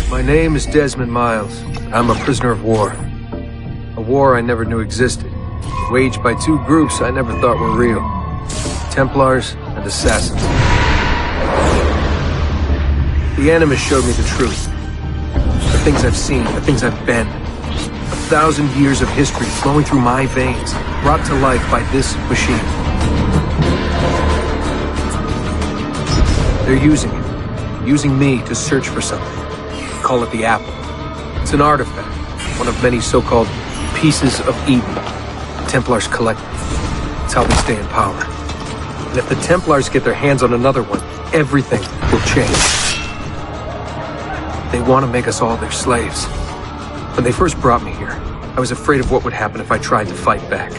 My name is Desmond Miles. I'm a prisoner of war. A war I never knew existed, waged by two groups I never thought were real. Templars and assassins. The Animus showed me the truth. The things I've seen, the things I've been. 1,000 years of history flowing through my veins, brought to life by this machine. They're using it. Using me to search for something. Call it the apple. It's an artifact, one of many so-called pieces of Eden. The Templars collect them. It's how they stay in power. And if the Templars get their hands on another one, everything will change. They want to make us all their slaves. When they first brought me here, I was afraid of what would happen if I tried to fight back.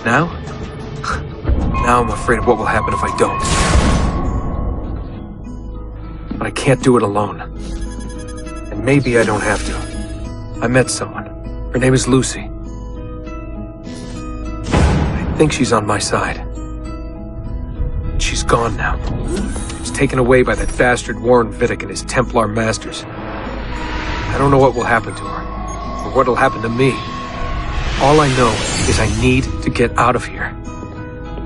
Now? Now I'm afraid of what will happen if I don't. But I can't do it alone. And maybe I don't have to. I met someone. Her name is Lucy. I think she's on my side. She's gone now. She's taken away by that bastard Warren Vidic and his Templar masters. I don't know what will happen to her, or what will happen to me. All I know is I need to get out of here.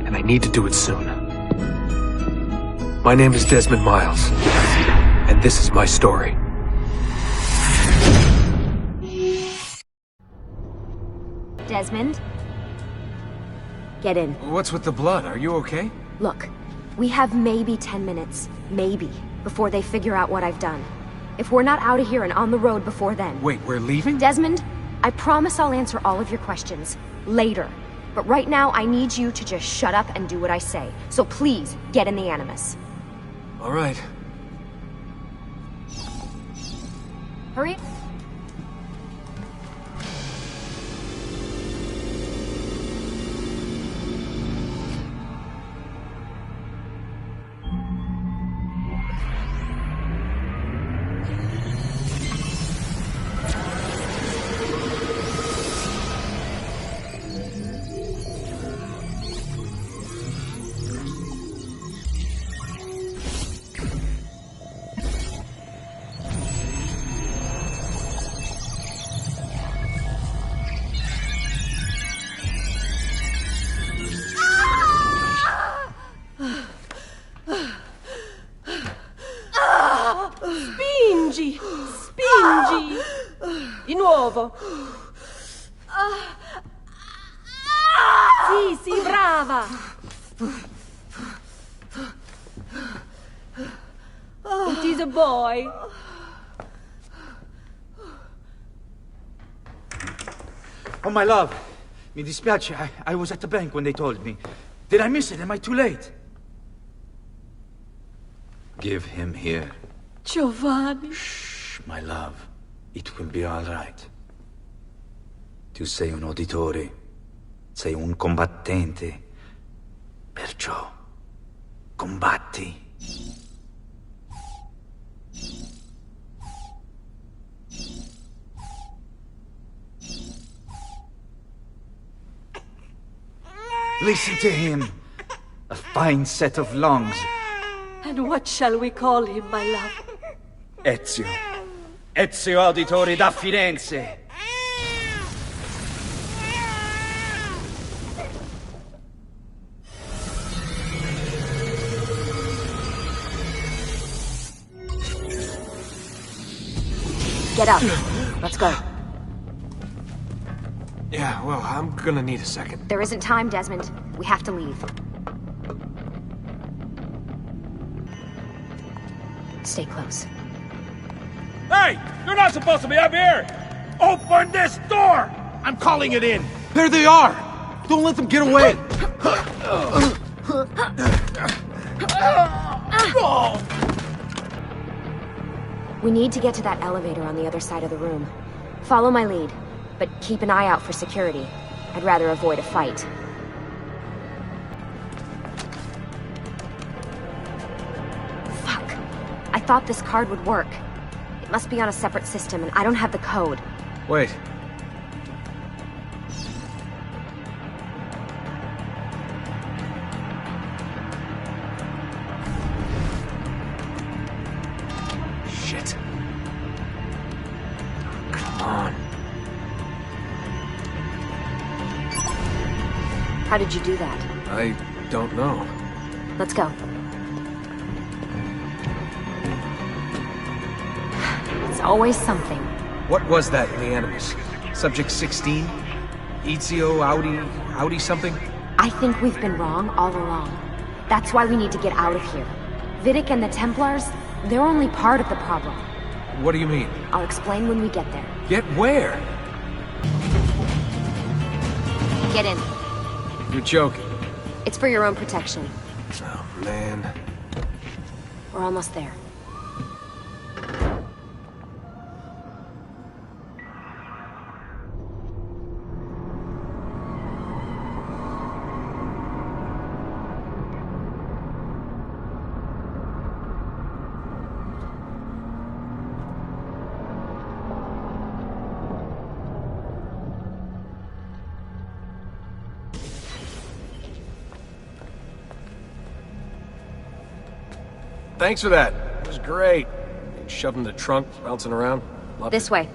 And I need to do it soon. My name is Desmond Miles, and this is my story. Desmond? Get in. What's with the blood? Are you okay? Look, we have maybe 10 minutes, maybe, before they figure out what I've done. If we're not out of here and on the road before then... Wait, we're leaving? Desmond, I promise I'll answer all of your questions later. But right now, I need you to just shut up and do what I say. So please, get in the Animus. All right. Hurry. Spingi! Spingi! Di nuovo! Sì, sì, brava! It is a boy. Oh, my love. Mi dispiace. I was at the bank when they told me. Did I miss it? Am I too late? Give him here. Giovanni. Shh, my love. It will be all right. Tu sei un uditore. Sei un combattente. Perciò, combatti. Listen to him. A fine set of lungs. And what shall we call him, my love? Ezio. Ezio Auditore da Firenze. Get up. Let's go. Yeah, well, I'm gonna need a second. There isn't time, Desmond. We have to leave. Stay close. Hey! You're not supposed to be up here! Open this door! I'm calling it in! There they are! Don't let them get away! We need to get to that elevator on the other side of the room. Follow my lead, but keep an eye out for security. I'd rather avoid a fight. Fuck. I thought this card would work. It must be on a separate system, and I don't have the code. Wait. Shit. How did you do that? I don't know. Let's go. It's always something. What was that in the Animus? Subject 16? Ezio Audi something? I think we've been wrong all along. That's why we need to get out of here. Vidic and the Templars, they're only part of the problem. What do you mean? I'll explain when we get there. Get where? Get in. You're joking. It's for your own protection. Oh, man. We're almost there. Thanks for that. It was great. Shoved in the trunk, bouncing around. Loved This it. way.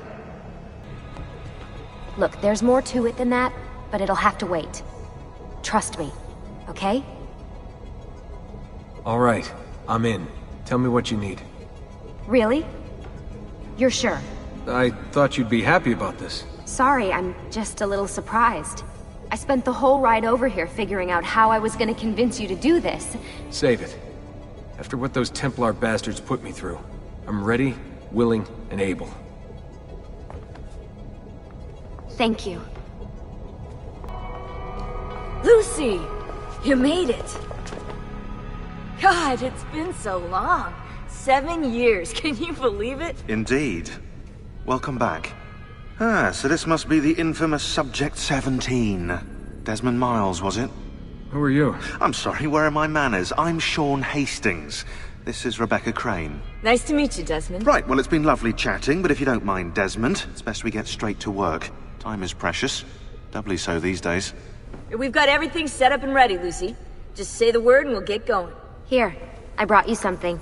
Look, there's more to it than that, but it'll have to wait. Trust me, okay? All right, I'm in. Tell me what you need. Really? You're sure? I thought you'd be happy about this. Sorry, I'm just a little surprised. I spent the whole ride over here figuring out how I was gonna convince you to do this. Save it. After what those Templar bastards put me through, I'm ready, willing, and able. Thank you. Lucy! You made it! God, it's been so long. 7 years, can you believe it? Indeed. Welcome back. Ah, so this must be the infamous Subject 17. Desmond Miles, was it? Who are you? I'm sorry, where are my manners? I'm Shaun Hastings. This is Rebecca Crane. Nice to meet you, Desmond. Right, well, it's been lovely chatting, but if you don't mind, Desmond, it's best we get straight to work. Time is precious. Doubly so these days. We've got everything set up and ready, Lucy. Just say the word and we'll get going. Here, I brought you something.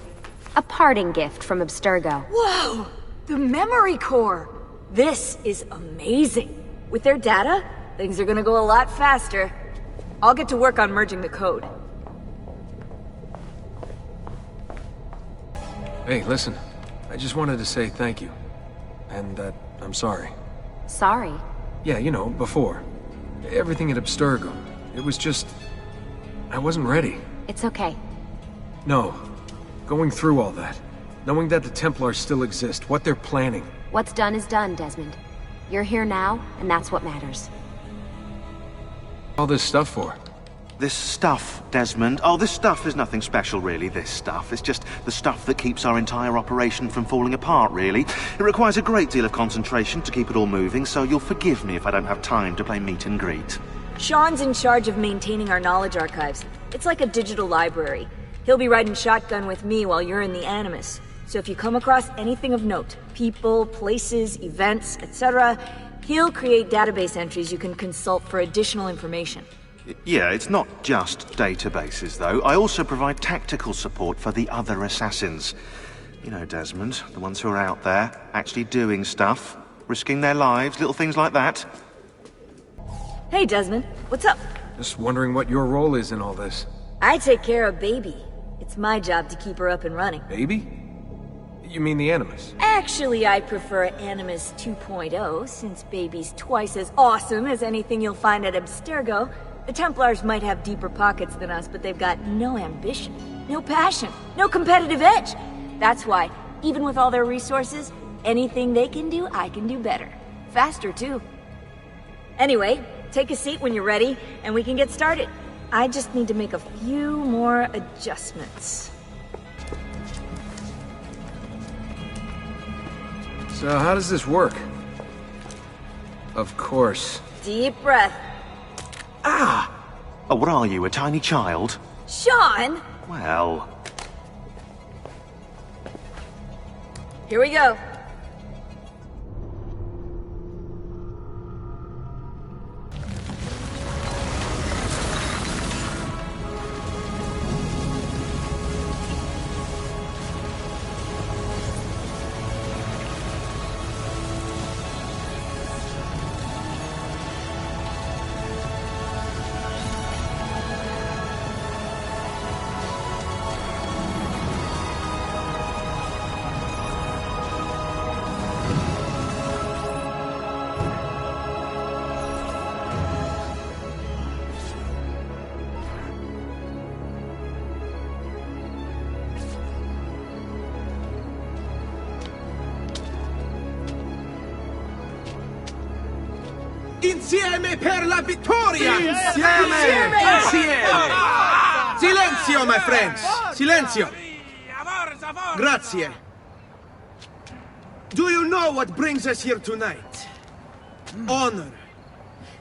A parting gift from Abstergo. Whoa! The memory core! This is amazing. With their data, things are gonna go a lot faster. I'll get to work on merging the code. Hey, listen. I just wanted to say thank you. And that I'm sorry. Sorry. Yeah, you know, before. Everything at Abstergo. It was just... I wasn't ready. It's okay. No. Going through all that. Knowing that the Templars still exist, what they're planning. What's done is done, Desmond. You're here now, and that's what matters. All this stuff for? This stuff, Desmond. Oh, this stuff is nothing special, really, this stuff. It's just the stuff that keeps our entire operation from falling apart, really. It requires a great deal of concentration to keep it all moving, so you'll forgive me if I don't have time to play meet and greet. Shaun's in charge of maintaining our knowledge archives. It's like a digital library. He'll be riding shotgun with me while you're in the Animus. So if you come across anything of note, people, places, events, etc., he'll create database entries you can consult for additional information. Yeah, it's not just databases, though. I also provide tactical support for the other assassins. You know, Desmond, the ones who are out there, actually doing stuff, risking their lives, little things like that. Hey, Desmond, what's up? Just wondering what your role is in all this. I take care of Baby. It's my job to keep her up and running. Baby? You mean the Animus? Actually, I prefer Animus 2.0, since Baby's twice as awesome as anything you'll find at Abstergo. The Templars might have deeper pockets than us, but they've got no ambition, no passion, no competitive edge. That's why, even with all their resources, anything they can do, I can do better. Faster, too. Anyway, take a seat when you're ready, and we can get started. I just need to make a few more adjustments. So how does this work? Of course. Deep breath. Ah! Oh, what are you, a tiny child? Shaun! Well... Here we go. Insieme per la vittoria! Insieme! Silenzio, my friends! Silenzio! Grazie. Do you know what brings us here tonight? Honor.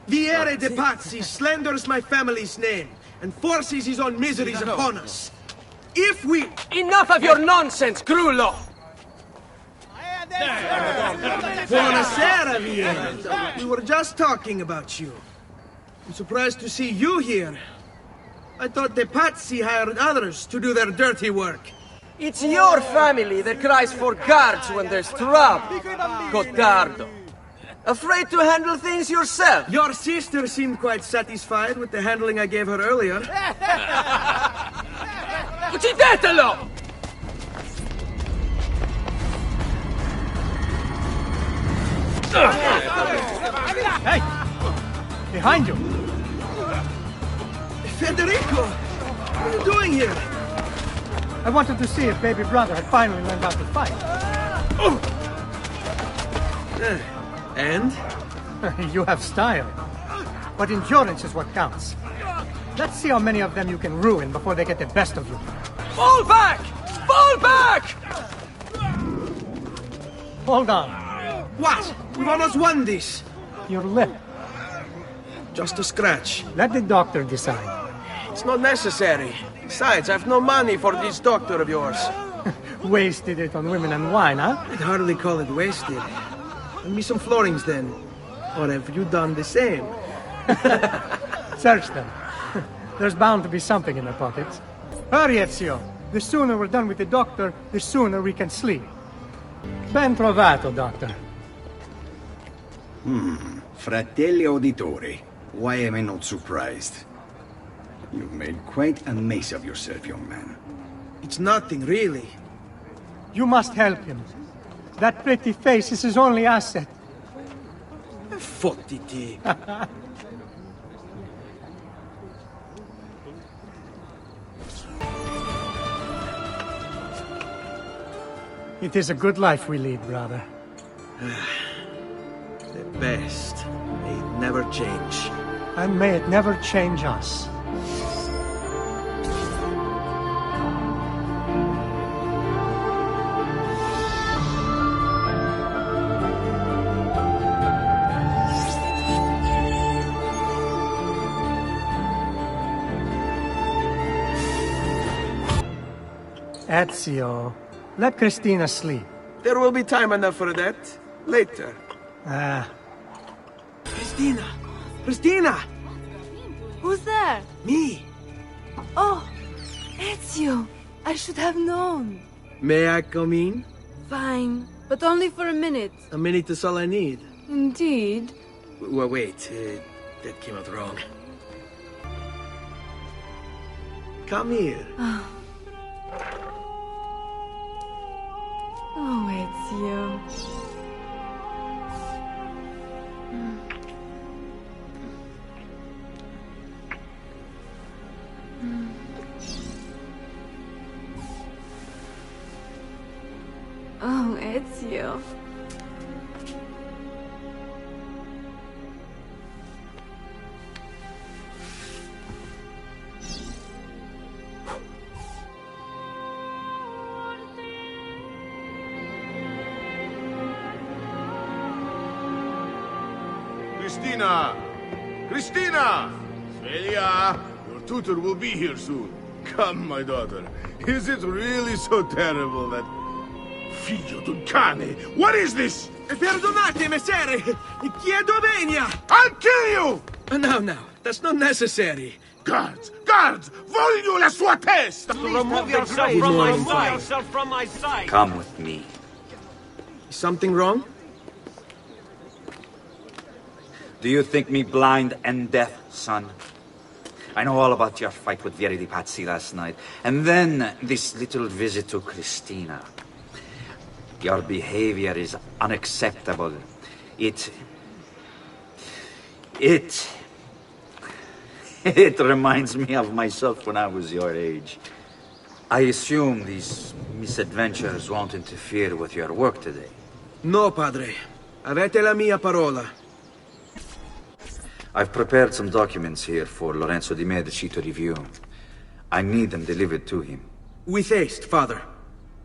Viere de Pazzi slanders my family's name and forces his own miseries upon us. If we... Enough of your nonsense, Grullo! Buonasera, Viere. We were just talking about you. I'm surprised to see you here. I thought the Pazzi hired others to do their dirty work. It's your family that cries for guards when there's trouble, Gottardo. Afraid to handle things yourself? Your sister seemed quite satisfied with the handling I gave her earlier. Uccidetelo! Hey! Behind you! Federico! What are you doing here? I wanted to see if baby brother had finally learned how to fight. And? You have style. But endurance is what counts. Let's see how many of them you can ruin before they get the best of you. Fall back! Fall back! Hold on. What? We've almost won this. Your lip. Just a scratch. Let the doctor decide. It's not necessary. Besides, I've no money for this doctor of yours. Wasted it on women and wine, huh? I'd hardly call it wasted. Lend me some florins then. Or have you done the same? Search them. There's bound to be something in their pockets. Hurry, Ezio. The sooner we're done with the doctor, the sooner we can sleep. Ben trovato, doctor. Fratelli Auditore. Why am I not surprised? You've made quite a mess of yourself, young man. It's nothing, really. You must help him. That pretty face is his only asset. Fottiti. It is a good life we lead, brother. The best. May it never change. And may it never change us. Ezio, let Cristina sleep. There will be time enough for that. Later. Cristina! Cristina! Who's there? Me! Oh, Ezio! I should have known. May I come in? Fine, but only for a minute. A minute is all I need. Indeed. Wait, that came out wrong. Come here. Oh, Ezio. Oh, Ezio. Cristina! Cristina! Svelia! Your tutor will be here soon. Come, my daughter. Is it really so terrible that... Figlio d'un cane! What is this? Perdonate, messere! Chiedo venia! I'll kill you! No, that's not necessary. Guards! Guards! Voglio la sua testa! Remove yourself from my sight! Come with me. Is something wrong? Do you think me blind and deaf, son? I know all about your fight with Vieri di Pazzi last night. And then this little visit to Cristina. Your behavior is unacceptable. It reminds me of myself when I was your age. I assume these misadventures won't interfere with your work today. No, padre. Avete la mia parola. I've prepared some documents here for Lorenzo di Medici to review. I need them delivered to him. With haste, father.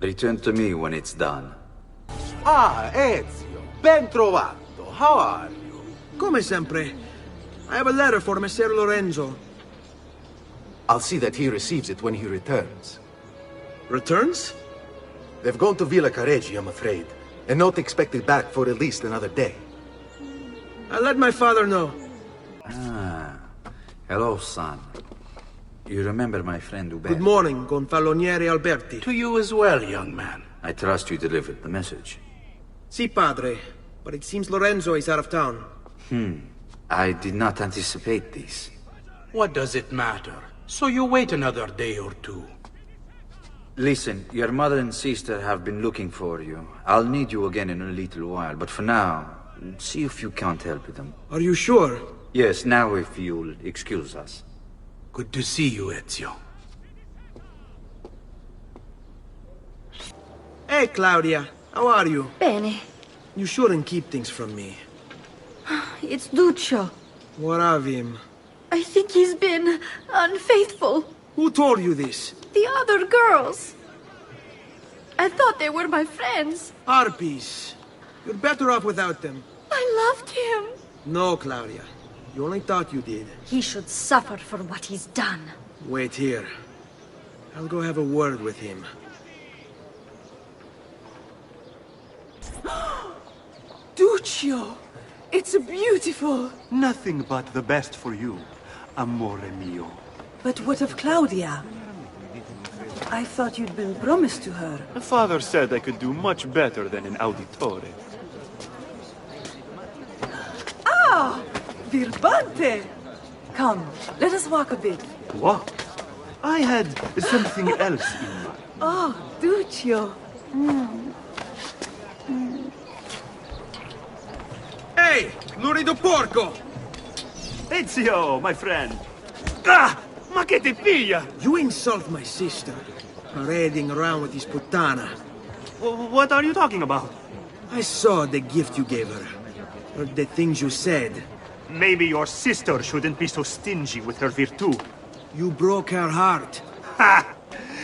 Return to me when it's done. Ah, Ezio, ben trovato. How are you? Come sempre. I have a letter for Messer Lorenzo. I'll see that he receives it when he returns. Returns? They've gone to Villa Careggi, I'm afraid, and not expected back for at least another day. I'll let my father know. Ah, hello, son. You remember my friend Uberto? Good morning, Gonfaloniere Alberti. To you as well, young man. I trust you delivered the message. Si, padre. But it seems Lorenzo is out of town. I did not anticipate this. What does it matter? So you wait another day or two. Listen, your mother and sister have been looking for you. I'll need you again in a little while, but for now, see if you can't help them. Are you sure? Yes, now if you'll excuse us. Good to see you, Ezio. Hey, Claudia. How are you? Bene. You shouldn't keep things from me. It's Duccio. What of him? I think he's been unfaithful. Who told you this? The other girls. I thought they were my friends. Harpies. You're better off without them. I loved him. No, Claudia. You only thought you did. He should suffer for what he's done. Wait here. I'll go have a word with him. Duccio! It's beautiful! Nothing but the best for you, amore mio. But what of Claudia? I thought you'd been promised to her. My father said I could do much better than an auditore. Ah! Birbante! Come, let us walk a bit. What? I had something else in mind. Oh, Duccio. Hey! Lurido porco! Ezio, my friend. Ah! Ma che ti piglia? You insult my sister. Parading around with this puttana. What are you talking about? I saw the gift you gave her. Heard the things you said. Maybe your sister shouldn't be so stingy with her virtù. You broke her heart. Ha!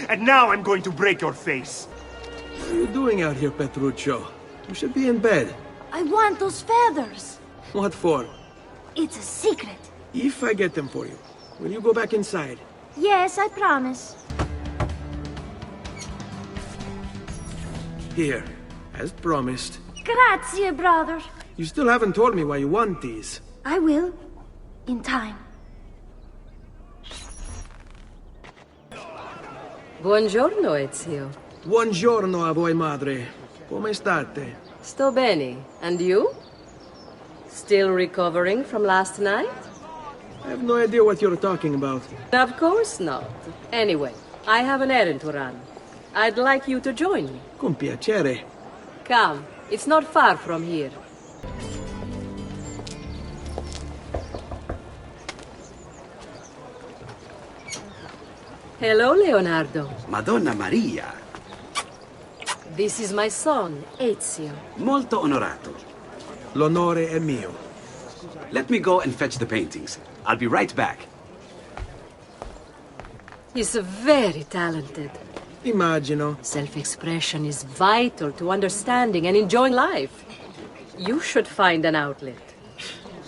And now I'm going to break your face. What are you doing out here, Petruccio? You should be in bed. I want those feathers. What for? It's a secret. If I get them for you, will you go back inside? Yes, I promise. Here, as promised. Grazie, brother. You still haven't told me why you want these. I will. In time. Buongiorno, Ezio. Buongiorno a voi, madre. Come state? Sto bene. And you? Still recovering from last night? I have no idea what you're talking about. Of course not. Anyway, I have an errand to run. I'd like you to join me. Con piacere. Come. It's not far from here. Hello, Leonardo. Madonna Maria. This is my son, Ezio. Molto onorato. L'onore è mio. Let me go and fetch the paintings. I'll be right back. He's very talented. Immagino. Self-expression is vital to understanding and enjoying life. You should find an outlet.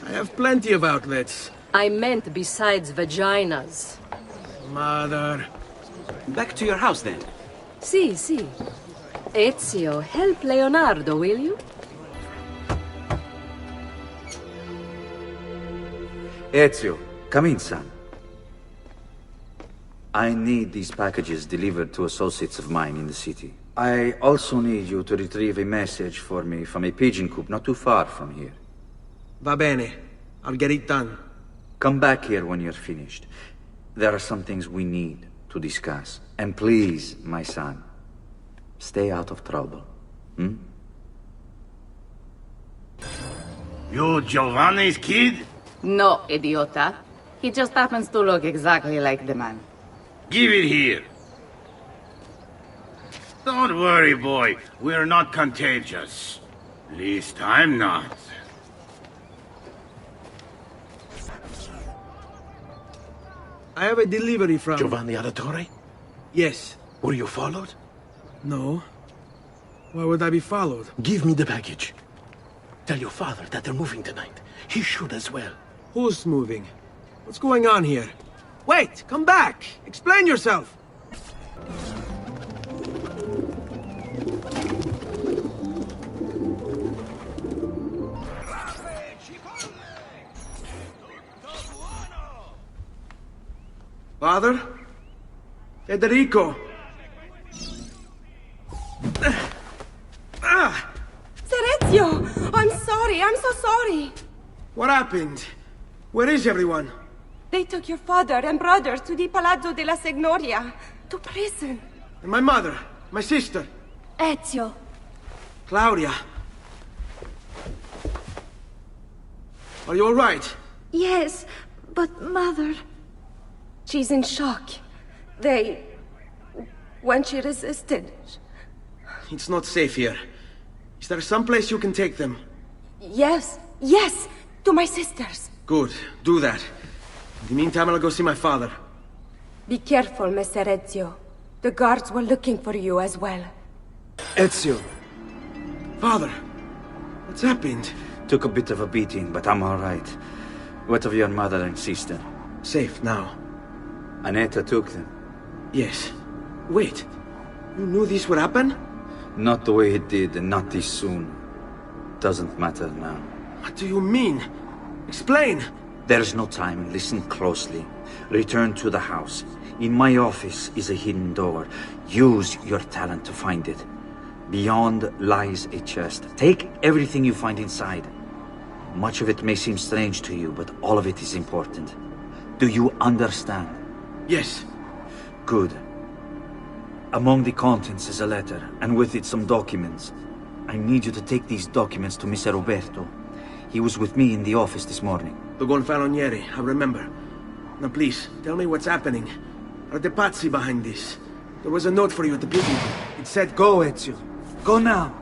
I have plenty of outlets. I meant besides vaginas. Mother. Back to your house, then. Si. Ezio, help Leonardo, will you? Ezio, come in, son. I need these packages delivered to associates of mine in the city. I also need you to retrieve a message for me from a pigeon coop not too far from here. Va bene. I'll get it done. Come back here when you're finished. There are some things we need to discuss. And please, my son, stay out of trouble. You Giovanni's kid? No, idiota. He just happens to look exactly like the man. Give it here. Don't worry, boy. We're not contagious. Least I'm not. I have a delivery from... Giovanni Auditore? Yes. Were you followed? No. Why would I be followed? Give me the package. Tell your father that they're moving tonight. He should as well. Who's moving? What's going on here? Wait! Come back! Explain yourself! Father? Federico! Ezio! I'm sorry, I'm so sorry. What happened? Where is everyone? They took your father and brothers to the Palazzo della Signoria, to prison. And my mother? My sister? Ezio. Claudia? Are you all right? Yes, but Mother... She's in shock. When she resisted... It's not safe here. Is there some place you can take them? Yes, to my sisters. Good, do that. In the meantime, I'll go see my father. Be careful, Messer Ezio. The guards were looking for you as well. Ezio. Father, what's happened? Took a bit of a beating, but I'm all right. What of your mother and sister? Safe now. Annetta took them. Yes. Wait. You knew this would happen? Not the way it did, and not this soon. Doesn't matter now. What do you mean? Explain! There's no time. Listen closely. Return to the house. In my office is a hidden door. Use your talent to find it. Beyond lies a chest. Take everything you find inside. Much of it may seem strange to you, but all of it is important. Do you understand? Yes. Good. Among the contents is a letter, and with it some documents. I need you to take these documents to Mr. Roberto. He was with me in the office this morning. The Gonfalonieri, I remember. Now please, tell me what's happening. Are the Pazzi behind this? There was a note for you at the beginning. It said, go, Ezio. Go now.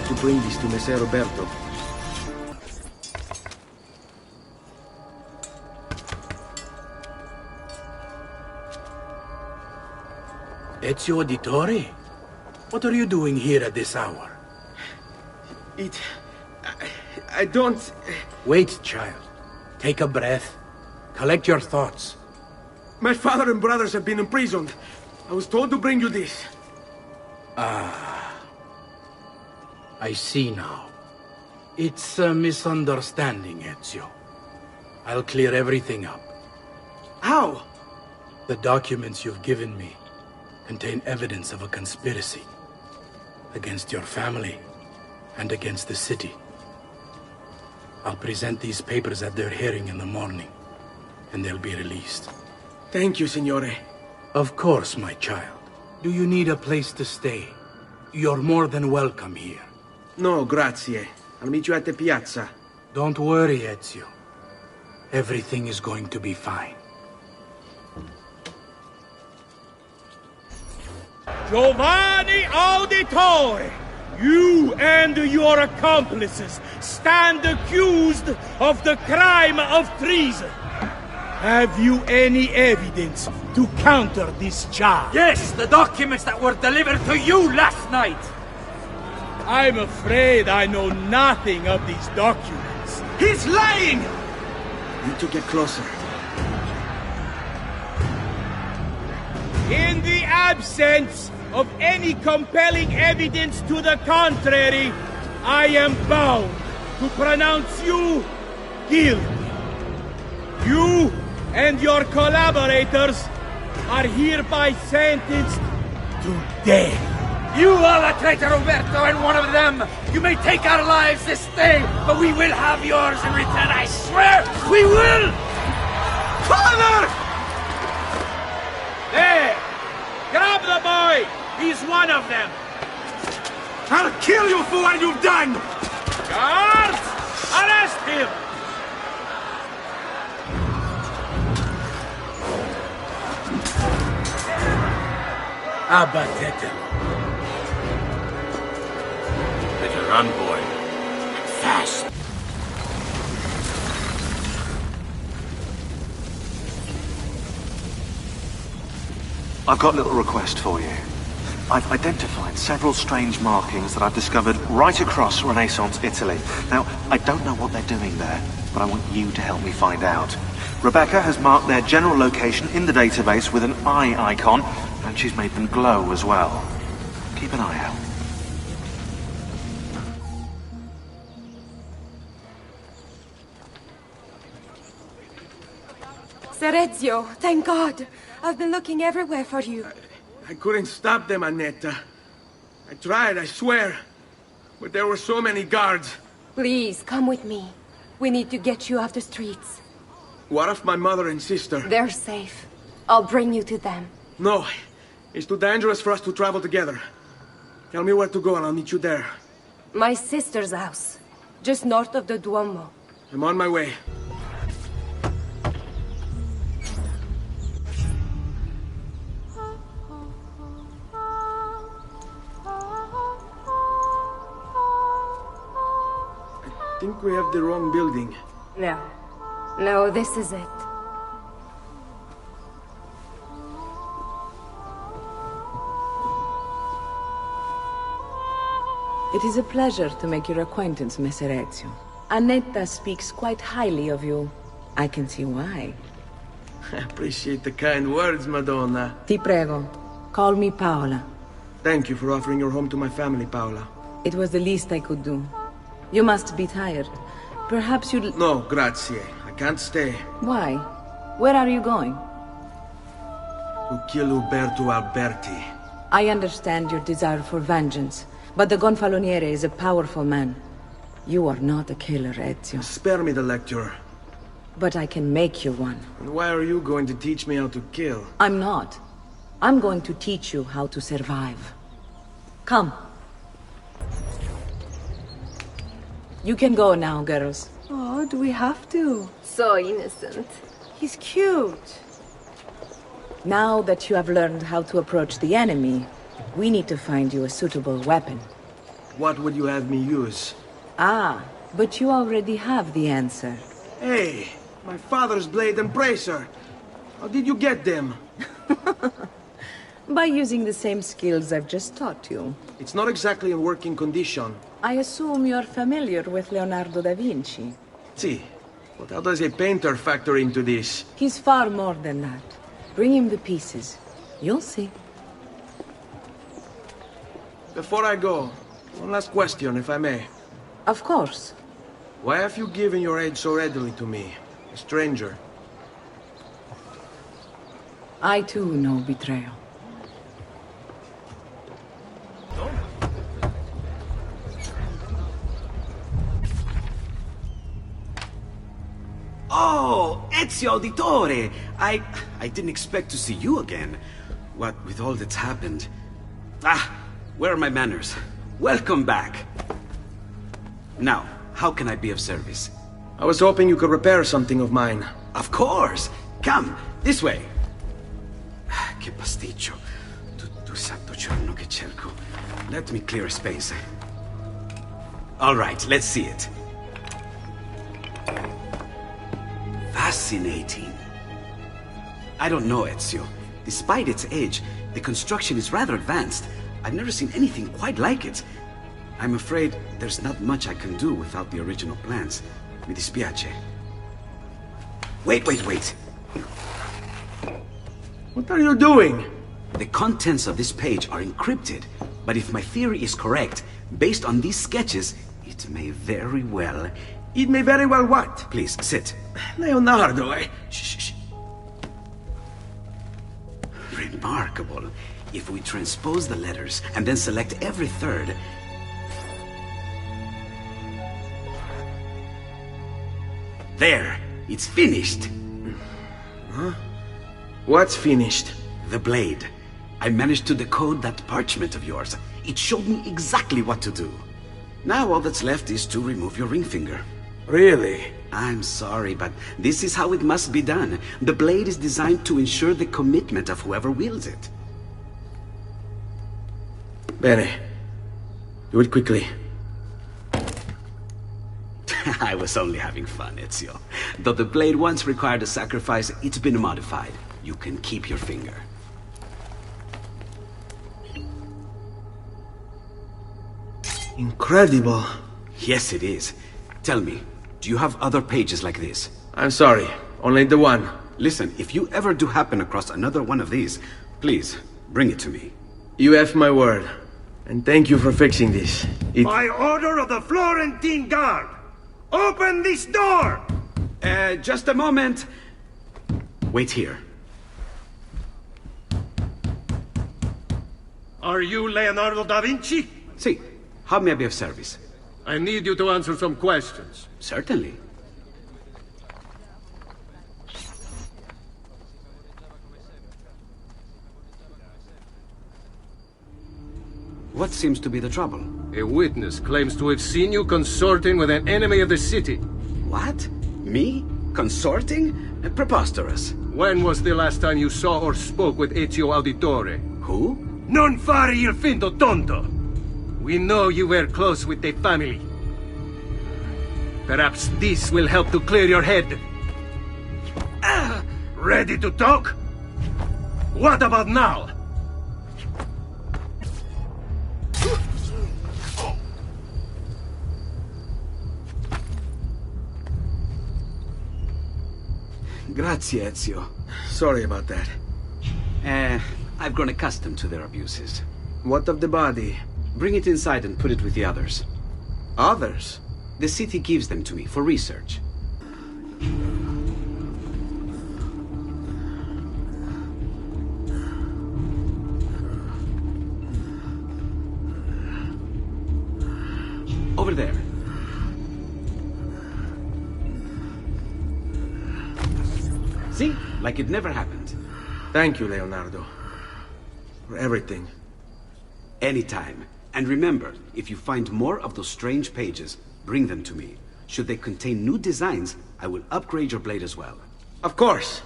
To bring this to Messer Roberto. Ezio Auditore? What are you doing here at this hour? I don't... Wait, child. Take a breath. Collect your thoughts. My father and brothers have been imprisoned. I was told to bring you this. I see now. It's a misunderstanding, Ezio. I'll clear everything up. How? The documents you've given me contain evidence of a conspiracy against your family and against the city. I'll present these papers at their hearing in the morning, and they'll be released. Thank you, Signore. Of course, my child. Do you need a place to stay? You're more than welcome here. No, grazie. I'll meet you at the piazza. Don't worry, Ezio. Everything is going to be fine. Giovanni Auditore! You and your accomplices stand accused of the crime of treason. Have you any evidence to counter this charge? Yes, the documents that were delivered to you last night! I'm afraid I know nothing of these documents. He's lying! Need to get closer. In the absence of any compelling evidence to the contrary, I am bound to pronounce you guilty. You and your collaborators are hereby sentenced to death. You are the traitor, Roberto, and one of them! You may take our lives this day, but we will have yours in return, I swear! We will! Father! There! Grab the boy! He's one of them! I'll kill you for what you've done! Guards! Arrest him! Abatete. Better run, boy. Fast. I've got a little request for you. I've identified several strange markings that I've discovered right across Renaissance Italy. Now, I don't know what they're doing there, but I want you to help me find out. Rebecca has marked their general location in the database with an eye icon, and she's made them glow as well. Keep an eye out. Sir Ezio, thank God. I've been looking everywhere for you. I couldn't stop them, Annetta. I tried, I swear. But there were so many guards. Please, come with me. We need to get you off the streets. What of my mother and sister? They're safe. I'll bring you to them. No. It's too dangerous for us to travel together. Tell me where to go and I'll meet you there. My sister's house. Just north of the Duomo. I'm on my way. I think we have the wrong building. No. No, this is it. It is a pleasure to make your acquaintance, Messer Ezio. Annetta speaks quite highly of you. I can see why. I appreciate the kind words, Madonna. Ti prego, call me Paola. Thank you for offering your home to my family, Paola. It was the least I could do. You must be tired. Perhaps you'd... No, grazie. I can't stay. Why? Where are you going? To kill Uberto Alberti. I understand your desire for vengeance, but the Gonfaloniere is a powerful man. You are not a killer, Ezio. Spare me the lecture. But I can make you one. And why are you going to teach me how to kill? I'm not. I'm going to teach you how to survive. Come. You can go now, girls. Oh, do we have to? So innocent. He's cute. Now that you have learned how to approach the enemy, we need to find you a suitable weapon. What would you have me use? Ah, but you already have the answer. Hey, my father's blade and bracer. How did you get them? By using the same skills I've just taught you. It's not exactly in working condition. I assume you're familiar with Leonardo da Vinci. See, but how does a painter factor into this? He's far more than that. Bring him the pieces. You'll see. Before I go, one last question, if I may. Of course. Why have you given your aid so readily to me, a stranger? I too know betrayal. Oh, Ezio Auditore! I didn't expect to see you again. What with all that's happened. Ah, where are my manners? Welcome back. Now, how can I be of service? I was hoping you could repair something of mine. Of course! Come, this way! Che pasticcio. Tutto santo giorno che cerco. Let me clear a space. All right, let's see it. Fascinating. I don't know, Ezio. Despite its age, the construction is rather advanced. I've never seen anything quite like it. I'm afraid there's not much I can do without the original plans. Mi dispiace. Wait. What are you doing? The contents of this page are encrypted, but if my theory is correct, based on these sketches, it may very well... It may very well what? Please, sit. Leonardo, Shh. Remarkable. If we transpose the letters and then select every third... There! It's finished! Huh? What's finished? The blade. I managed to decode that parchment of yours. It showed me exactly what to do. Now all that's left is to remove your ring finger. Really? I'm sorry, but this is how it must be done. The blade is designed to ensure the commitment of whoever wields it. Bene. Do it quickly. I was only having fun, Ezio. Though the blade once required a sacrifice, it's been modified. You can keep your finger. Incredible. Yes, it is. Tell me, do you have other pages like this? I'm sorry, only the one. Listen, if you ever do happen across another one of these, please, bring it to me. You have my word. And thank you for fixing this. By order of the Florentine Guard! Open this door! Just a moment. Wait here. Are you Leonardo da Vinci? Si. How may I be of service? I need you to answer some questions. Certainly. What seems to be the trouble? A witness claims to have seen you consorting with an enemy of the city. What? Me? Consorting? Preposterous. When was the last time you saw or spoke with Ezio Auditore? Who? Non fare il finto tonto! We know you were close with the family. Perhaps this will help to clear your head. Ready to talk? What about now? Grazie, Ezio. Sorry about that. I've grown accustomed to their abuses. What of the body? Bring it inside and put it with the others. Others? The city gives them to me for research. Over there. See? Like it never happened. Thank you, Leonardo. For everything. Anytime. And remember, if you find more of those strange pages, bring them to me. Should they contain new designs, I will upgrade your blade as well. Of course.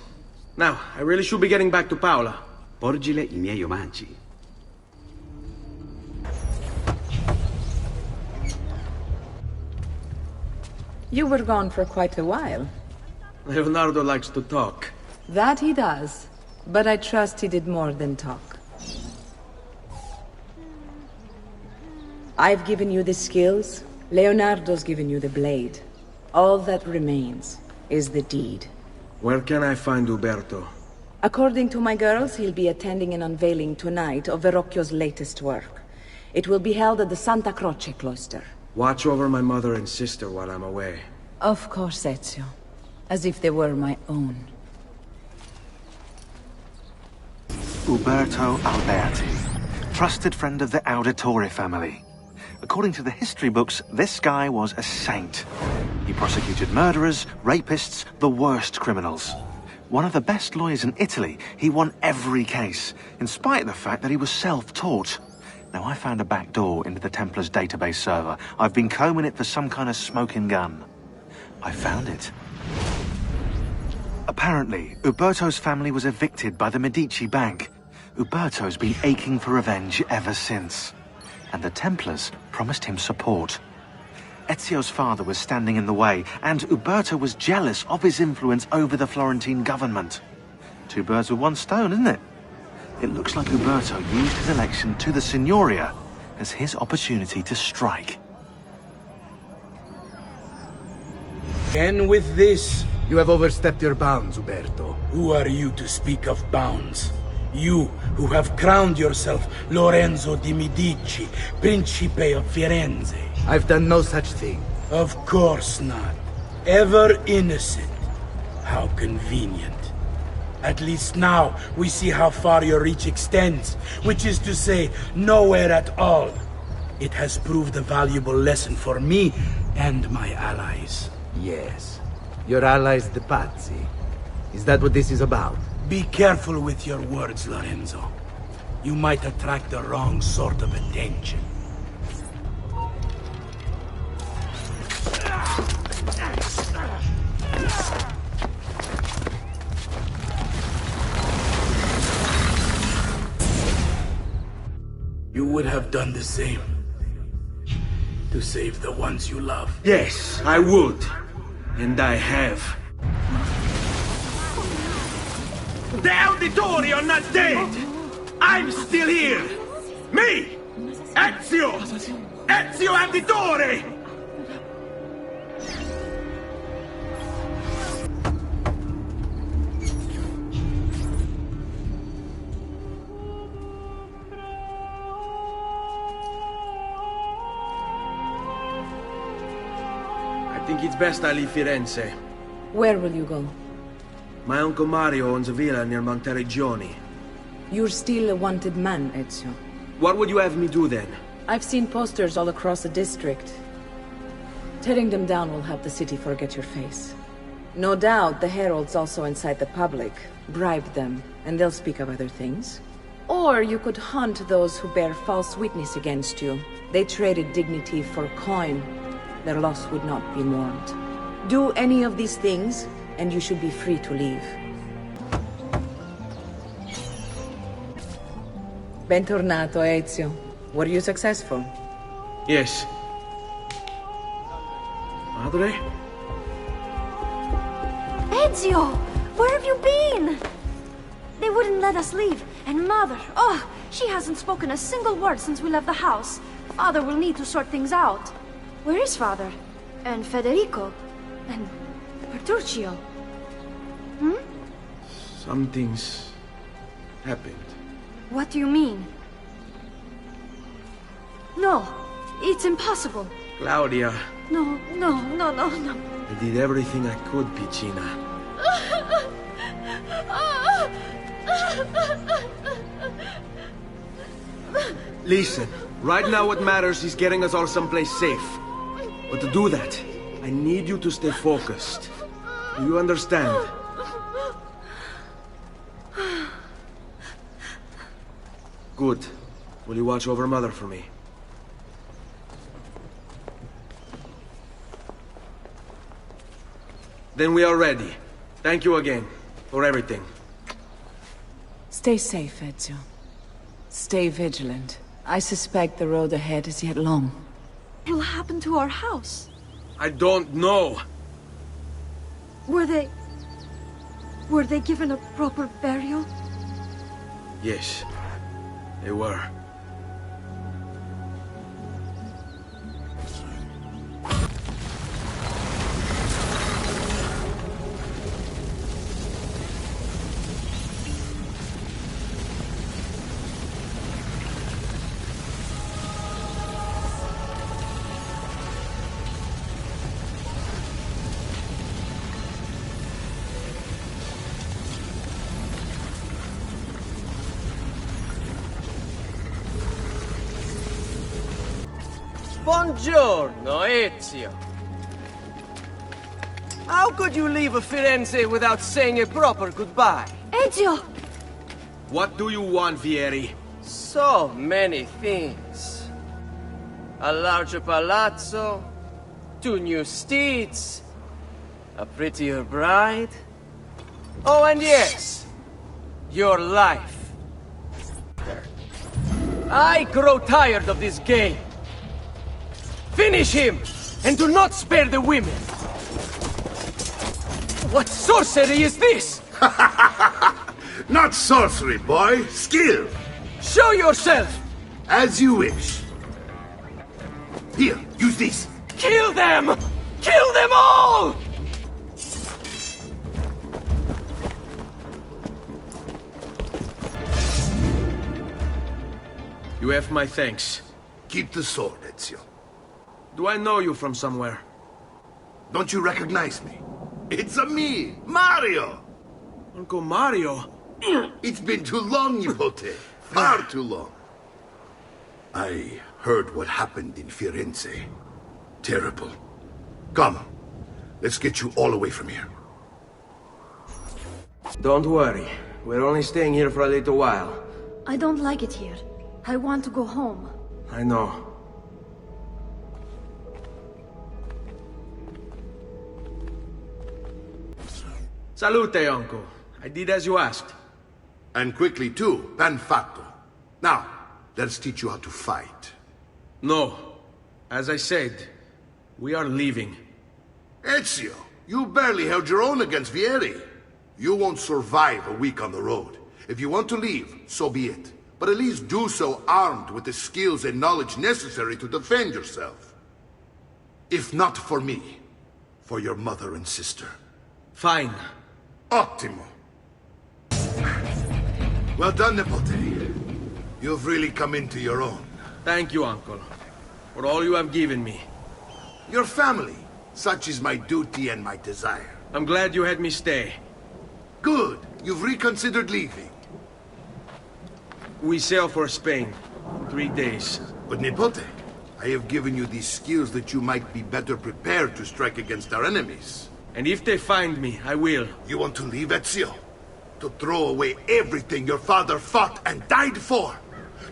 Now, I really should be getting back to Paola. Porgile I miei omaggi. You were gone for quite a while. Leonardo likes to talk. That he does. But I trust he did more than talk. I've given you the skills. Leonardo's given you the blade. All that remains is the deed. Where can I find Uberto? According to my girls, he'll be attending an unveiling tonight of Verrocchio's latest work. It will be held at the Santa Croce cloister. Watch over my mother and sister while I'm away. Of course, Ezio. As if they were my own. Uberto Alberti, trusted friend of the Auditore family. According to the history books, this guy was a saint. He prosecuted murderers, rapists, the worst criminals. One of the best lawyers in Italy, he won every case, in spite of the fact that he was self-taught. Now, I found a back door into the Templars' database server. I've been combing it for some kind of smoking gun. I found it. Apparently, Uberto's family was evicted by the Medici Bank. Uberto's been aching for revenge ever since. And the Templars promised him support. Ezio's father was standing in the way, and Uberto was jealous of his influence over the Florentine government. Two birds with one stone, isn't it? It looks like Uberto used his election to the Signoria as his opportunity to strike. And with this, you have overstepped your bounds, Uberto. Who are you to speak of bounds? You, who have crowned yourself Lorenzo di Medici, Principe of Firenze. I've done no such thing. Of course not. Ever innocent. How convenient. At least now, we see how far your reach extends, which is to say, nowhere at all. It has proved a valuable lesson for me and my allies. Yes. Your allies, the Pazzi. Is that what this is about? Be careful with your words, Lorenzo. You might attract the wrong sort of attention. You would have done the same. To save the ones you love. Yes, I would. And I have. The Auditori are not dead! I'm still here! Me! Ezio! Ezio Auditore! I think it's best I leave Firenze. Where will you go? My Uncle Mario owns a villa near Monteriggioni. You're still a wanted man, Ezio. What would you have me do then? I've seen posters all across the district. Tearing them down will help the city forget your face. No doubt the heralds also incite the public. Bribe them, and they'll speak of other things. Or you could hunt those who bear false witness against you. They traded dignity for coin. Their loss would not be mourned. Do any of these things, and you should be free to leave. Bentornato, Ezio. Were you successful? Yes. Madre? Ezio! Where have you been? They wouldn't let us leave. And Mother, oh, she hasn't spoken a single word since we left the house. Father will need to sort things out. Where is Father? And Federico? And Bertuccio? Hmm? Something's happened. What do you mean? No, it's impossible. Claudia. No. I did everything I could, Piccina. Listen, right now what matters is getting us all someplace safe. But to do that, I need you to stay focused. Do you understand? Good. Will you watch over Mother for me? Then we are ready. Thank you again for everything. Stay safe, Ezio. Stay vigilant. I suspect the road ahead is yet long. What will happen to our house? I don't know. Were they given a proper burial? Yes, they were. Buongiorno, Ezio. How could you leave Firenze without saying a proper goodbye? Ezio! What do you want, Vieri? So many things. A larger palazzo, 2 new steeds, a prettier bride. Oh, and yes, your life. I grow tired of this game. Finish him, and do not spare the women! What sorcery is this? Not sorcery, boy. Skill. Show yourself! As you wish. Here, use this. Kill them! Kill them all! You have my thanks. Keep the sword, Ezio. Do I know you from somewhere? Don't you recognize me? It's a me, Mario! Uncle Mario? It's been too long, Nipote. Far too long. I heard what happened in Firenze. Terrible. Come, let's get you all away from here. Don't worry. We're only staying here for a little while. I don't like it here. I want to go home. I know. Salute, Uncle. I did as you asked. And quickly too, ben fatto. Now, let's teach you how to fight. No. As I said, we are leaving. Ezio, you barely held your own against Vieri. You won't survive a week on the road. If you want to leave, so be it. But at least do so armed with the skills and knowledge necessary to defend yourself. If not for me, for your mother and sister. Fine. Ottimo. Well done, Nipote. You've really come into your own. Thank you, Uncle, for all you have given me. Your family. Such is my duty and my desire. I'm glad you had me stay. Good. You've reconsidered leaving. We sail for Spain. 3 days. But Nipote, I have given you these skills that you might be better prepared to strike against our enemies. And if they find me, I will. You want to leave, Ezio? To throw away everything your father fought and died for?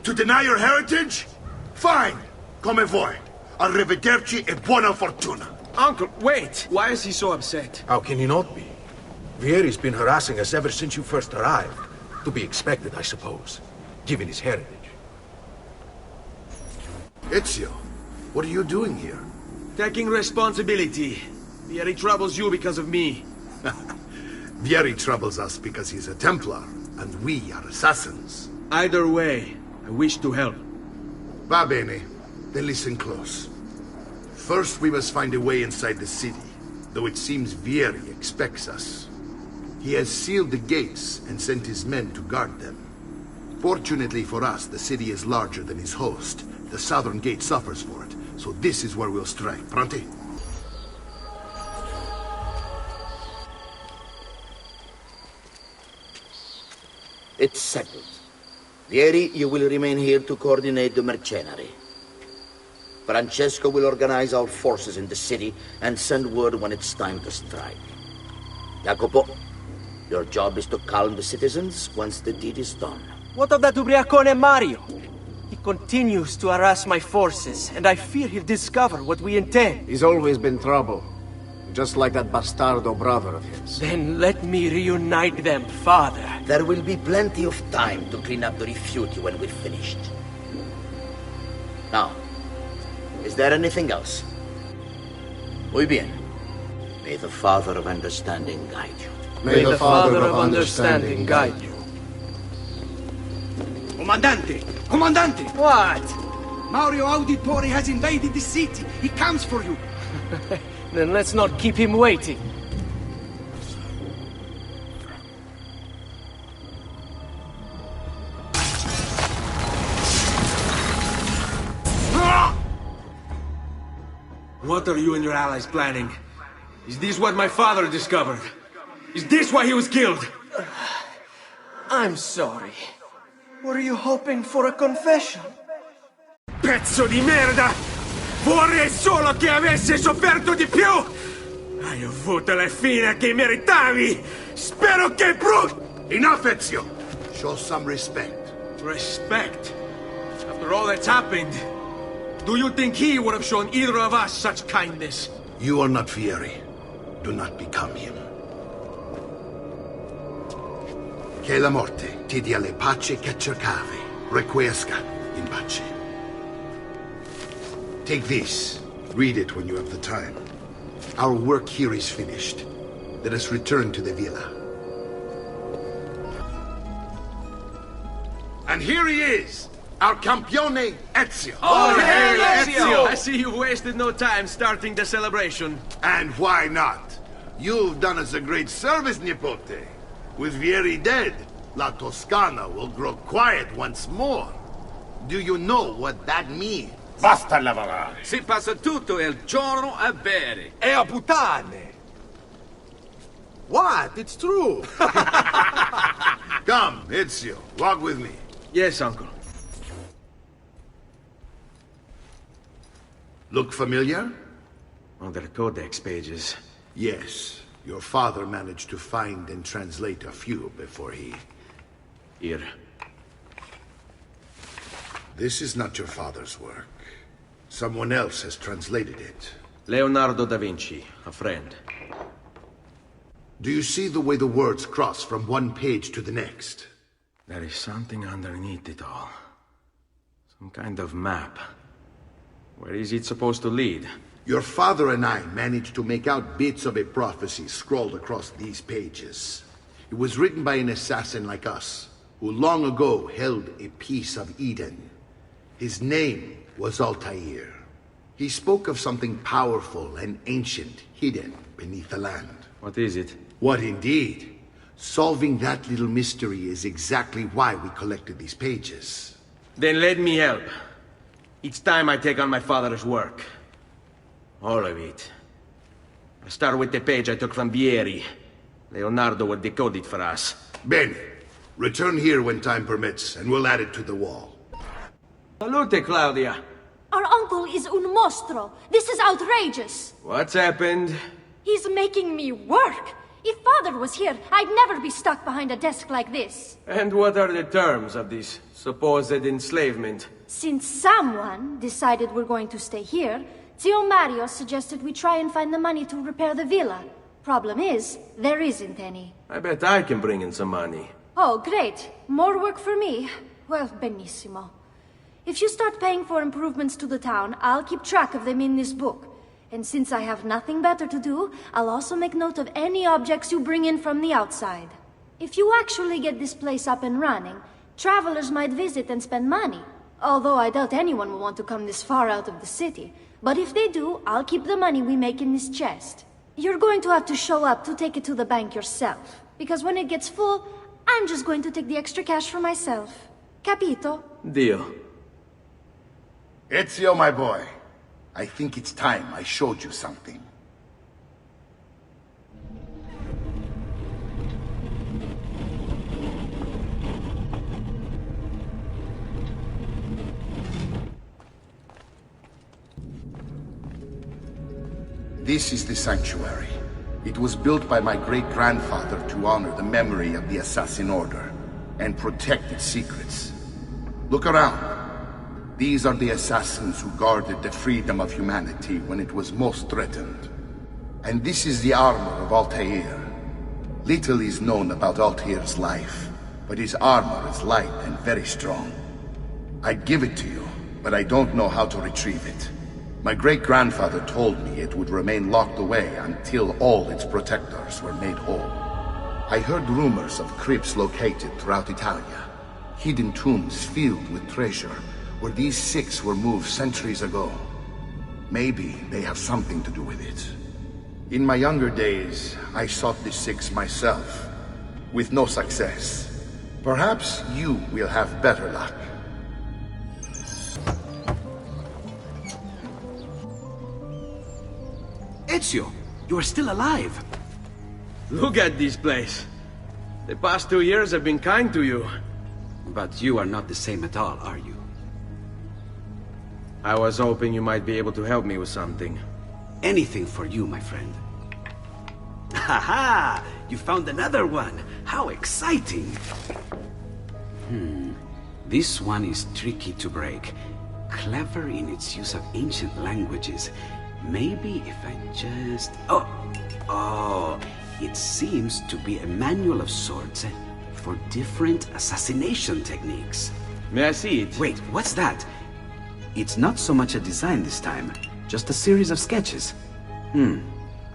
To deny your heritage? Fine. Come vuoi. Arrivederci e buona fortuna. Uncle, wait! Why is he so upset? How can he not be? Vieri's been harassing us ever since you first arrived. To be expected, I suppose, given his heritage. Ezio, what are you doing here? Taking responsibility. Vieri troubles you because of me. Vieri troubles us because he's a Templar, and we are assassins. Either way, I wish to help. Va bene. Then listen close. First, we must find a way inside the city, though it seems Vieri expects us. He has sealed the gates and sent his men to guard them. Fortunately for us, the city is larger than his host. The southern gate suffers for it, so this is where we'll strike. Pronti? It's settled. Vieri, you will remain here to coordinate the mercenary. Francesco will organize our forces in the city and send word when it's time to strike. Jacopo, your job is to calm the citizens once the deed is done. What of that ubriacone Mario? He continues to harass my forces, and I fear he'll discover what we intend. He's always been trouble. Just like that bastardo brother of his. Then let me reunite them, father. There will be plenty of time to clean up the rifiuti when we're finished. Now, is there anything else? Muy bien. May the Father of Understanding guide you. May the Father of Understanding guide you. Comandante! Comandante! What? Mario Auditore has invaded the city. He comes for you. Then let's not keep him waiting. What are you and your allies planning? Is this what my father discovered? Is this why he was killed? I'm sorry. Were you hoping for a confession? Pezzo di merda! Vorrei solo che avessi sofferto di più! Hai avuto la fine che meritavi! Spero che Enough, Ezio! Show some respect. Respect? After all that's happened, do you think he would have shown either of us such kindness? You are not Vieri. Do not become him. Che la morte ti dia le pace che cercavi. Requiesca in pace. Take this. Read it when you have the time. Our work here is finished. Let us return to the villa. And here he is, our campione Ezio. Oh, hey, Ezio! I see you've wasted no time starting the celebration. And why not? You've done us a great service, Nipote. With Vieri dead, La Toscana will grow quiet once more. Do you know what that means? Basta lavorare. Si passa tutto il giorno a bere. E a puttane. What? It's true. Come, Ezio, walk with me. Yes, Uncle. Look familiar? On their codex pages. Yes. Your father managed to find and translate a few before he... Here. This is not your father's work. Someone else has translated it. Leonardo da Vinci, a friend. Do you see the way the words cross from one page to the next? There is something underneath it all. Some kind of map. Where is it supposed to lead? Your father and I managed to make out bits of a prophecy scrawled across these pages. It was written by an assassin like us, who long ago held a piece of Eden. His name was Altair. He spoke of something powerful and ancient hidden beneath the land. What is it? What indeed? Solving that little mystery is exactly why we collected these pages. Then let me help. It's time I take on my father's work. All of it. I start with the page I took from Vieri. Leonardo will decode it for us. Bene. Return here when time permits, and we'll add it to the wall. Salute, Claudia. Our uncle is un mostro. This is outrageous. What's happened? He's making me work. If Father was here, I'd never be stuck behind a desk like this. And what are the terms of this supposed enslavement? Since someone decided we're going to stay here, Zio Mario suggested we try and find the money to repair the villa. Problem is, there isn't any. I bet I can bring in some money. Oh, great. More work for me. Well, benissimo. If you start paying for improvements to the town, I'll keep track of them in this book. And since I have nothing better to do, I'll also make note of any objects you bring in from the outside. If you actually get this place up and running, travelers might visit and spend money. Although I doubt anyone will want to come this far out of the city. But if they do, I'll keep the money we make in this chest. You're going to have to show up to take it to the bank yourself. Because when it gets full, I'm just going to take the extra cash for myself. Capito? Deal. Ezio, my boy. I think it's time I showed you something. This is the sanctuary. It was built by my great-grandfather to honor the memory of the Assassin Order and protect its secrets. Look around. These are the assassins who guarded the freedom of humanity when it was most threatened. And this is the armor of Altair. Little is known about Altair's life, but his armor is light and very strong. I'd give it to you, but I don't know how to retrieve it. My great-grandfather told me it would remain locked away until all its protectors were made whole. I heard rumors of crypts located throughout Italia, hidden tombs filled with treasure, where these six were moved centuries ago. Maybe they have something to do with it. In my younger days, I sought the six myself, with no success. Perhaps you will have better luck. Ezio, you are still alive. Look at this place. The past 2 years have been kind to you. But you are not the same at all, are you? I was hoping you might be able to help me with something. Anything for you, my friend. Haha! You found another one! How exciting! This one is tricky to break. Clever in its use of ancient languages. Maybe if I just... Oh! It seems to be a manual of sorts for different assassination techniques. May I see it? Wait, what's that? It's not so much a design this time, just a series of sketches.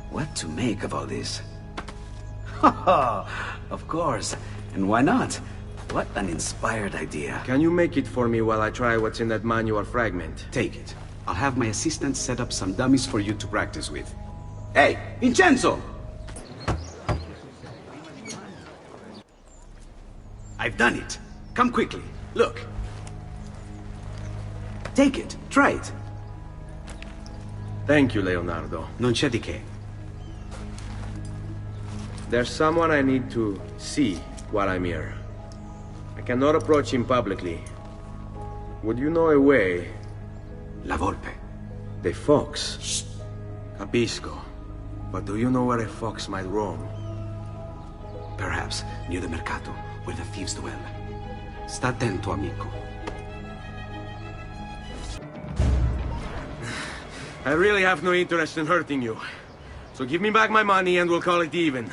What to make of all this? Of course, and why not? What an inspired idea. Can you make it for me while I try what's in that manual fragment? Take it. I'll have my assistant set up some dummies for you to practice with. Hey, Vincenzo! I've done it. Come quickly. Look. Take it. Try it. Thank you, Leonardo. Non c'è di che. There's someone I need to see while I'm here. I cannot approach him publicly. Would you know a way? La Volpe. The fox. Shh. Capisco. But do you know where a fox might roam? Perhaps near the Mercato, where the thieves dwell. Sta attento, amico. I really have no interest in hurting you. So give me back my money and we'll call it even.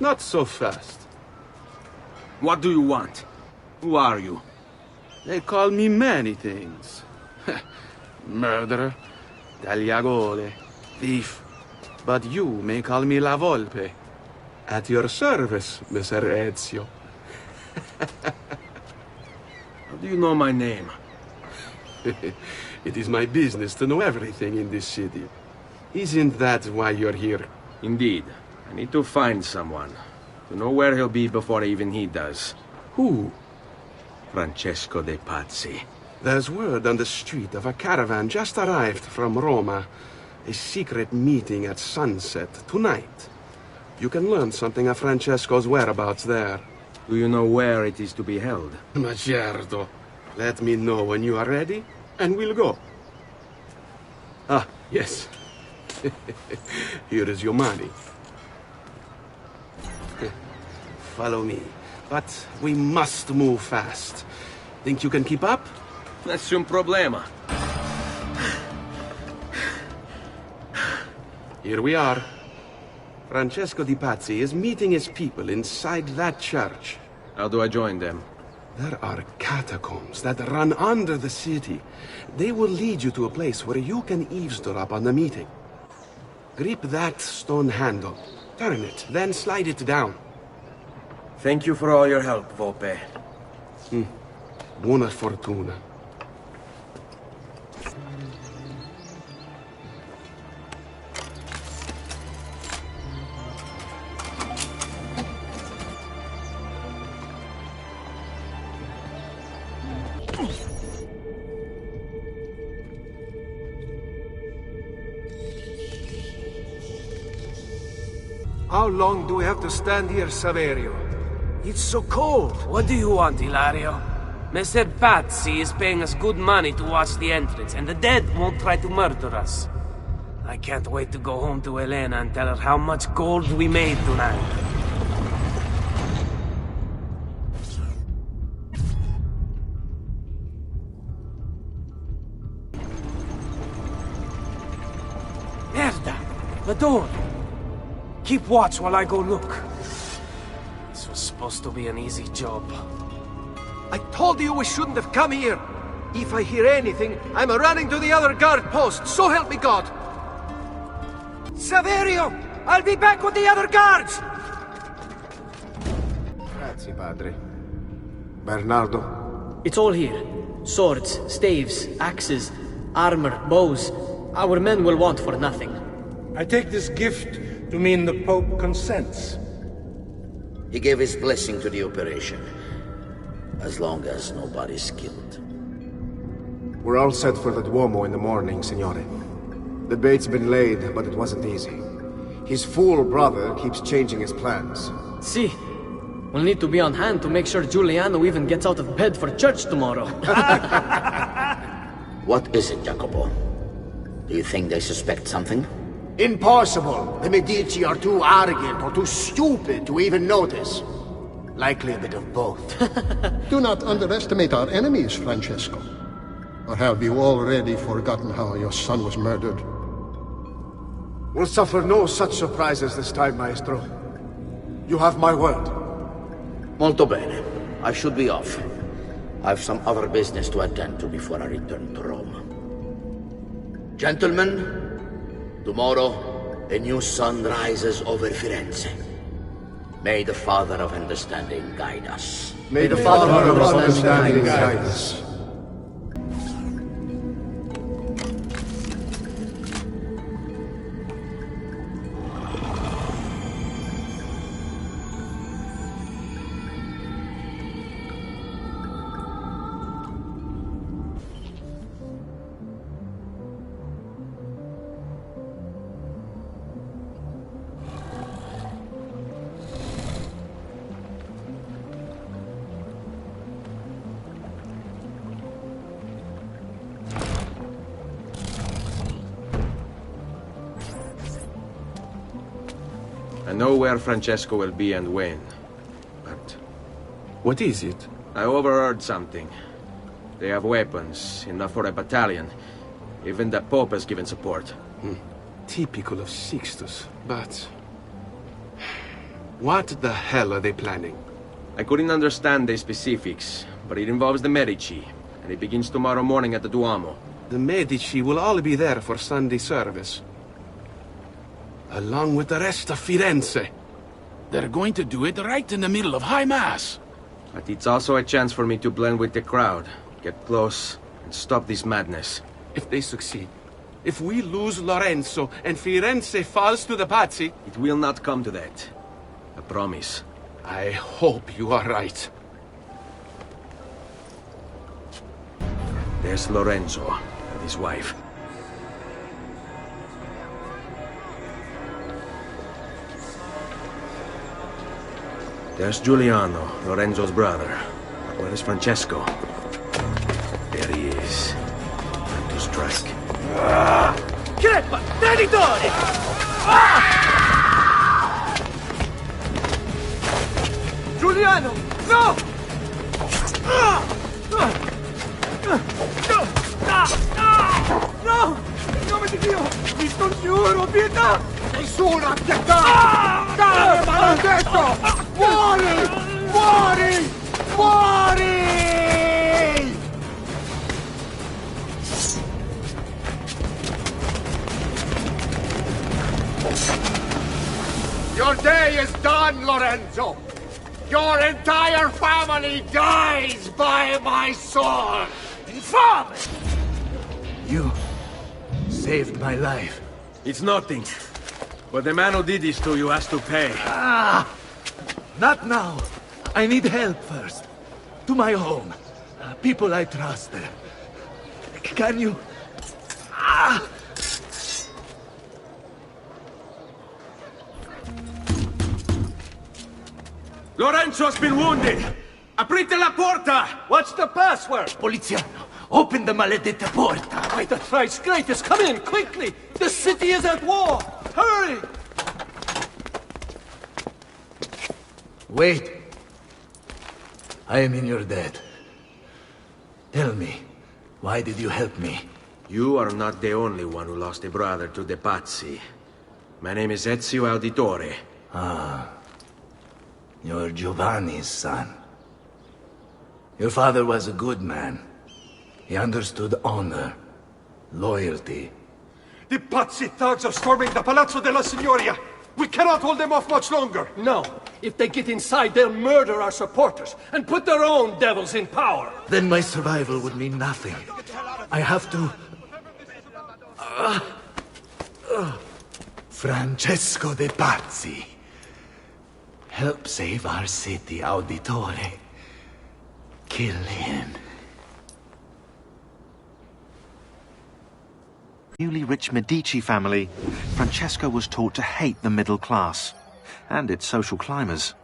Not so fast. What do you want? Who are you? They call me many things. Murderer, tagliagole, thief. But you may call me La Volpe. At your service, Messer Ezio. How do you know my name? It is my business to know everything in this city. Isn't that why you're here? Indeed. I need to find someone. To know where he'll be before even he does. Who? Francesco de Pazzi. There's word on the street of a caravan just arrived from Roma. A secret meeting at sunset tonight. You can learn something of Francesco's whereabouts there. Do you know where it is to be held? Ma certo. Let me know when you are ready, and we'll go. Ah, yes. Here is your money. Follow me. But we must move fast. Think you can keep up? Nessun problema. Here we are. Francesco di Pazzi is meeting his people inside that church. How do I join them? There are catacombs that run under the city. They will lead you to a place where you can eavesdrop on the meeting. Grip that stone handle. Turn it, then slide it down. Thank you for all your help, Volpe. Buona fortuna. How long do we have to stand here, Saverio? It's so cold. What do you want, Ilario? Messer Pazzi is paying us good money to watch the entrance, and the dead won't try to murder us. I can't wait to go home to Elena and tell her how much gold we made tonight. Merda! The door! Keep watch while I go look. This was supposed to be an easy job. I told you we shouldn't have come here. If I hear anything, I'm running to the other guard post, so help me God. Saverio! I'll be back with the other guards! Grazie, padre. Bernardo? It's all here. Swords, staves, axes, armor, bows. Our men will want for nothing. I take this gift to mean the Pope consents. He gave his blessing to the operation. As long as nobody's killed. We're all set for the Duomo in the morning, Signore. The bait's been laid, but it wasn't easy. His fool brother keeps changing his plans. See, we'll need to be on hand to make sure Giuliano even gets out of bed for church tomorrow. What is it, Jacopo? Do you think they suspect something? Impossible! The Medici are too arrogant or too stupid to even notice. Likely a bit of both. Do not underestimate our enemies, Francesco. Or have you already forgotten how your son was murdered? We'll suffer no such surprises this time, Maestro. You have my word. Molto bene. I should be off. I've some other business to attend to before I return to Rome. Gentlemen, tomorrow, a new sun rises over Firenze. May the Father of Understanding guide us. May the Father of Understanding guide us. I know where Francesco will be and when. But... What is it? I overheard something. They have weapons, enough for a battalion. Even the Pope has given support. Typical of Sixtus, but... What the hell are they planning? I couldn't understand the specifics, but it involves the Medici, and it begins tomorrow morning at the Duomo. The Medici will all be there for Sunday service. Along with the rest of Firenze. They're going to do it right in the middle of High Mass. But it's also a chance for me to blend with the crowd, get close, and stop this madness. If they succeed, if we lose Lorenzo and Firenze falls to the Pazzi... It will not come to that. I promise. I hope you are right. There's Lorenzo and his wife. There's Giuliano, Lorenzo's brother. Where is Francesco? There he is. Time to strike. Crepa! Traditore! Giuliano! No! No! In nome di Dio! Vi scongiuro, pietà! Nessuna pietà! Cane maledetto! Muori! Muori! Muori! Your day is done, Lorenzo! Your entire family dies by my sword! Infame! You saved my life. It's nothing. But the man who did this to you has to pay. Not now. I need help first. To my home. People I trust. Can you... Lorenzo has been wounded! Aprite la porta! What's the password? Poliziano, open the maledetta porta. By the thrice greatest, come in, quickly! The city is at war! Hurry! Wait. I am in your debt. Tell me, why did you help me? You are not the only one who lost a brother to the Pazzi. My name is Ezio Auditore. You're Giovanni's son. Your father was a good man. He understood honor, loyalty. The Pazzi thugs are storming the Palazzo della Signoria! We cannot hold them off much longer! No. If they get inside, they'll murder our supporters and put their own devils in power! Then my survival would mean nothing. I have to... Francesco de Pazzi. Help save our city, Auditore. Kill him. Newly rich Medici family, Francesco was taught to hate the middle class and its social climbers.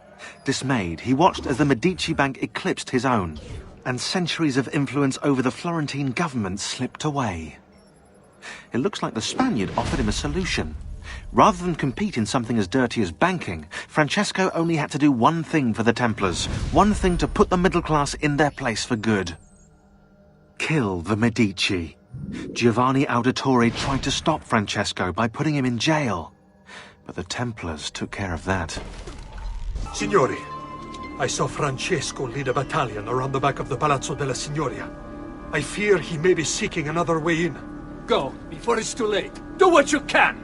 Dismayed, he watched as the Medici bank eclipsed his own, and centuries of influence over the Florentine government slipped away. It looks like the Spaniard offered him a solution. Rather than compete in something as dirty as banking, Francesco only had to do one thing for the Templars, one thing to put the middle class in their place for good. Kill the Medici. Giovanni Auditore tried to stop Francesco by putting him in jail, but the Templars took care of that. Signori, I saw Francesco lead a battalion around the back of the Palazzo della Signoria. I fear he may be seeking another way in. Go, before it's too late. Do what you can!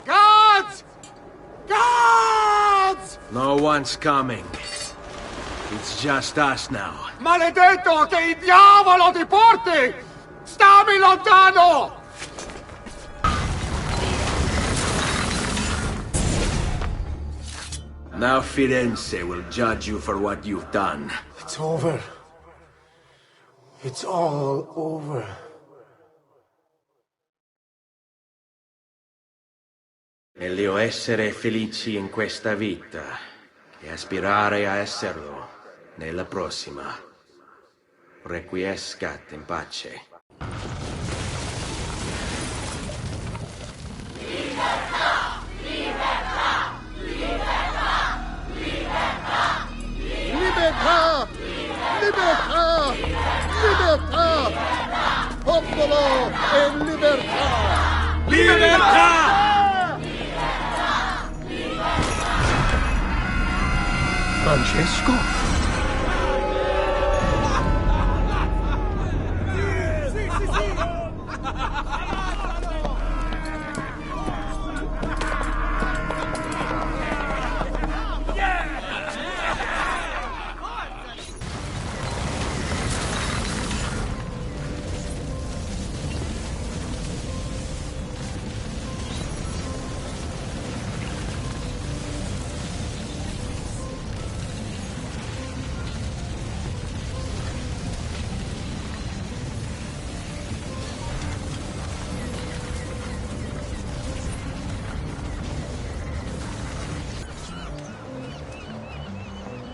Guards! Guards! No one's coming. It's just us now. Maledetto, che il diavolo ti porti! Stammi lontano! Now Firenze will judge you for what you've done. It's over. It's all over. Meglio essere felici in questa vita che aspirare a esserlo nella prossima. Requiescat in pace. Libertà! Libertà! Libertà! Libertà! Libertà! Popolo e libertà! Libertà! Francesco?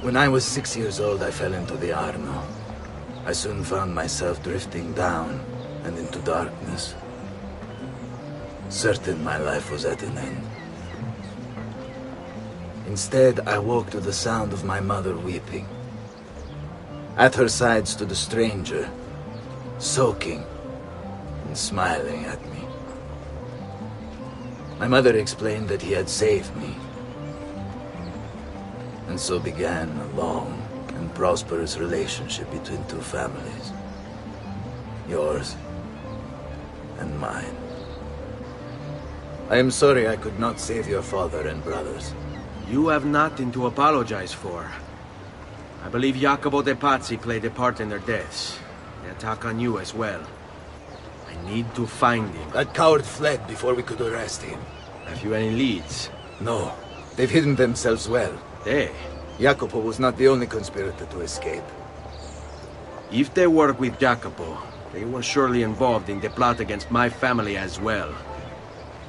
When I was 6 years old, I fell into the Arno. I soon found myself drifting down and into darkness. Certain my life was at an end. Instead, I woke to the sound of my mother weeping. At her side stood a stranger, soaking and smiling at me. My mother explained that he had saved me. And so began a long and prosperous relationship between two families. Yours and mine. I am sorry I could not save your father and brothers. You have nothing to apologize for. I believe Jacopo de Pazzi played a part in their deaths. The attack on you as well. I need to find him. That coward fled before we could arrest him. Have you any leads? No. They've hidden themselves well. They? Jacopo was not the only conspirator to escape. If they work with Jacopo, they were surely involved in the plot against my family as well.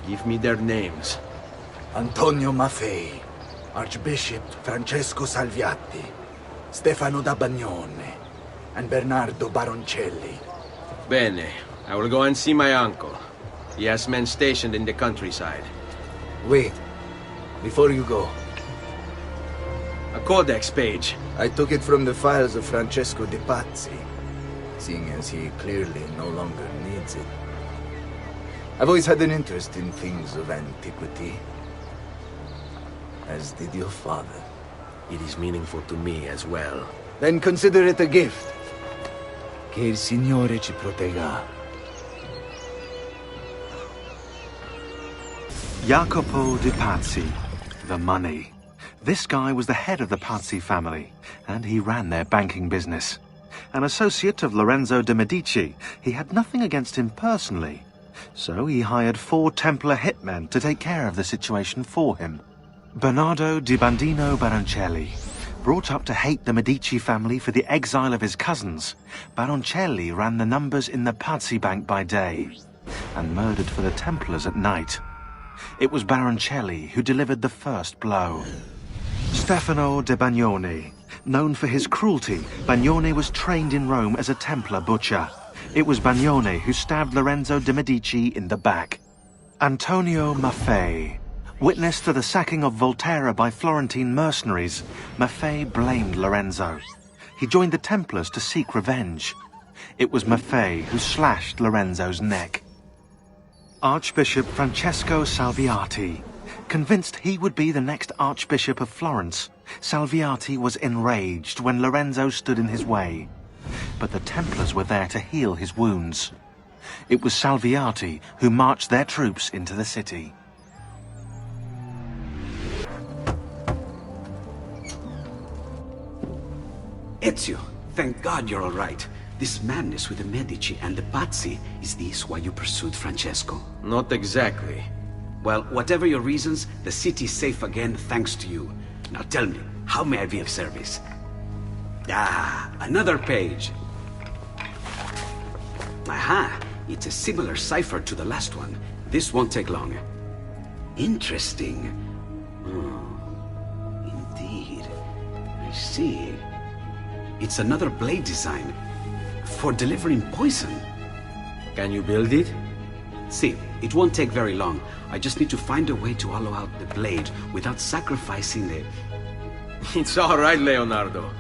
Give me their names. Antonio Maffei, Archbishop Francesco Salviati, Stefano da Bagnone, and Bernardo Baroncelli. Bene. I will go and see my uncle. He has men stationed in the countryside. Wait. Before you go. A codex page. I took it from the files of Francesco de Pazzi, seeing as he clearly no longer needs it. I've always had an interest in things of antiquity, as did your father. It is meaningful to me as well. Then consider it a gift. Che il Signore ci protegga. Jacopo de Pazzi, the money. This guy was the head of the Pazzi family, and he ran their banking business. An associate of Lorenzo de' Medici, he had nothing against him personally. So he hired 4 Templar hitmen to take care of the situation for him. Bernardo di Bandino Baroncelli. Brought up to hate the Medici family for the exile of his cousins, Baroncelli ran the numbers in the Pazzi bank by day, and murdered for the Templars at night. It was Baroncelli who delivered the first blow. Stefano de Bagnone. Known for his cruelty, Bagnone was trained in Rome as a Templar butcher. It was Bagnone who stabbed Lorenzo de' Medici in the back. Antonio Maffei. Witness to the sacking of Volterra by Florentine mercenaries, Maffei blamed Lorenzo. He joined the Templars to seek revenge. It was Maffei who slashed Lorenzo's neck. Archbishop Francesco Salviati. Convinced he would be the next Archbishop of Florence, Salviati was enraged when Lorenzo stood in his way. But the Templars were there to heal his wounds. It was Salviati who marched their troops into the city. Ezio, thank God you're all right. This madness with the Medici and the Pazzi, is this why you pursued Francesco? Not exactly. Well, whatever your reasons, the city is safe again thanks to you. Now tell me, how may I be of service? Ah, another page. Aha, it's a similar cipher to the last one. This won't take long. Interesting. Indeed. I see. It's another blade design. For delivering poison. Can you build it? See, it won't take very long. I just need to find a way to hollow out the blade without sacrificing the... It's all right, Leonardo.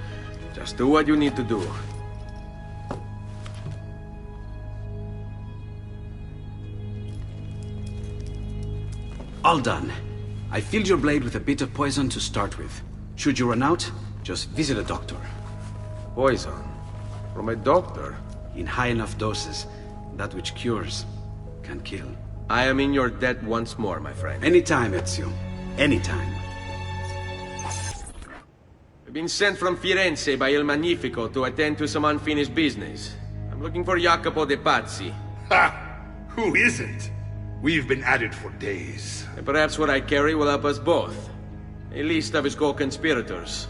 Just do what you need to do. All done. I filled your blade with a bit of poison to start with. Should you run out, just visit a doctor. Poison? From a doctor? In high enough doses, that which cures can kill. I am in your debt once more, my friend. Anytime, Ezio. Anytime. I've been sent from Firenze by Il Magnifico to attend to some unfinished business. I'm looking for Jacopo de Pazzi. Ha! Who isn't? We've been at it for days. And perhaps what I carry will help us both. A list of his co-conspirators.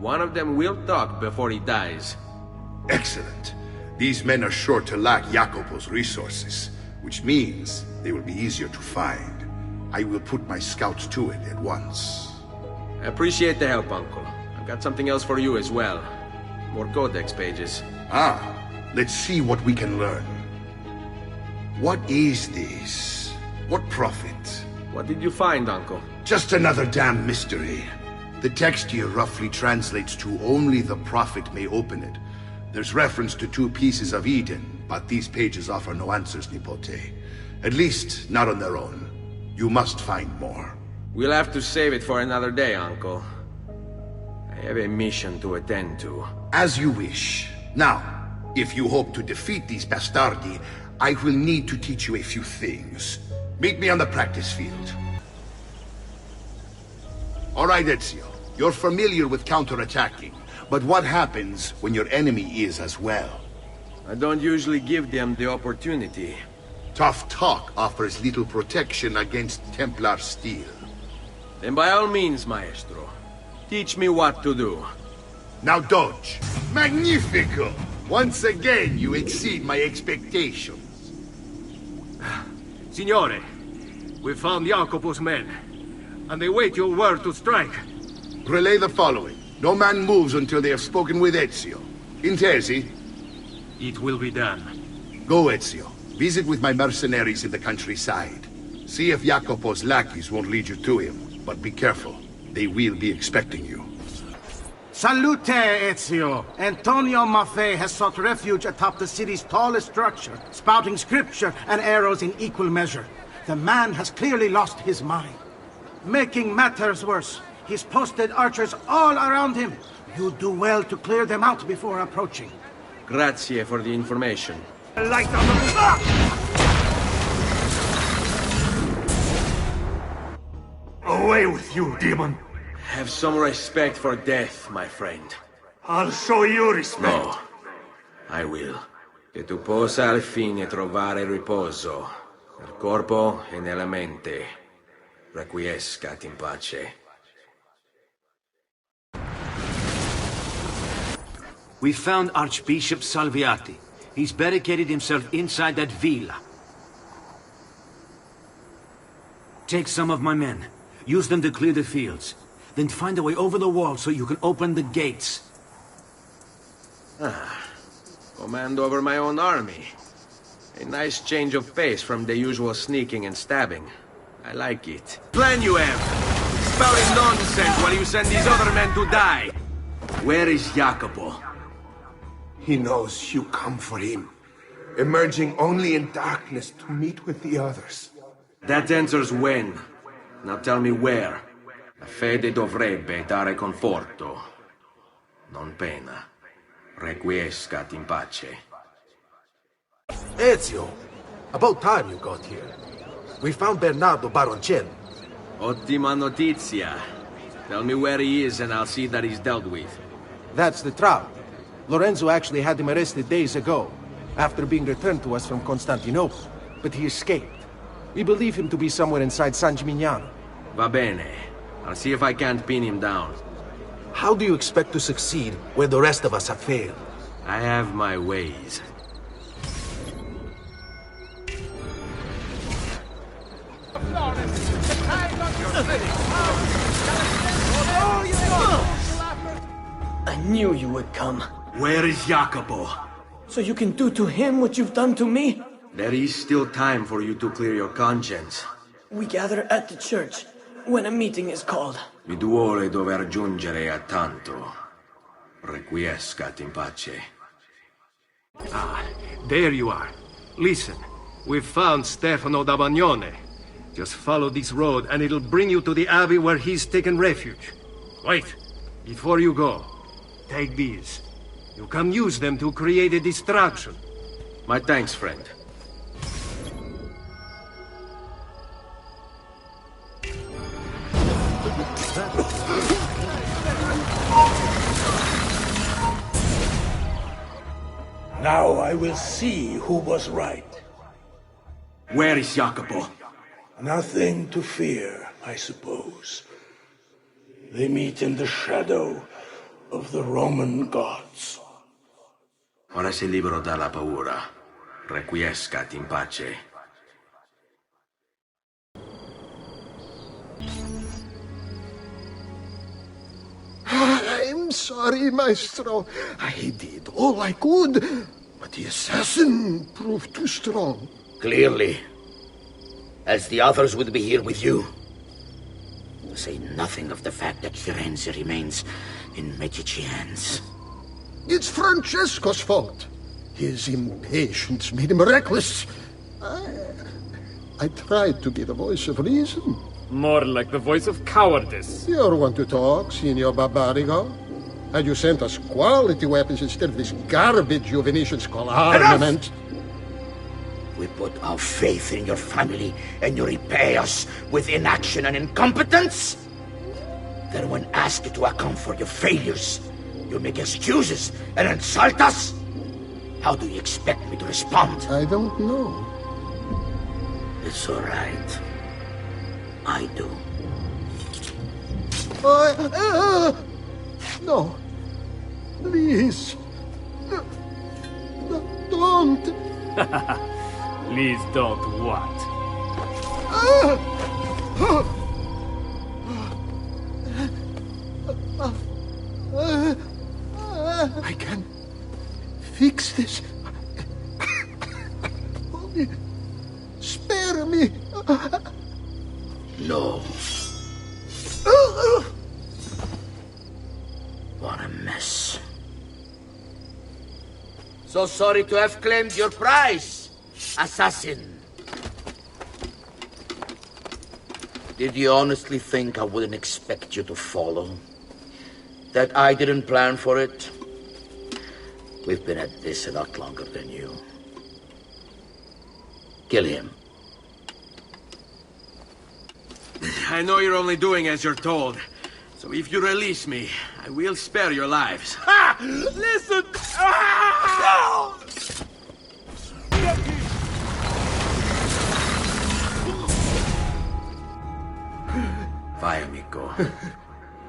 One of them will talk before he dies. Excellent. These men are sure to lack Jacopo's resources, which means they will be easier to find. I will put my scouts to it at once. I appreciate the help, Uncle. I've got something else for you as well. More codex pages. Ah, let's see what we can learn. What is this? What prophet? What did you find, Uncle? Just another damn mystery. The text here roughly translates to only the prophet may open it. There's reference to 2 pieces of Eden, but these pages offer no answers, Nipote. At least, not on their own. You must find more. We'll have to save it for another day, Uncle. I have a mission to attend to. As you wish. Now, if you hope to defeat these bastardi, I will need to teach you a few things. Meet me on the practice field. All right, Ezio. You're familiar with counterattacking. But what happens when your enemy is as well? I don't usually give them the opportunity. Tough talk offers little protection against Templar steel. Then by all means, Maestro. Teach me what to do. Now dodge. Magnifico! Once again, you exceed my expectations. Signore, we found Jacopo's men, and they wait your word to strike. Relay the following. No man moves until they have spoken with Ezio. Intesi? It will be done. Go, Ezio. Visit with my mercenaries in the countryside. See if Jacopo's lackeys won't lead you to him. But be careful. They will be expecting you. Salute, Ezio! Antonio Maffei has sought refuge atop the city's tallest structure, spouting scripture and arrows in equal measure. The man has clearly lost his mind. Making matters worse, he's posted archers all around him. You do well to clear them out before approaching. Grazie for the information. Light on the... Away with you, demon! Have some respect for death, my friend. I'll show you respect. No, I will. Che tu possa al fine trovare riposo, nel corpo e nella mente. Requiescat in pace. We found Archbishop Salviati. He's barricaded himself inside that villa. Take some of my men. Use them to clear the fields. Then find a way over the wall so you can open the gates. Command over my own army. A nice change of pace from the usual sneaking and stabbing. I like it. Plan you have! Spouting nonsense while you send these other men to die! Where is Jacopo? He knows you come for him, emerging only in darkness to meet with the others. That answers when. Now tell me where. La fede dovrebbe dare conforto, non pena. Requiescat in pace. Ezio! About time you got here. We found Bernardo Baroncello. Ottima notizia. Tell me where he is and I'll see that he's dealt with. That's the trouble. Lorenzo actually had him arrested days ago, after being returned to us from Constantinople. But he escaped. We believe him to be somewhere inside San Gimignano. Va bene. I'll see if I can't pin him down. How do you expect to succeed where the rest of us have failed? I have my ways. I knew you would come. Where is Jacopo? So you can do to him what you've done to me? There is still time for you to clear your conscience. We gather at the church when a meeting is called. Mi duole dover giungere a tanto. Requiescat in pace. Ah, there you are. Listen, we've found Stefano da Bagnone. Just follow this road and it'll bring you to the abbey where he's taken refuge. Wait, before you go, take these. You can use them to create a distraction. My thanks, friend. Now I will see who was right. Where is Jacopo? Nothing to fear, I suppose. They meet in the shadow of the Roman gods. Ora sei libero dalla paura. Requiescat in pace. I'm sorry, Maestro. I did all I could, but the assassin proved too strong. Clearly. Else the others would be here with you. To say nothing of the fact that Firenze remains in Medici hands. It's Francesco's fault. His impatience made him reckless. I tried to be the voice of reason. More like the voice of cowardice. You're one to talk, Signor Barbarigo. Had you sent us quality weapons instead of this garbage you Venetians call armament... We put our faith in your family, and you repay us with inaction and incompetence? Then when asked to account for your failures, you make excuses and insult us? How do you expect me to respond? I don't know. It's all right. I do. No. Please. No, don't. Please don't what? I can fix this. Only spare me. No. What a mess. So sorry to have claimed your prize, assassin. Did you honestly think I wouldn't expect you to follow? That I didn't plan for it? We've been at this a lot longer than you. Kill him. I know you're only doing as you're told. So if you release me, I will spare your lives. Ha! Listen! Ah! Vai, amico.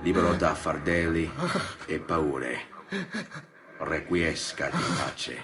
Libero da fardelli e paure. Requiescat in pace.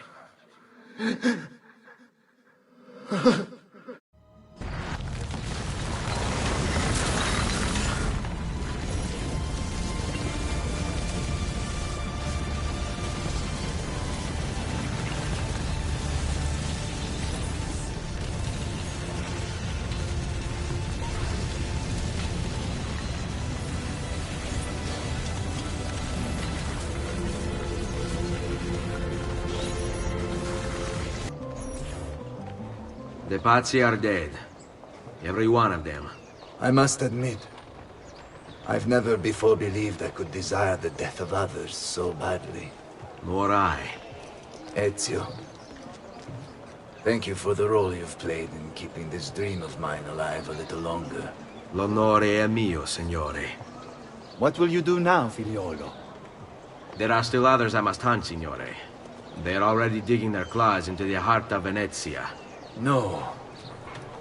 The Pazzi are dead. Every one of them. I must admit, I've never before believed I could desire the death of others so badly. Nor I. Ezio, thank you for the role you've played in keeping this dream of mine alive a little longer. L'onore è mio, signore. What will you do now, figliolo? There are still others I must hunt, signore. They're already digging their claws into the heart of Venezia. No.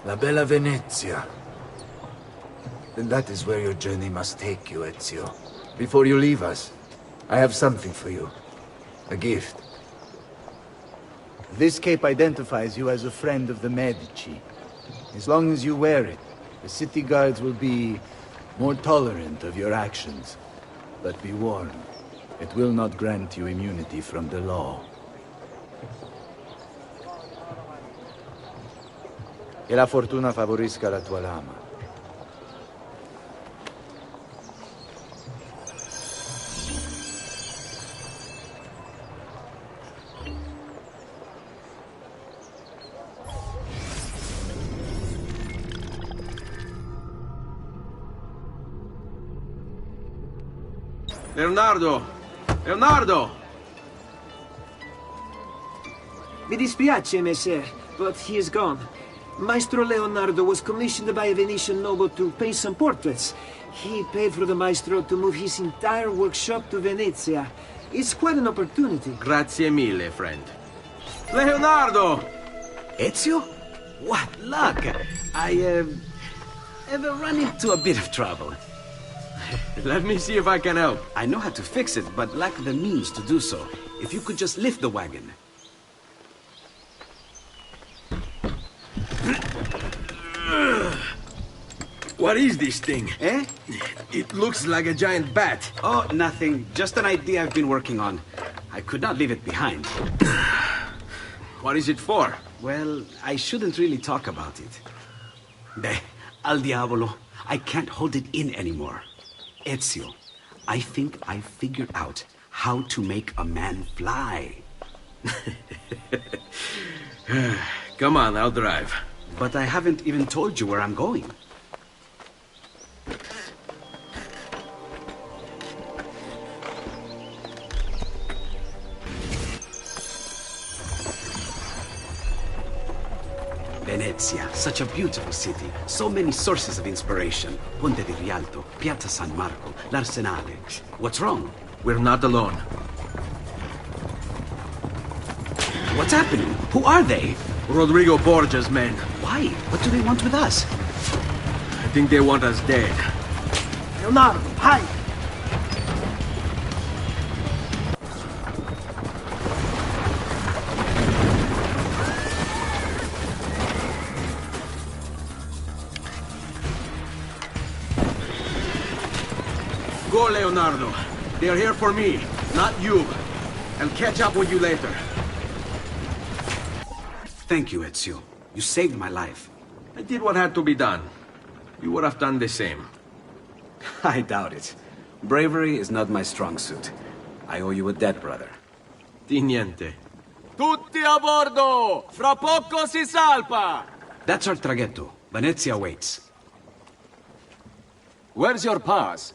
La bella Venezia. Then that is where your journey must take you, Ezio. Before you leave us, I have something for you. A gift. This cape identifies you as a friend of the Medici. As long as you wear it, the city guards will be more tolerant of your actions. But be warned, it will not grant you immunity from the law. Che la fortuna favorisca la tua lama. Leonardo! Leonardo! Mi dispiace, messer, but he is gone. Maestro Leonardo was commissioned by a Venetian noble to paint some portraits. He paid for the maestro to move his entire workshop to Venezia. It's quite an opportunity. Grazie mille, friend. Leonardo! Ezio? What luck! I, have run into a bit of trouble. Let me see if I can help. I know how to fix it, but lack the means to do so. If you could just lift the wagon. What is this thing? Eh? It looks like a giant bat. Oh, nothing. Just an idea I've been working on. I could not leave it behind. What is it for? Well, I shouldn't really talk about it. Beh, al diavolo. I can't hold it in anymore. Ezio, I think I figured out how to make a man fly. Come on, I'll drive. But I haven't even told you where I'm going. Venezia, such a beautiful city. So many sources of inspiration. Ponte di Rialto, Piazza San Marco, l'Arsenale. What's wrong? We're not alone. What's happening? Who are they? Rodrigo Borgia's men. Why? What do they want with us? I think they want us dead. Leonardo, hide! Go, Leonardo. They are here for me, not you. I'll catch up with you later. Thank you, Ezio. You saved my life. I did what had to be done. You would have done the same. I doubt it. Bravery is not my strong suit. I owe you a debt, brother. Di niente. Tutti a bordo! Fra poco si salpa! That's our traghetto. Venezia waits. Where's your pass?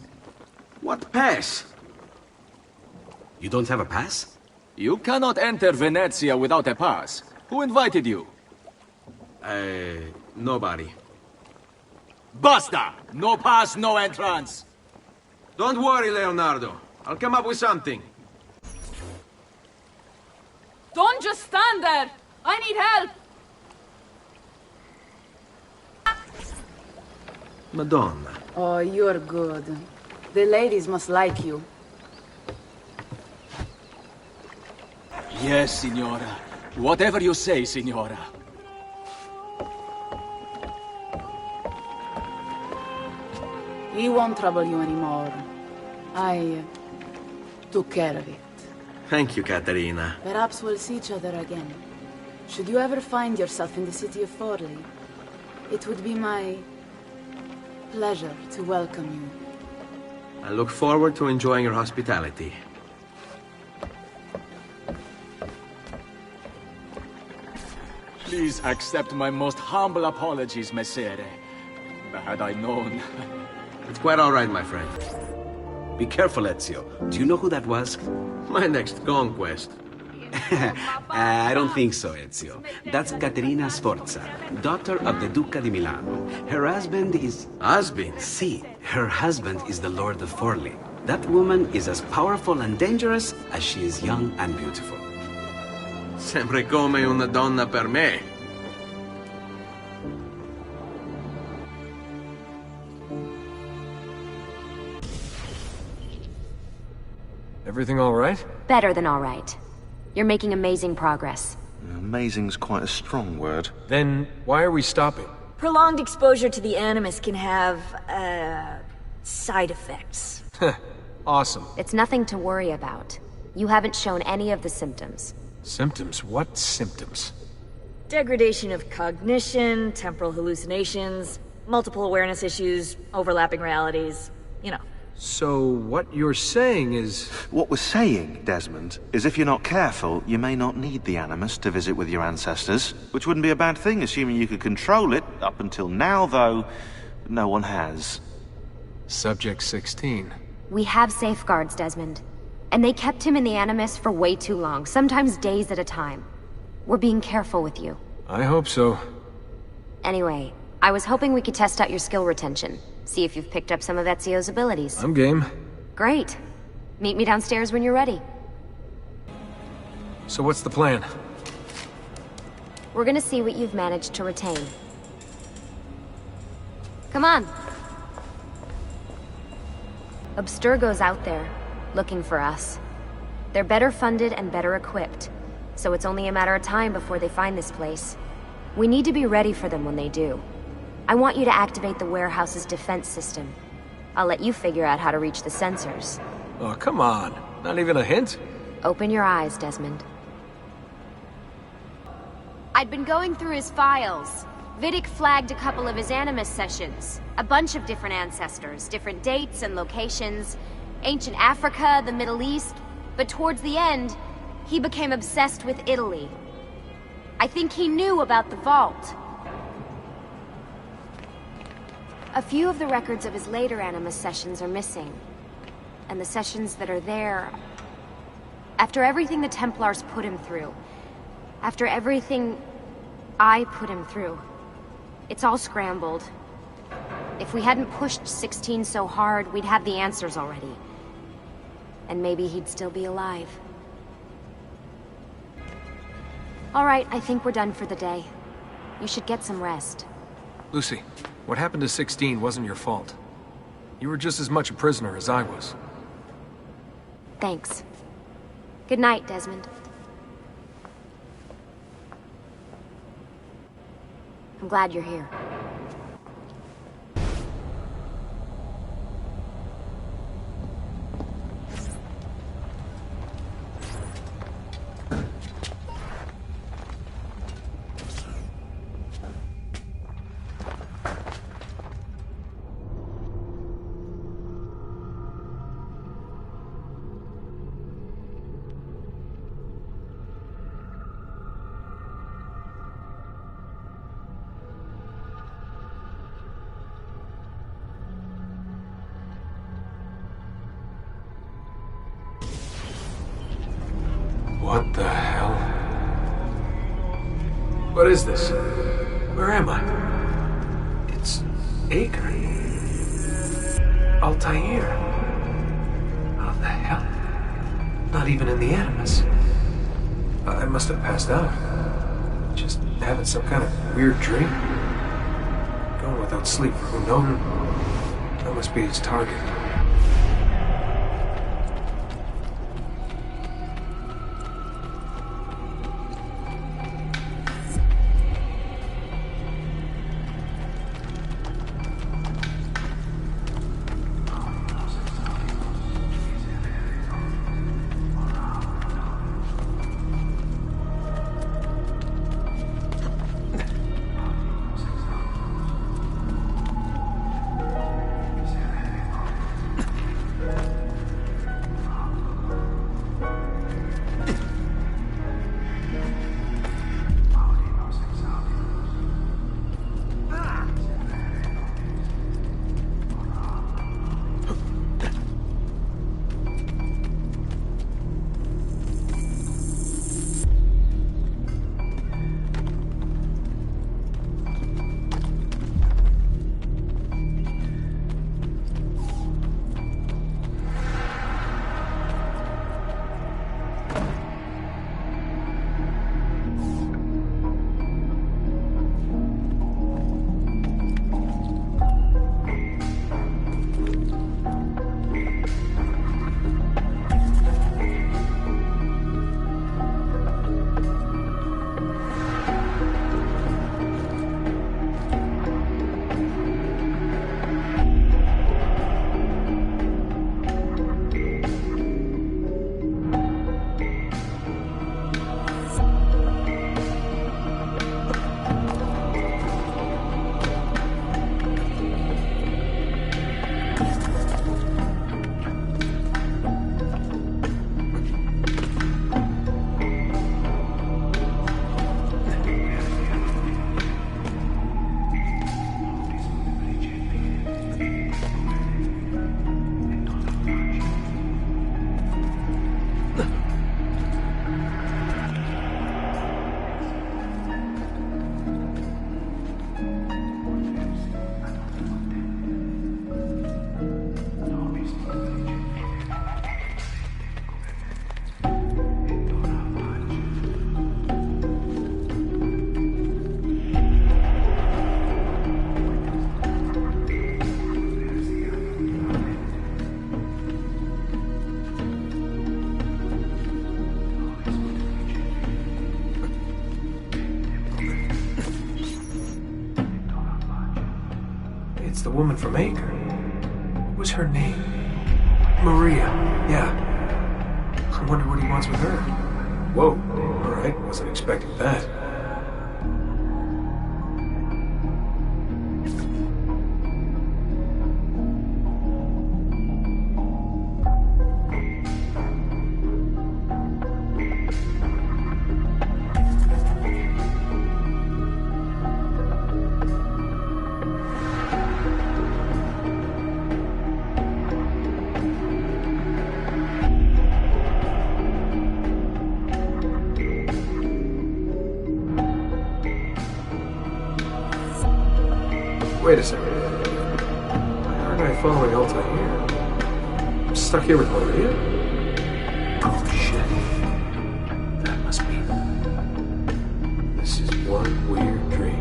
What pass? You don't have a pass? You cannot enter Venezia without a pass. Who invited you? Nobody. Basta! No pass, no entrance! Don't worry, Leonardo. I'll come up with something. Don't just stand there! I need help! Madonna. Oh, you're good. The ladies must like you. Yes, Signora. Whatever you say, Signora. He won't trouble you anymore. I took care of it. Thank you, Caterina. Perhaps we'll see each other again. Should you ever find yourself in the city of Forli, it would be my pleasure to welcome you. I look forward to enjoying your hospitality. Please accept my most humble apologies, Messere. Had I known... It's quite all right, my friend. Be careful, Ezio. Do you know who that was? My next conquest. I don't think so, Ezio. That's Caterina Sforza, daughter of the Duca di Milano. Her husband is... Husband? Si, her husband is the Lord of Forli. That woman is as powerful and dangerous as she is young and beautiful. Sempre come una donna per me. Everything all right? Better than all right. You're making amazing progress. Amazing's quite a strong word. Then why are we stopping? Prolonged exposure to the Animus can have, side effects. Awesome. It's nothing to worry about. You haven't shown any of the symptoms. Symptoms? What symptoms? Degradation of cognition, temporal hallucinations, multiple awareness issues, overlapping realities, you know. So what you're saying is... What we're saying, Desmond, is if you're not careful, you may not need the Animus to visit with your ancestors, which wouldn't be a bad thing, assuming you could control it. Up until now, though, no one has. Subject 16. We have safeguards, Desmond. And they kept him in the Animus for way too long, sometimes days at a time. We're being careful with you. I hope so. Anyway, I was hoping we could test out your skill retention. See if you've picked up some of Ezio's abilities. I'm game. Great. Meet me downstairs when you're ready. So what's the plan? We're gonna see what you've managed to retain. Come on. Abstergo's out there, looking for us. They're better funded and better equipped, so it's only a matter of time before they find this place. We need to be ready for them when they do. I want you to activate the warehouse's defense system. I'll let you figure out how to reach the sensors. Oh, come on. Not even a hint? Open your eyes, Desmond. I'd been going through his files. Vidic flagged a couple of his Animus sessions. A bunch of different ancestors, different dates and locations. Ancient Africa, the Middle East. But towards the end, he became obsessed with Italy. I think he knew about the vault. A few of the records of his later Animus sessions are missing. And the sessions that are there... After everything the Templars put him through, after everything I put him through, it's all scrambled. If we hadn't pushed 16 so hard, we'd have the answers already. And maybe he'd still be alive. All right, I think we're done for the day. You should get some rest. Lucy, what happened to 16 wasn't your fault. You were just as much a prisoner as I was. Thanks. Good night, Desmond. I'm glad you're here. What the hell? What is this? Where am I? It's Acre. Altair. How the hell? Not even in the Animus. I must have passed out. Just having some kind of weird dream. Going without sleep for who knows. That must be his target. It's the woman from Acre. What was her name? Maria. Yeah. I wonder what he wants with her. Whoa. Alright, wasn't expecting that. Wait a second. Why aren't I following Alta here? I'm stuck here with Maria? Oh, shit. That must be... This is one weird dream.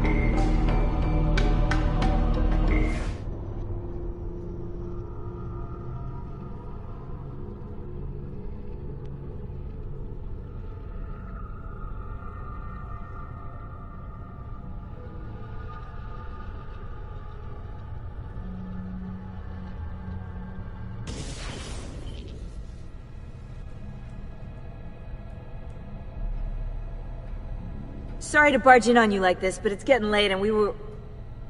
Sorry to barge in on you like this, but it's getting late and we were...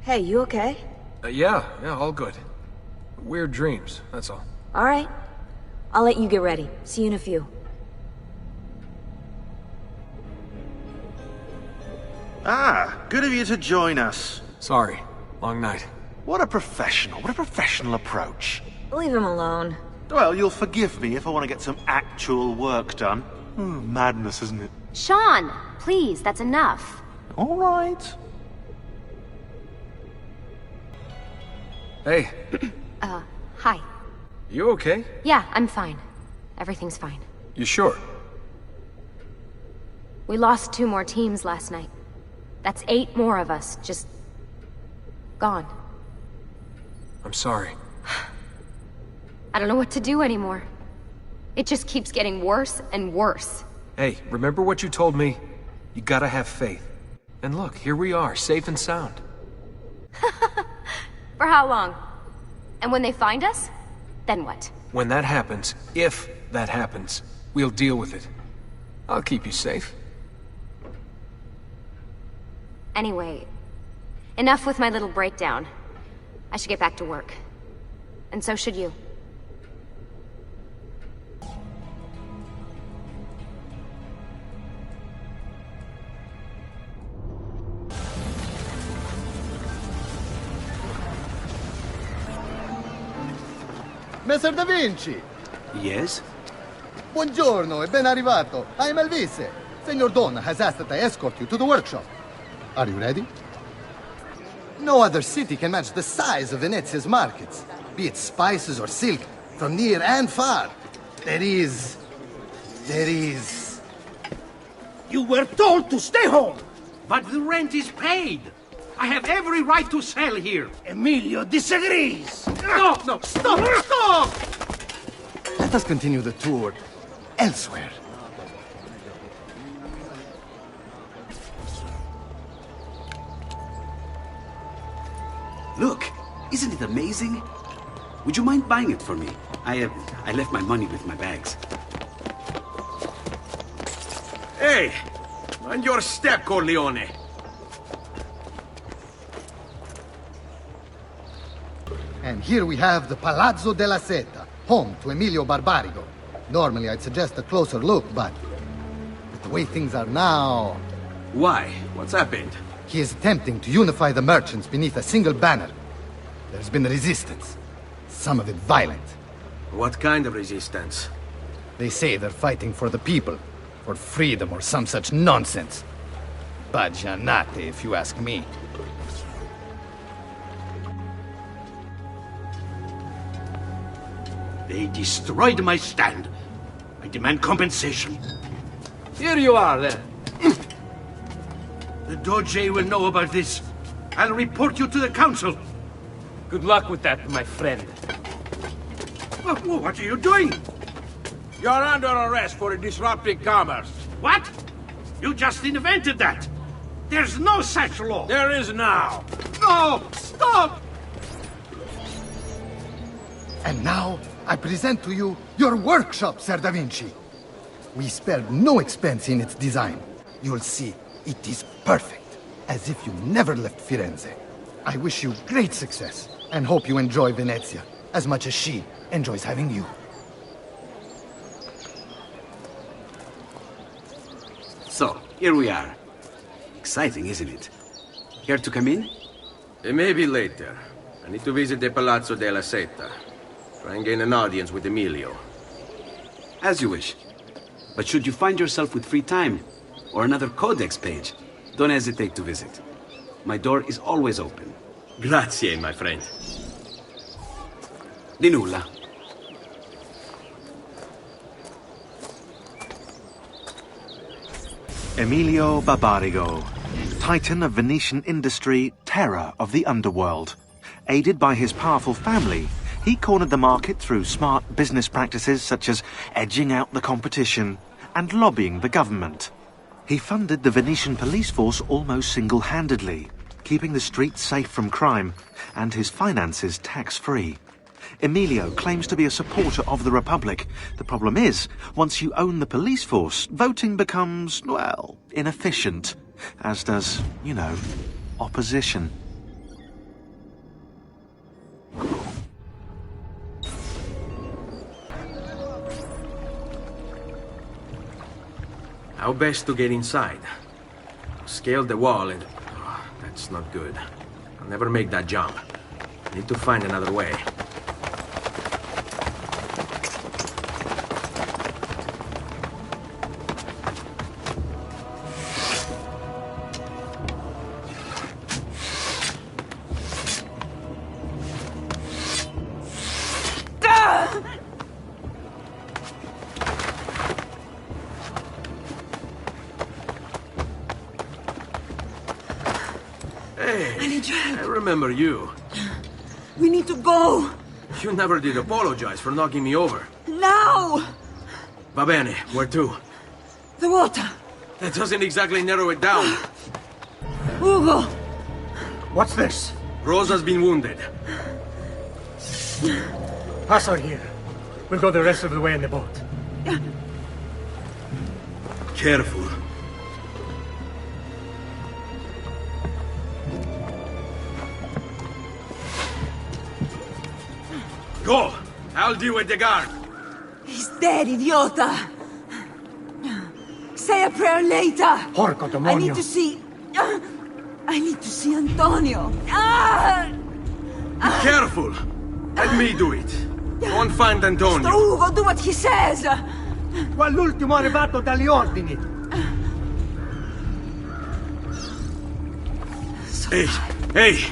Hey, you okay? Yeah, all good. Weird dreams, that's all. Alright. I'll let you get ready. See you in a few. Ah, good of you to join us. Sorry, long night. What a professional approach. Leave him alone. Well, you'll forgive me if I want to get some actual work done. Madness, isn't it? Shaun, please, that's enough. All right. Hey. Hi. You okay? Yeah, I'm fine. Everything's fine. You sure? We lost 2 more teams last night. That's 8 more of us, just... gone. I'm sorry. I don't know what to do anymore. It just keeps getting worse and worse. Hey, remember what you told me? You gotta have faith. And look, here we are, safe and sound. For how long? And when they find us, then what? When that happens, if that happens, we'll deal with it. I'll keep you safe. Anyway, enough with my little breakdown. I should get back to work. And so should you. Messer Da Vinci! Yes? Buongiorno e ben arrivato. I am Elvise. Senor Don has asked that I escort you to the workshop. Are you ready? No other city can match the size of Venezia's markets, be it spices or silk, from near and far. There is... You were told to stay home, but the rent is paid. I have every right to sell here. Emilio disagrees. No, stop! Let us continue the tour elsewhere. Look, isn't it amazing? Would you mind buying it for me? I left my money with my bags. Hey! Mind your step, Corleone! And here we have the Palazzo della Seta, home to Emilio Barbarigo. Normally I'd suggest a closer look, but with the way things are now... Why? What's happened? He is attempting to unify the merchants beneath a single banner. There's been resistance, some of it violent. What kind of resistance? They say they're fighting for the people, for freedom or some such nonsense. Baggianate, if you ask me. They destroyed my stand. I demand compensation. Here you are, then. The Doge will know about this. I'll report you to the council. Good luck with that, my friend. What are you doing? You're under arrest for disrupting commerce. What? You just invented that. There's no such law. There is now. No! Stop! And now, I present to you your workshop, Ser Da Vinci. We spared no expense in its design. You'll see, it is perfect, as if you never left Firenze. I wish you great success, and hope you enjoy Venezia, as much as she enjoys having you. So, here we are. Exciting, isn't it? Care to come in? Maybe later. I need to visit the Palazzo della Seta. Try and gain an audience with Emilio. As you wish. But should you find yourself with free time, or another codex page, don't hesitate to visit. My door is always open. Grazie, my friend. Di nulla. Emilio Barbarigo, titan of Venetian industry, terror of the underworld. Aided by his powerful family, he cornered the market through smart business practices such as edging out the competition and lobbying the government. He funded the Venetian police force almost single-handedly, keeping the streets safe from crime and his finances tax-free. Emilio claims to be a supporter of the Republic. The problem is, once you own the police force, voting becomes, well, inefficient. As does, you know, opposition. How best to get inside? Scale the wall and... Oh, that's not good. I'll never make that jump. I need to find another way. I remember you. We need to go. You never did apologize for knocking me over. Now! Va bene, where to? The water. That doesn't exactly narrow it down. Ugo! What's this? Rosa's been wounded. Pass her here. We'll go the rest of the way in the boat. Careful. Go! I'll deal with the guard. He's dead, idiota! Say a prayer later! Porco demonio! I need to see Antonio! Be careful! Let me do it. Go and find Antonio. Sto Ugo, do what he says! Qua l'ultimo arrivato dagli ordini! Hey! Hey!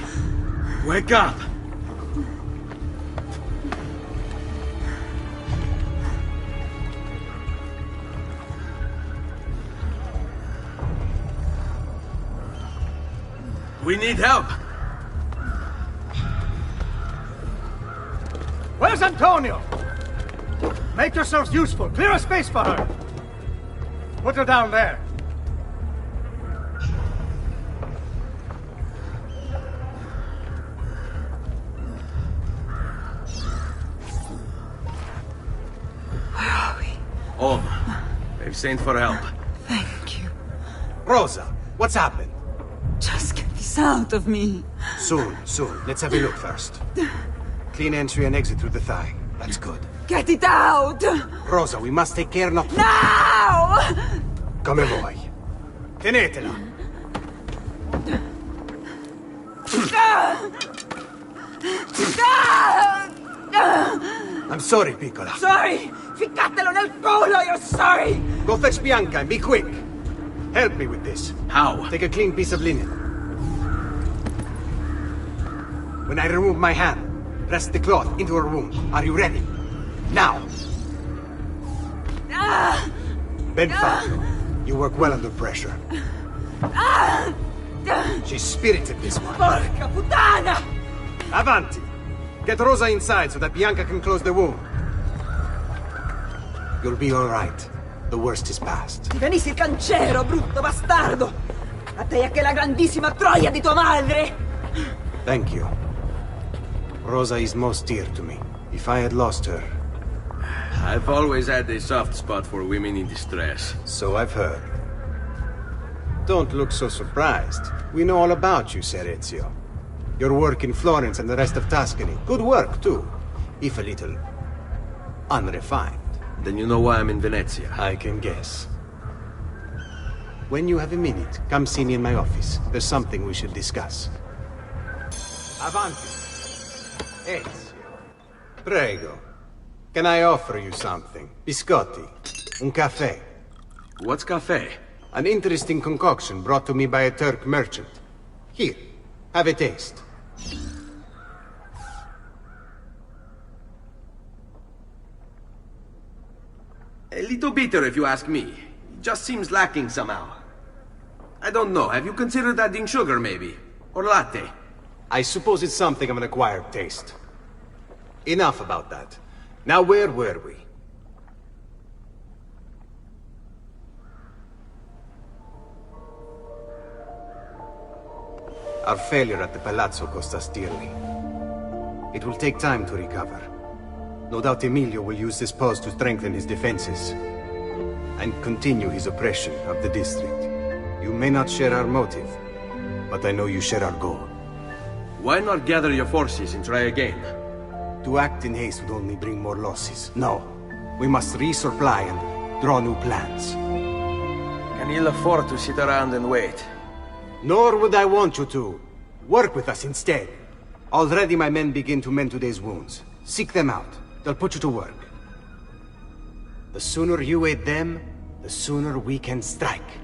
Wake up! We need help. Where's Antonio? Make yourselves useful. Clear a space for her. Put her down there. Where are we? Home. They've sent for help. Thank you. Rosa, what's happened? Just get this out of me. Soon. Let's have a look first. Clean entry and exit through the thigh. That's good. Get it out! Rosa, we must take care not... Now! Come vuoi. Tenetela. I'm sorry, piccola. Sorry! Ficcatelo nel culo, you're sorry! Go fetch Bianca and be quick. Help me with this. How? Take a clean piece of linen. When I remove my hand, press the cloth into her wound. Are you ready? Now! Ben Falco, you work well under pressure. She's spirited, this one. Porca puttana! Avanti! Get Rosa inside so that Bianca can close the wound. You'll be all right. The worst is past. Ti venissi il cancero, brutto bastardo! A te e a che la grandissima troia di tua madre! Thank you. Rosa is most dear to me. If I had lost her... I've always had a soft spot for women in distress. So I've heard. Don't look so surprised. We know all about you, Ser Ezio. Your work in Florence and the rest of Tuscany. Good work, too. If a little... unrefined. Then you know why I'm in Venezia. I can guess. When you have a minute, come see me in my office. There's something we should discuss. Avanti. Ezio. Prego. Can I offer you something? Biscotti. Un caffè. What's caffè? An interesting concoction brought to me by a Turk merchant. Here, have a taste. A little bitter, if you ask me. It just seems lacking somehow. I don't know. Have you considered adding sugar, maybe? Or latte? I suppose it's something of an acquired taste. Enough about that. Now, where were we? Our failure at the Palazzo cost us dearly. It will take time to recover. No doubt Emilio will use this pause to strengthen his defenses and continue his oppression of the district. You may not share our motive, but I know you share our goal. Why not gather your forces and try again? To act in haste would only bring more losses. No. We must resupply and draw new plans. Can you afford to sit around and wait? Nor would I want you to. Work with us instead. Already my men begin to mend today's wounds. Seek them out. They'll put you to work. The sooner you aid them, the sooner we can strike.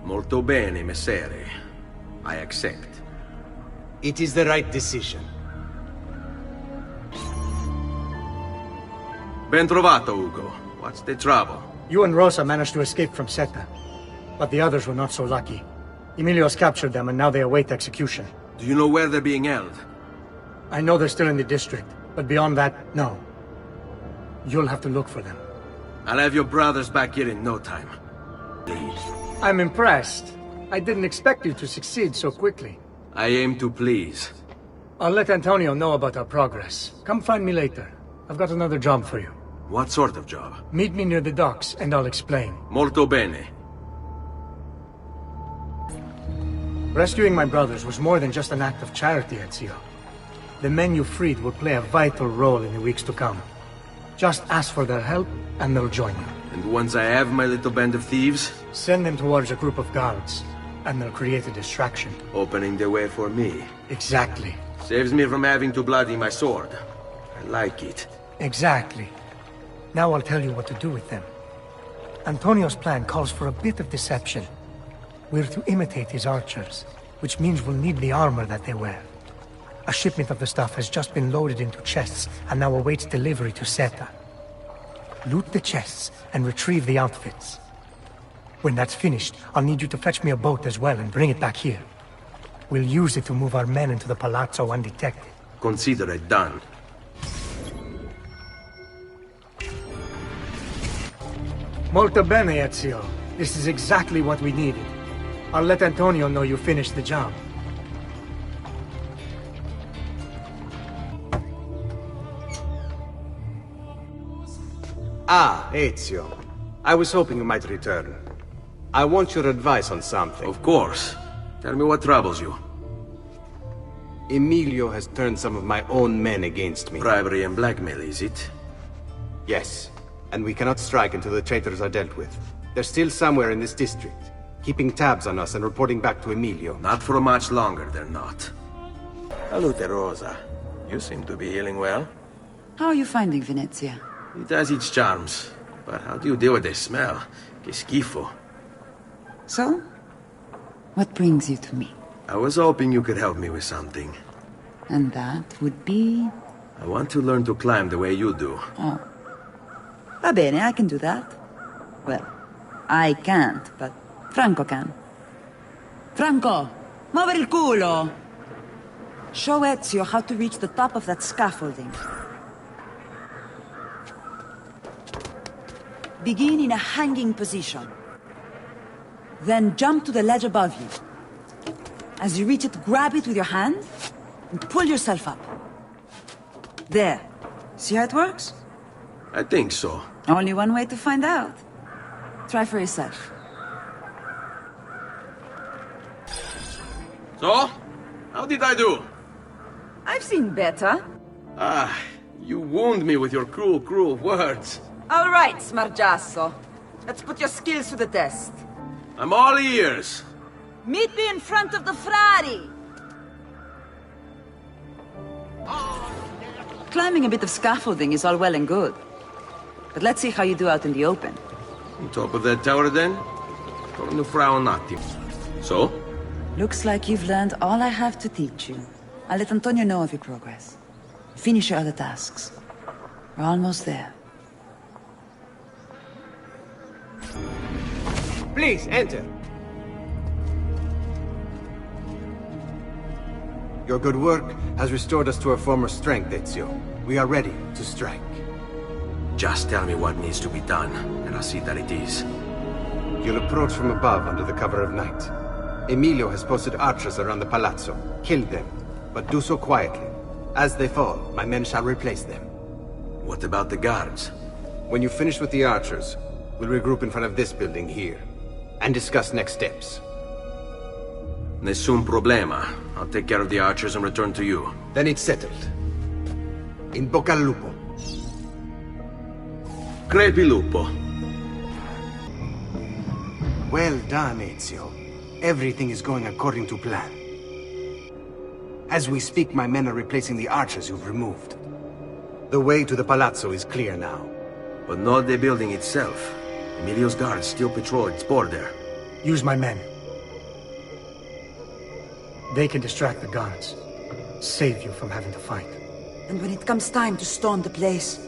Molto bene, messere. I accept. It is the right decision. Ben trovato, Ugo. What's the trouble? You and Rosa managed to escape from Seta, but the others were not so lucky. Emilio's captured them and now they await execution. Do you know where they're being held? I know they're still in the district, but beyond that, no. You'll have to look for them. I'll have your brothers back here in no time. Please. I'm impressed. I didn't expect you to succeed so quickly. I aim to please. I'll let Antonio know about our progress. Come find me later. I've got another job for you. What sort of job? Meet me near the docks, and I'll explain. Molto bene. Rescuing my brothers was more than just an act of charity, Ezio. The men you freed will play a vital role in the weeks to come. Just ask for their help, and they'll join you. And once I have my little band of thieves? Send them towards a group of guards, and they'll create a distraction. Opening the way for me. Exactly. Saves me from having to bloody my sword. I like it. Exactly. Now I'll tell you what to do with them. Antonio's plan calls for a bit of deception. We're to imitate his archers, which means we'll need the armor that they wear. A shipment of the stuff has just been loaded into chests and now awaits delivery to Seta. Loot the chests and retrieve the outfits. When that's finished, I'll need you to fetch me a boat as well and bring it back here. We'll use it to move our men into the palazzo undetected. Consider it done. Molto bene, Ezio. This is exactly what we needed. I'll let Antonio know you finished the job. Ah, Ezio. I was hoping you might return. I want your advice on something. Of course. Tell me what troubles you. Emilio has turned some of my own men against me. Bribery and blackmail, is it? Yes. And we cannot strike until the traitors are dealt with. They're still somewhere in this district, keeping tabs on us and reporting back to Emilio. Not for much longer, they're not. Salute, Rosa. You seem to be healing well. How are you finding Venezia? It has its charms. But how do you deal with the smell? Que schifo. So? What brings you to me? I was hoping you could help me with something. And that would be? I want to learn to climb the way you do. Oh. Va bene, I can do that. Well, I can't, but Franco can. Franco, muovere il culo! Show Ezio how to reach the top of that scaffolding. Begin in a hanging position. Then jump to the ledge above you. As you reach it, grab it with your hand and pull yourself up. There. See how it works? I think so. Only one way to find out. Try for yourself. So? How did I do? I've seen better. Ah, you wound me with your cruel, cruel words. All right, Smargiasso. Let's put your skills to the test. I'm all ears. Meet me in front of the Frari. Climbing a bit of scaffolding is all well and good. But let's see how you do out in the open. On top of that tower, then? Come to Frau un attimo. So? Looks like you've learned all I have to teach you. I'll let Antonio know of your progress. Finish your other tasks. We're almost there. Please, enter. Your good work has restored us to our former strength, Ezio. We are ready to strike. Just tell me what needs to be done, and I'll see that it is. You'll approach from above under the cover of night. Emilio has posted archers around the palazzo. Kill them, but do so quietly. As they fall, my men shall replace them. What about the guards? When you finish with the archers, we'll regroup in front of this building here, and discuss next steps. Nessun problema. I'll take care of the archers and return to you. Then it's settled. In bocca al lupo. Crepi lupo. Well done, Ezio. Everything is going according to plan. As we speak, my men are replacing the archers you've removed. The way to the palazzo is clear now. But not the building itself. Emilio's guards still patrol its border. Use my men. They can distract the guards. Save you from having to fight. And when it comes time to storm the place,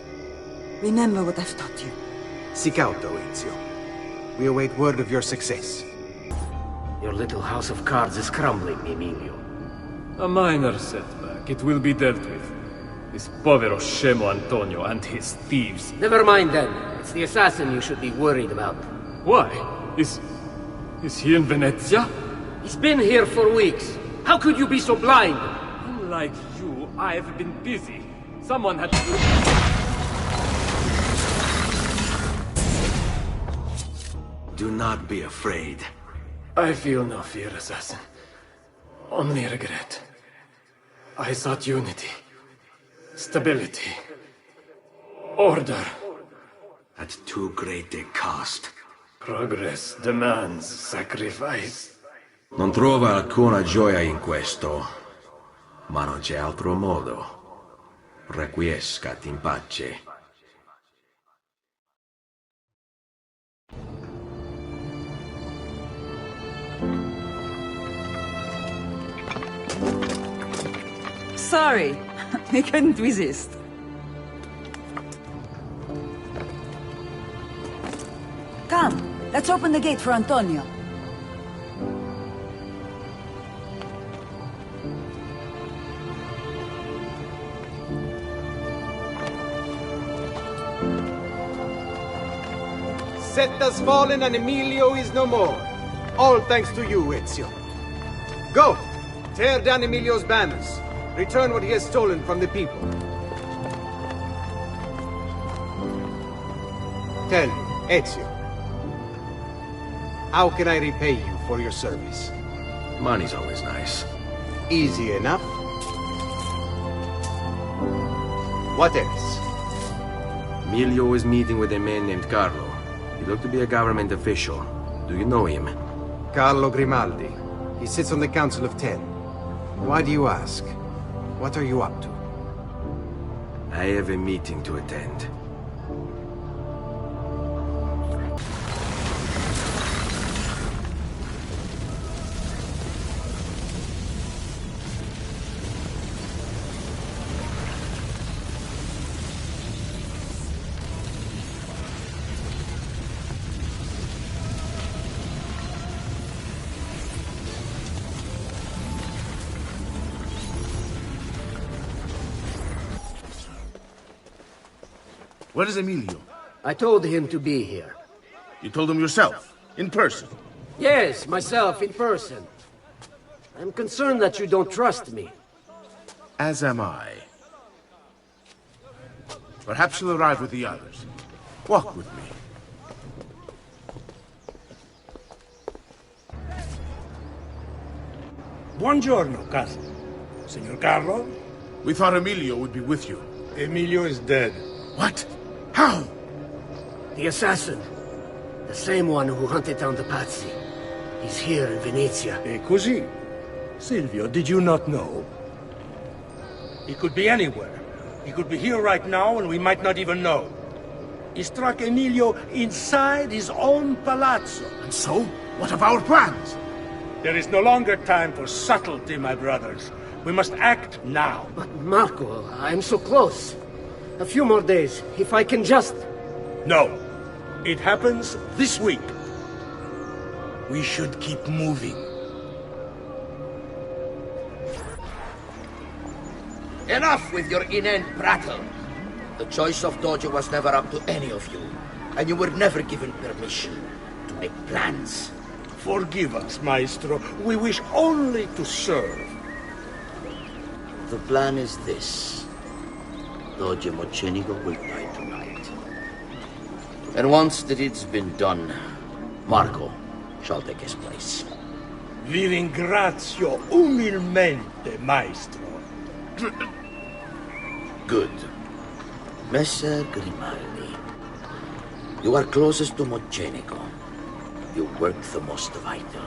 remember what I've taught you. Sic auto, Ezio. We await word of your success. Your little house of cards is crumbling, Emilio. A minor setback. It will be dealt with. This povero scemo Antonio and his thieves. Never mind then. It's the assassin you should be worried about. Why? Is he in Venezia? He's been here for weeks. How could you be so blind? Unlike you, I've been busy. Someone had... Do not be afraid. I feel no fear, assassin. Only regret. I sought unity, stability, order. At too great a cost. Progress demands sacrifice. Non trova alcuna gioia in questo, ma non c'è altro modo. Requiescat in pace. Sorry, we couldn't resist. Come, let's open the gate for Antonio. Set has fallen and Emilio is no more. All thanks to you, Ezio. Go! Tear down Emilio's banners. Return what he has stolen from the people. Tell me, Ezio. How can I repay you for your service? Money's always nice. Easy enough. What else? Emilio is meeting with a man named Carlo. He looked to be a government official. Do you know him? Carlo Grimaldi. He sits on the Council of 10. Why do you ask? What are you up to? I have a meeting to attend. Where is Emilio? I told him to be here. You told him yourself, in person? Yes, myself, in person. I'm concerned that you don't trust me. As am I. Perhaps he'll arrive with the others. Walk with me. Buongiorno, cousin. Signor Carlo? We thought Emilio would be with you. Emilio is dead. What? How? The assassin. The same one who hunted down the Pazzi. He's here in Venezia. E così? Silvio, did you not know? He could be anywhere. He could be here right now and we might not even know. He struck Emilio inside his own palazzo. And so? What of our plans? There is no longer time for subtlety, my brothers. We must act now. But Marco, I'm so close. A few more days, if I can just... No. It happens this week. We should keep moving. Enough with your inane prattle. The choice of Dojo was never up to any of you, and you were never given permission to make plans. Forgive us, Maestro. We wish only to serve. The plan is this. Dojo Mocenigo will die tonight. And once the deed's been done, Marco shall take his place. Vi ringrazio umilmente, Maestro. Good. Messer Grimaldi, you are closest to Mocenigo. You work the most vital.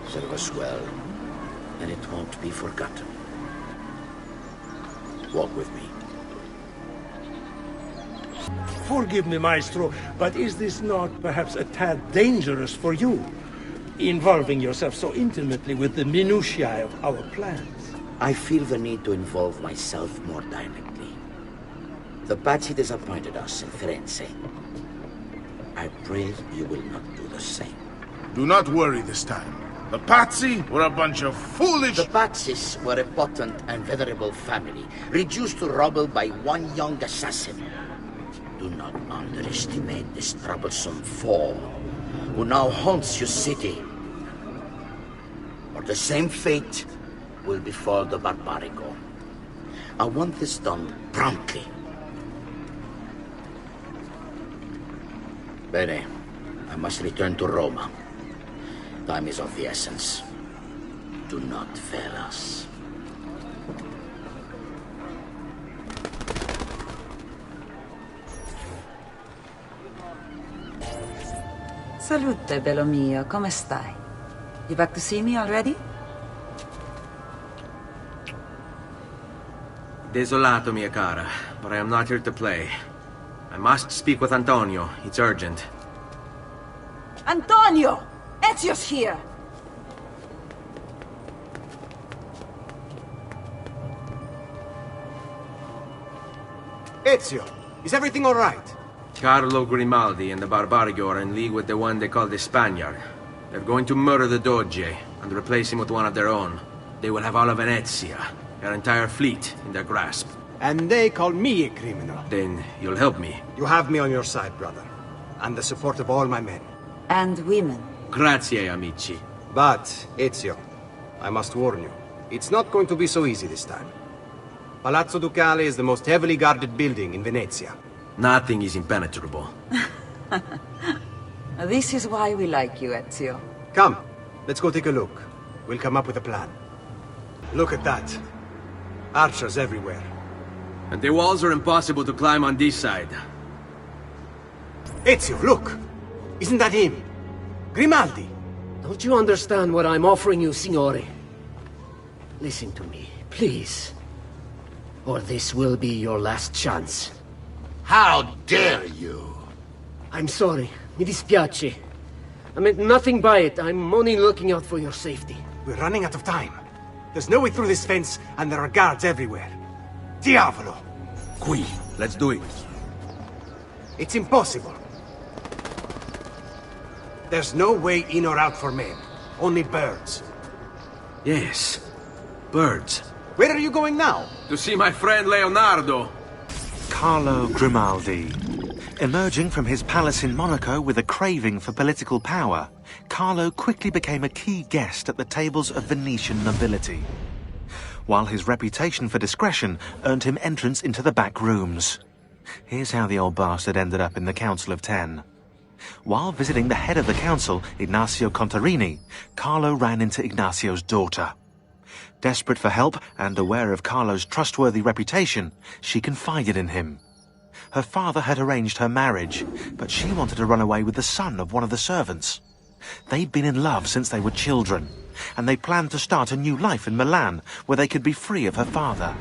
Serve us well, and it won't be forgotten. Walk with me. Forgive me, Maestro, but is this not perhaps a tad dangerous for you? Involving yourself so intimately with the minutiae of our plans. I feel the need to involve myself more directly. The Pazzi disappointed us in Firenze. I pray you will not do the same. Do not worry this time. The Pazzi were a bunch of foolish... The Pazzis were a potent and venerable family, reduced to rubble by one young assassin. Do not underestimate this troublesome foe, who now haunts your city. Or the same fate will befall the Barbarigo. I want this done promptly. Bene, I must return to Roma. Time is of the essence. Do not fail us. Salute, bello mio. Come stai? You back to see me already? Desolato, mia cara, but I am not here to play. I must speak with Antonio. It's urgent. Antonio! Ezio's here! Ezio, is everything all right? Carlo Grimaldi and the Barbarigo are in league with the one they call the Spaniard. They're going to murder the Doge and replace him with one of their own. They will have all of Venezia, their entire fleet, in their grasp. And they call me a criminal. Then you'll help me. You have me on your side, brother. And the support of all my men. And women. Grazie, amici. But, Ezio, I must warn you. It's not going to be so easy this time. Palazzo Ducale is the most heavily guarded building in Venezia. Nothing is impenetrable. This is why we like you, Ezio. Come, let's go take a look. We'll come up with a plan. Look at that. Archers everywhere. And the walls are impossible to climb on this side. Ezio, look! Isn't that him? Grimaldi! Don't you understand what I'm offering you, Signore? Listen to me, please. Or this will be your last chance. How dare you! I'm sorry. Mi dispiace. I meant nothing by it. I'm only looking out for your safety. We're running out of time. There's no way through this fence, and there are guards everywhere. Diavolo! Qui, let's do it. It's impossible. There's no way in or out for men. Only birds. Yes, birds. Where are you going now? To see my friend Leonardo. Carlo Grimaldi. Emerging from his palace in Monaco with a craving for political power, Carlo quickly became a key guest at the tables of Venetian nobility. while his reputation for discretion earned him entrance into the back rooms. Here's how the old bastard ended up in the Council of 10. While visiting the head of the council, Ignacio Contarini, Carlo ran into Ignacio's daughter. Desperate for help and aware of Carlo's trustworthy reputation, she confided in him. Her father had arranged her marriage, but she wanted to run away with the son of one of the servants. They'd been in love since they were children, and they planned to start a new life in Milan, where they could be free of her father.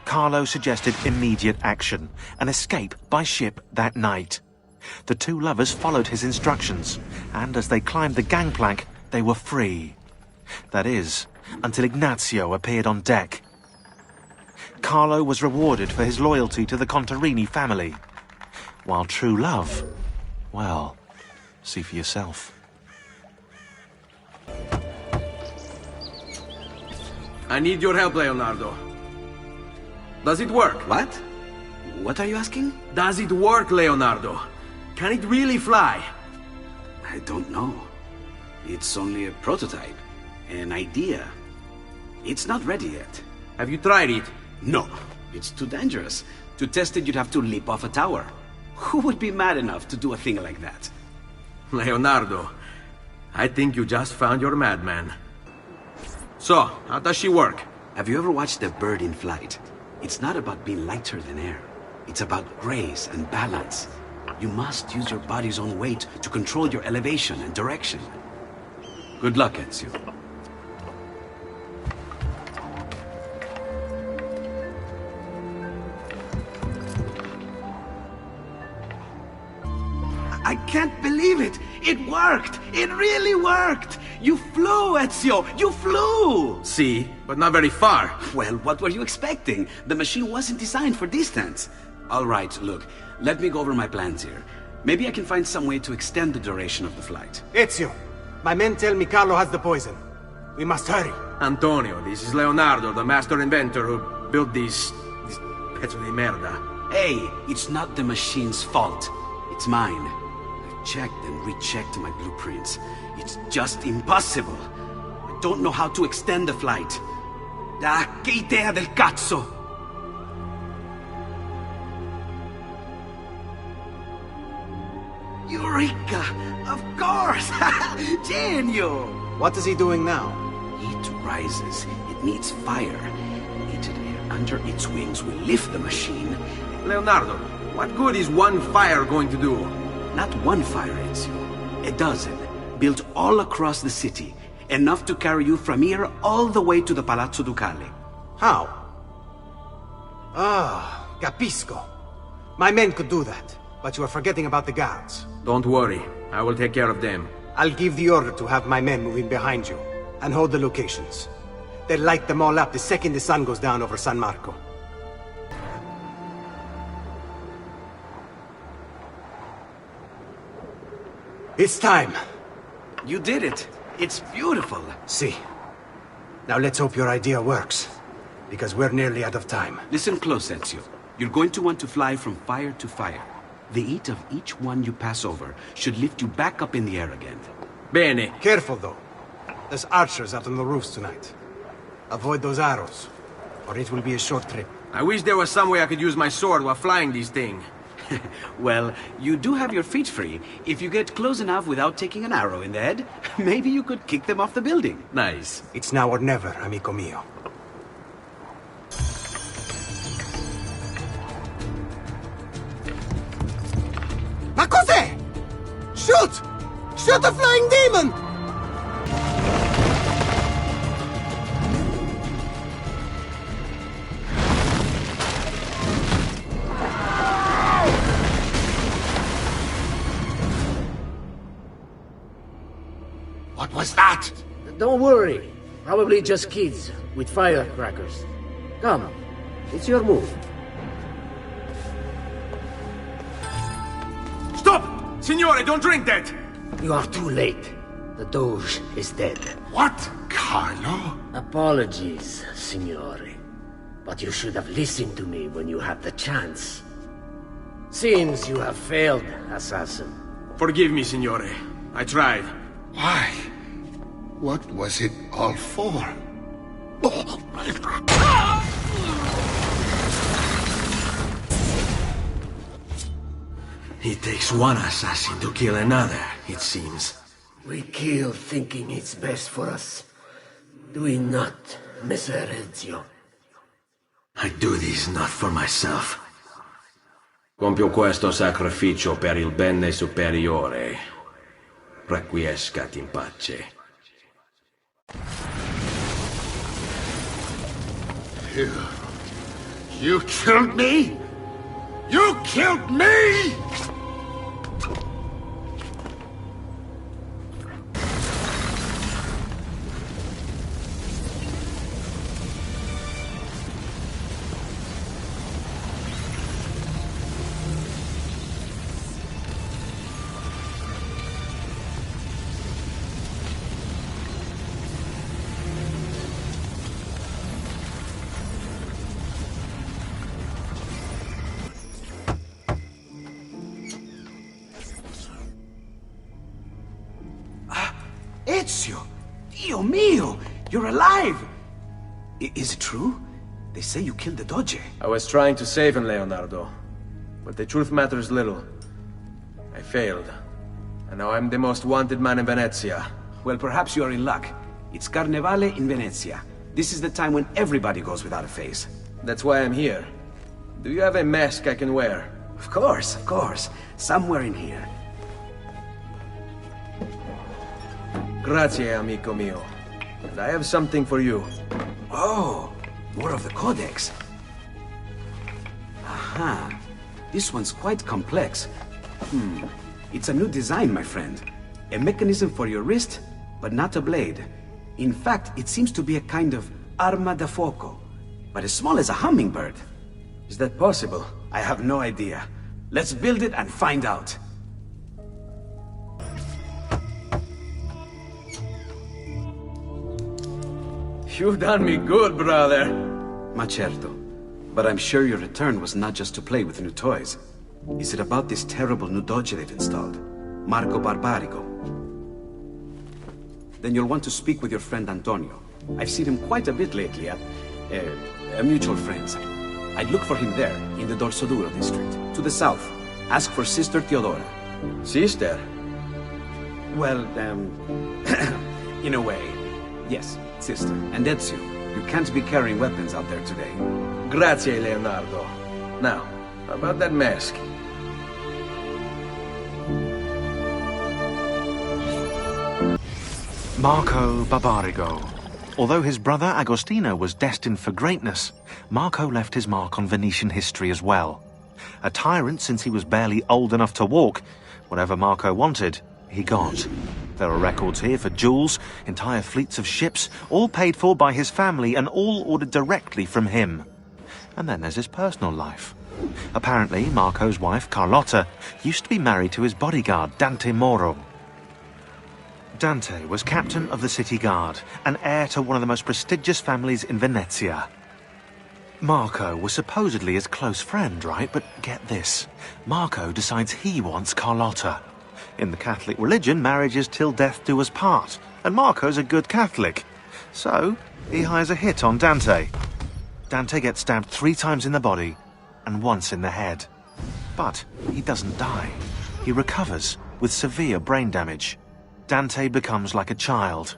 Carlo suggested immediate action, an escape by ship that night. The two lovers followed his instructions, and as they climbed the gangplank, they were free. That is, until Ignazio appeared on deck. Carlo was rewarded for his loyalty to the Contarini family, while true love, well, see for yourself. I need your help, Leonardo. Does it work? What? What are you asking? Does it work, Leonardo? Can it really fly? I don't know. It's only a prototype, an idea. It's not ready yet. Have you tried it? No, it's too dangerous. To test it, you'd have to leap off a tower. Who would be mad enough to do a thing like that? Leonardo, I think you just found your madman. So, how does she work? Have you ever watched a bird in flight? It's not about being lighter than air. It's about grace and balance. You must use your body's own weight to control your elevation and direction. Good luck, Ezio. I can't believe it! It worked! It really worked! You flew, Ezio! You flew! See, but not very far. Well, what were you expecting? The machine wasn't designed for distance. All right, look, let me go over my plans here. Maybe I can find some way to extend the duration of the flight. Ezio, my men tell me Carlo has the poison. We must hurry. Antonio, this is Leonardo, the master inventor who built these pezzo di merda. Hey, it's not the machine's fault. It's mine. Checked and rechecked my blueprints. It's just impossible. I don't know how to extend the flight. Ah, che idea del cazzo! Eureka! Of course! Genio! What is he doing now? It rises. It needs fire. Heated air under its wings will lift the machine. Leonardo, what good is one fire going to do? Not one fire, Ezio. A dozen, built all across the city. Enough to carry you from here all the way to the Palazzo Ducale. How? Ah, capisco. My men could do that, but you are forgetting about the guards. Don't worry, I will take care of them. I'll give the order to have my men move in behind you, and hold the locations. They'll light them all up the second the sun goes down over San Marco. It's time. You did it. It's beautiful. See. Now let's hope your idea works, because we're nearly out of time. Listen close, Ezio. You're going to want to fly from fire to fire. The heat of each one you pass over should lift you back up in the air again. Bene. Careful, though. There's archers out on the roofs tonight. Avoid those arrows, or it will be a short trip. I wish there was some way I could use my sword while flying this thing. Well, you do have your feet free. If you get close enough without taking an arrow in the head, maybe you could kick them off the building. Nice. It's now or never, amico mio. Ma cos'è? Shoot! Shoot the flying demon! What was that? Don't worry. Probably just kids with firecrackers. Come, it's your move. Stop! Signore, don't drink that! You are too late. The Doge is dead. What? Carlo? Apologies, Signore. But you should have listened to me when you had the chance. Seems you have failed, assassin. Forgive me, Signore. I tried. Why? What was it all for? It takes one assassin to kill another, it seems. We kill thinking it's best for us. Do we not, Messer Ezio? I do this not for myself. Compio questo sacrificio per il bene superiore. Requiescat in pace. You killed me? You killed me?! Ezio! Dio mio! You're alive! Is it true? They say you killed the Doge. I was trying to save him, Leonardo. But the truth matters little. I failed. And now I'm the most wanted man in Venezia. Well, perhaps you are in luck. It's Carnevale in Venezia. This is the time when everybody goes without a face. That's why I'm here. Do you have a mask I can wear? Of course. Somewhere in here. Grazie, amico mio. And I have something for you. Oh, more of the Codex. Aha. This one's quite complex. It's a new design, my friend. A mechanism for your wrist, but not a blade. In fact, it seems to be a kind of arma da fuoco, but as small as a hummingbird. Is that possible? I have no idea. Let's build it and find out. You've done me good, brother. Ma certo. But I'm sure your return was not just to play with new toys. Is it about this terrible new doge they've installed? Marco Barbarigo. Then you'll want to speak with your friend Antonio. I've seen him quite a bit lately at... mutual friends. I'd look for him there, in the Dorsoduro district. To the south. Ask for Sister Teodora. Sister? Well, in a way. Yes, sister. And Ezio, you can't be carrying weapons out there today. Grazie, Leonardo. Now, about that mask. Marco Barbarigo. Although his brother Agostino was destined for greatness, Marco left his mark on Venetian history as well. A tyrant since he was barely old enough to walk, whatever Marco wanted, he got. There are records here for jewels, entire fleets of ships, all paid for by his family and all ordered directly from him. And then there's his personal life. Apparently, Marco's wife, Carlotta, used to be married to his bodyguard, Dante Moro. Dante was captain of the city guard, and heir to one of the most prestigious families in Venezia. Marco was supposedly his close friend, right? But get this, Marco decides he wants Carlotta. In the Catholic religion, marriage is till death do us part, and Marco's a good Catholic. So, he hires a hit on Dante. Dante gets stabbed 3 times in the body, and once in the head. But he doesn't die. He recovers, with severe brain damage. Dante becomes like a child.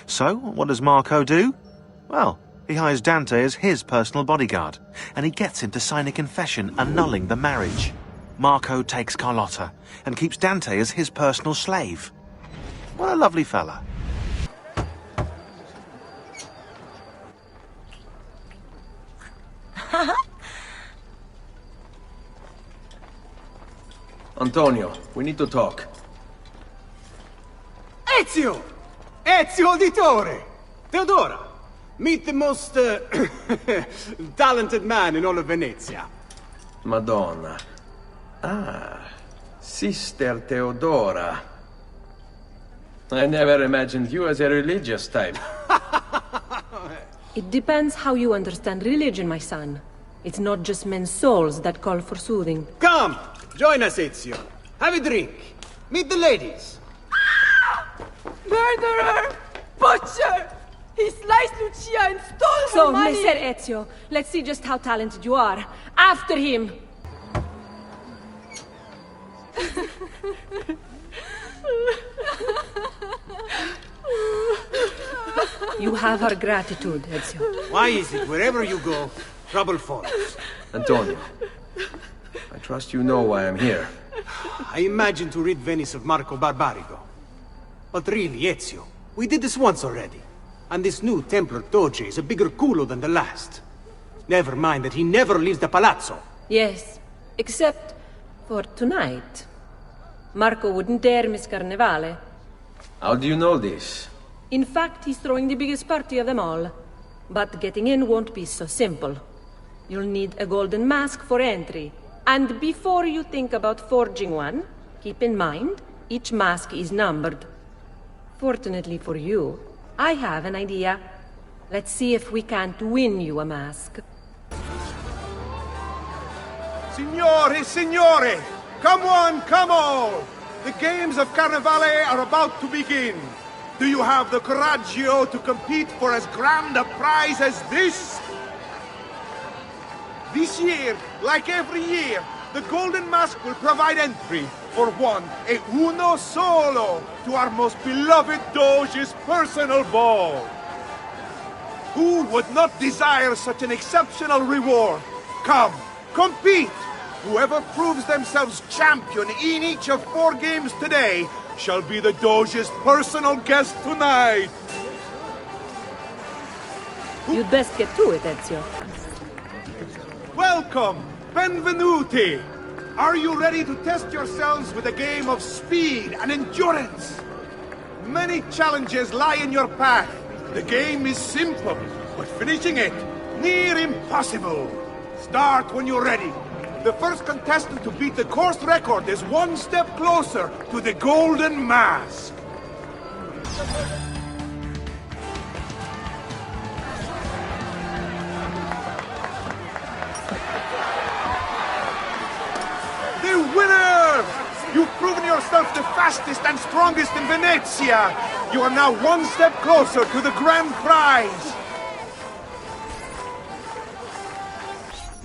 So, what does Marco do? Well, he hires Dante as his personal bodyguard, and he gets him to sign a confession annulling the marriage. Marco takes Carlotta, and keeps Dante as his personal slave. What a lovely fella. Antonio, we need to talk. Ezio! Ezio Auditore! Teodora! Meet the most, talented man in all of Venezia. Madonna. Ah, Sister Teodora. I never imagined you as a religious type. It depends how you understand religion, my son. It's not just men's souls that call for soothing. Come! Join us, Ezio. Have a drink. Meet the ladies. Murderer! Butcher! He sliced Lucia and stole So, her money! Messer Ezio, let's see just how talented you are. After him! You have our gratitude, Ezio. Why is it wherever you go, trouble follows? Antonio, I trust you know why I'm here. I imagine to rid Venice of Marco Barbarigo. But really, Ezio, we did this once already. And this new Templar Doge is a bigger culo than the last. Never mind that he never leaves the palazzo. Yes, except for tonight. Marco wouldn't dare miss Carnevale. How do you know this? In fact, he's throwing the biggest party of them all. But getting in won't be so simple. You'll need a golden mask for entry. And before you think about forging one, keep in mind, each mask is numbered. Fortunately for you, I have an idea. Let's see if we can't win you a mask. Signore, signore! Come on, come on! The games of Carnevale are about to begin. Do you have the coraggio to compete for as grand a prize as this? This year, like every year, the Golden Mask will provide entry for one, e uno solo, to our most beloved Doge's personal ball. Who would not desire such an exceptional reward? Come, compete! Whoever proves themselves champion in each of 4 games today shall be the Doge's personal guest tonight. You'd best get to it, Ezio. Welcome! Benvenuti! Are you ready to test yourselves with a game of speed and endurance? Many challenges lie in your path. The game is simple, but finishing it, near impossible. Start when you're ready. The first contestant to beat the course record is one step closer to the Golden Mask. The winner! You've proven yourself the fastest and strongest in Venezia. You are now one step closer to the grand prize.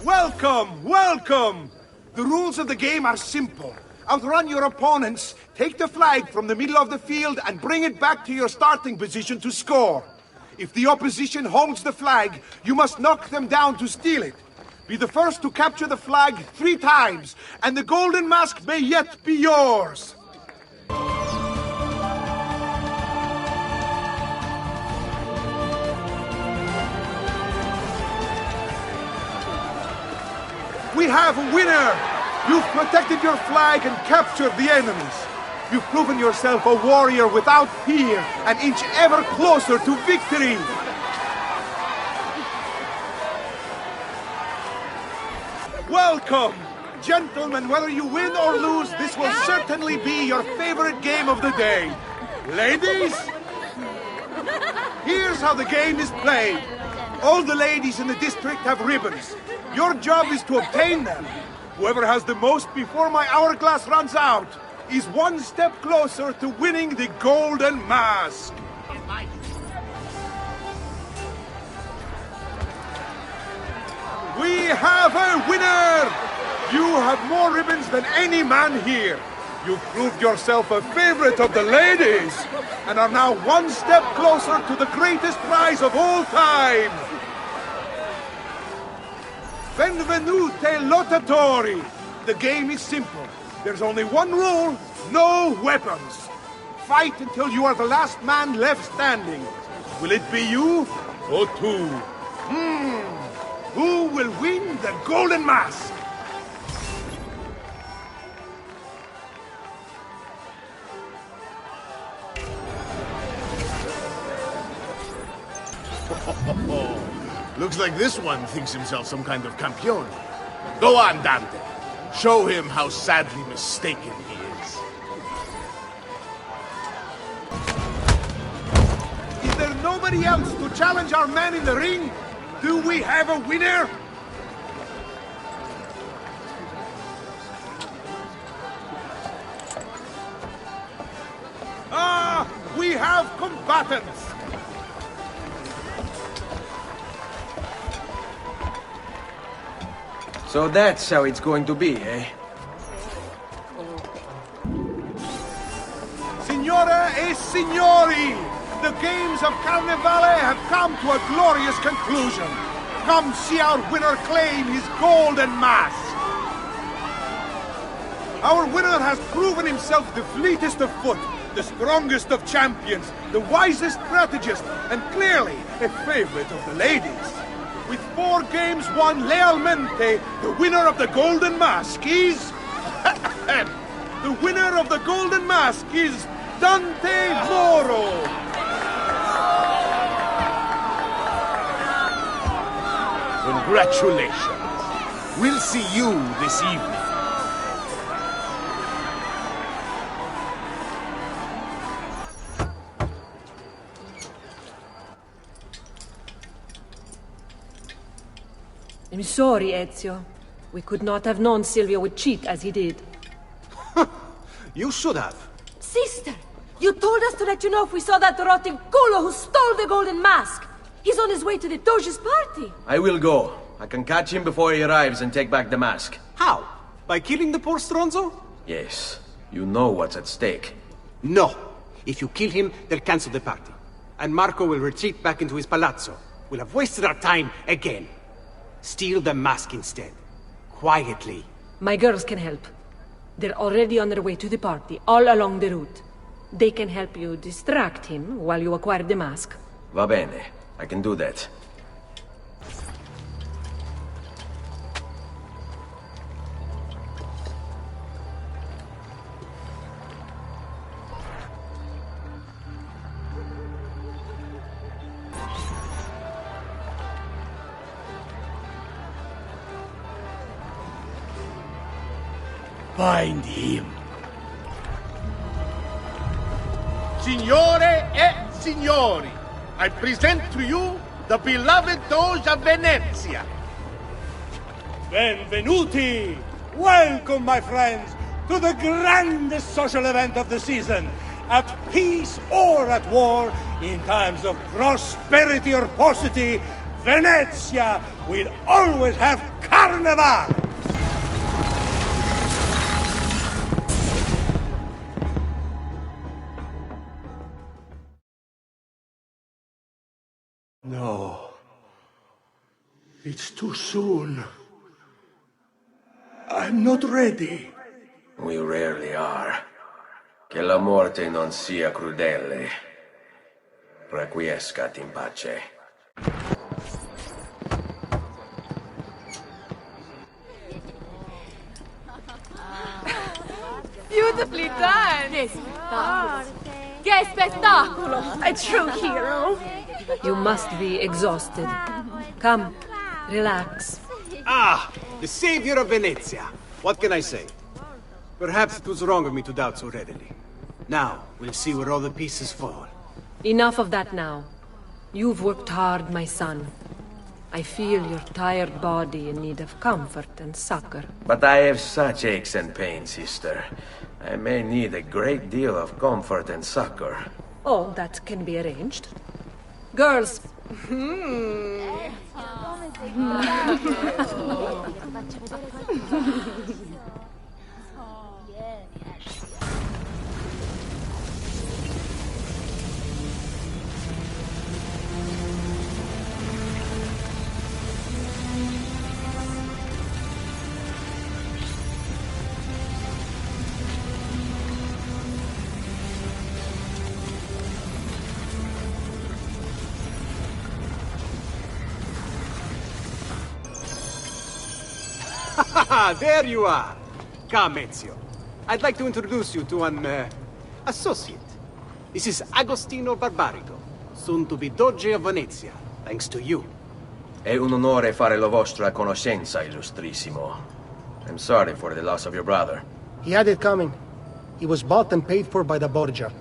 Welcome, welcome! The rules of the game are simple. Outrun your opponents, take the flag from the middle of the field and bring it back to your starting position to score. If the opposition holds the flag, you must knock them down to steal it. Be the first to capture the flag 3 times, and the Golden Mask may yet be yours. We have a winner! You've protected your flag and captured the enemies. You've proven yourself a warrior without fear, an inch ever closer to victory. Welcome! Gentlemen, whether you win or lose, this will certainly be your favorite game of the day. Ladies? Here's how the game is played. All the ladies in the district have ribbons. Your job is to obtain them. Whoever has the most before my hourglass runs out is one step closer to winning the Golden Mask. We have a winner! You have more ribbons than any man here. You've proved yourself a favorite of the ladies and are now one step closer to the greatest prize of all time. Benvenute lottatori! The game is simple. There's only one rule, no weapons. Fight until you are the last man left standing. Will it be you or 2? Who will win the Golden Mask? Looks like this one thinks himself some kind of campione. Go on, Dante. Show him how sadly mistaken he is. Is there nobody else to challenge our man in the ring? Do we have a winner? We have combatants. So that's how it's going to be, eh? Signore e signori, the games of Carnevale have come to a glorious conclusion. Come see our winner claim his golden mask. Our winner has proven himself the fleetest of foot, the strongest of champions, the wisest strategist, and clearly a favorite of the ladies. With 4 games won lealmente, the winner of the golden mask is... the winner of the golden mask is Dante Moro. Congratulations. We'll see you this evening. I'm sorry, Ezio. We could not have known Silvio would cheat as he did. You should have. Sister! You told us to let you know if we saw that rotting culo who stole the golden mask! He's on his way to the Doge's party! I will go. I can catch him before he arrives and take back the mask. How? By killing the poor Stronzo? Yes. You know what's at stake. No. If you kill him, they'll cancel the party. And Marco will retreat back into his palazzo. We'll have wasted our time again. Steal the mask instead. Quietly. My girls can help. They're already on their way to the party, all along the route. They can help you distract him while you acquire the mask. Va bene. I can do that. Find him. Signore e signori, I present to you the beloved Doge of Venezia. Benvenuti! Welcome, my friends, to the grandest social event of the season. At peace or at war, in times of prosperity or paucity, Venezia will always have Carnival! No. It's too soon. I'm not ready. We rarely are. Che la morte non sia crudele. Requiescat in pace. Beautifully done! Che spettacolo! A true hero! You must be exhausted. Come, relax. Ah, the savior of Venezia. What can I say? Perhaps it was wrong of me to doubt so readily. Now, we'll see where all the pieces fall. Enough of that now. You've worked hard, my son. I feel your tired body in need of comfort and succor. But I have such aches and pains, sister. I may need a great deal of comfort and succor. Oh, that can be arranged. Girls. There you are. Come, Ezio. I'd like to introduce you to an, associate. This is Agostino Barbarigo, soon to be Doge of Venezia, thanks to you. È un onore fare la vostra conoscenza, illustrissimo. I'm sorry for the loss of your brother. He had it coming. He was bought and paid for by the Borgia.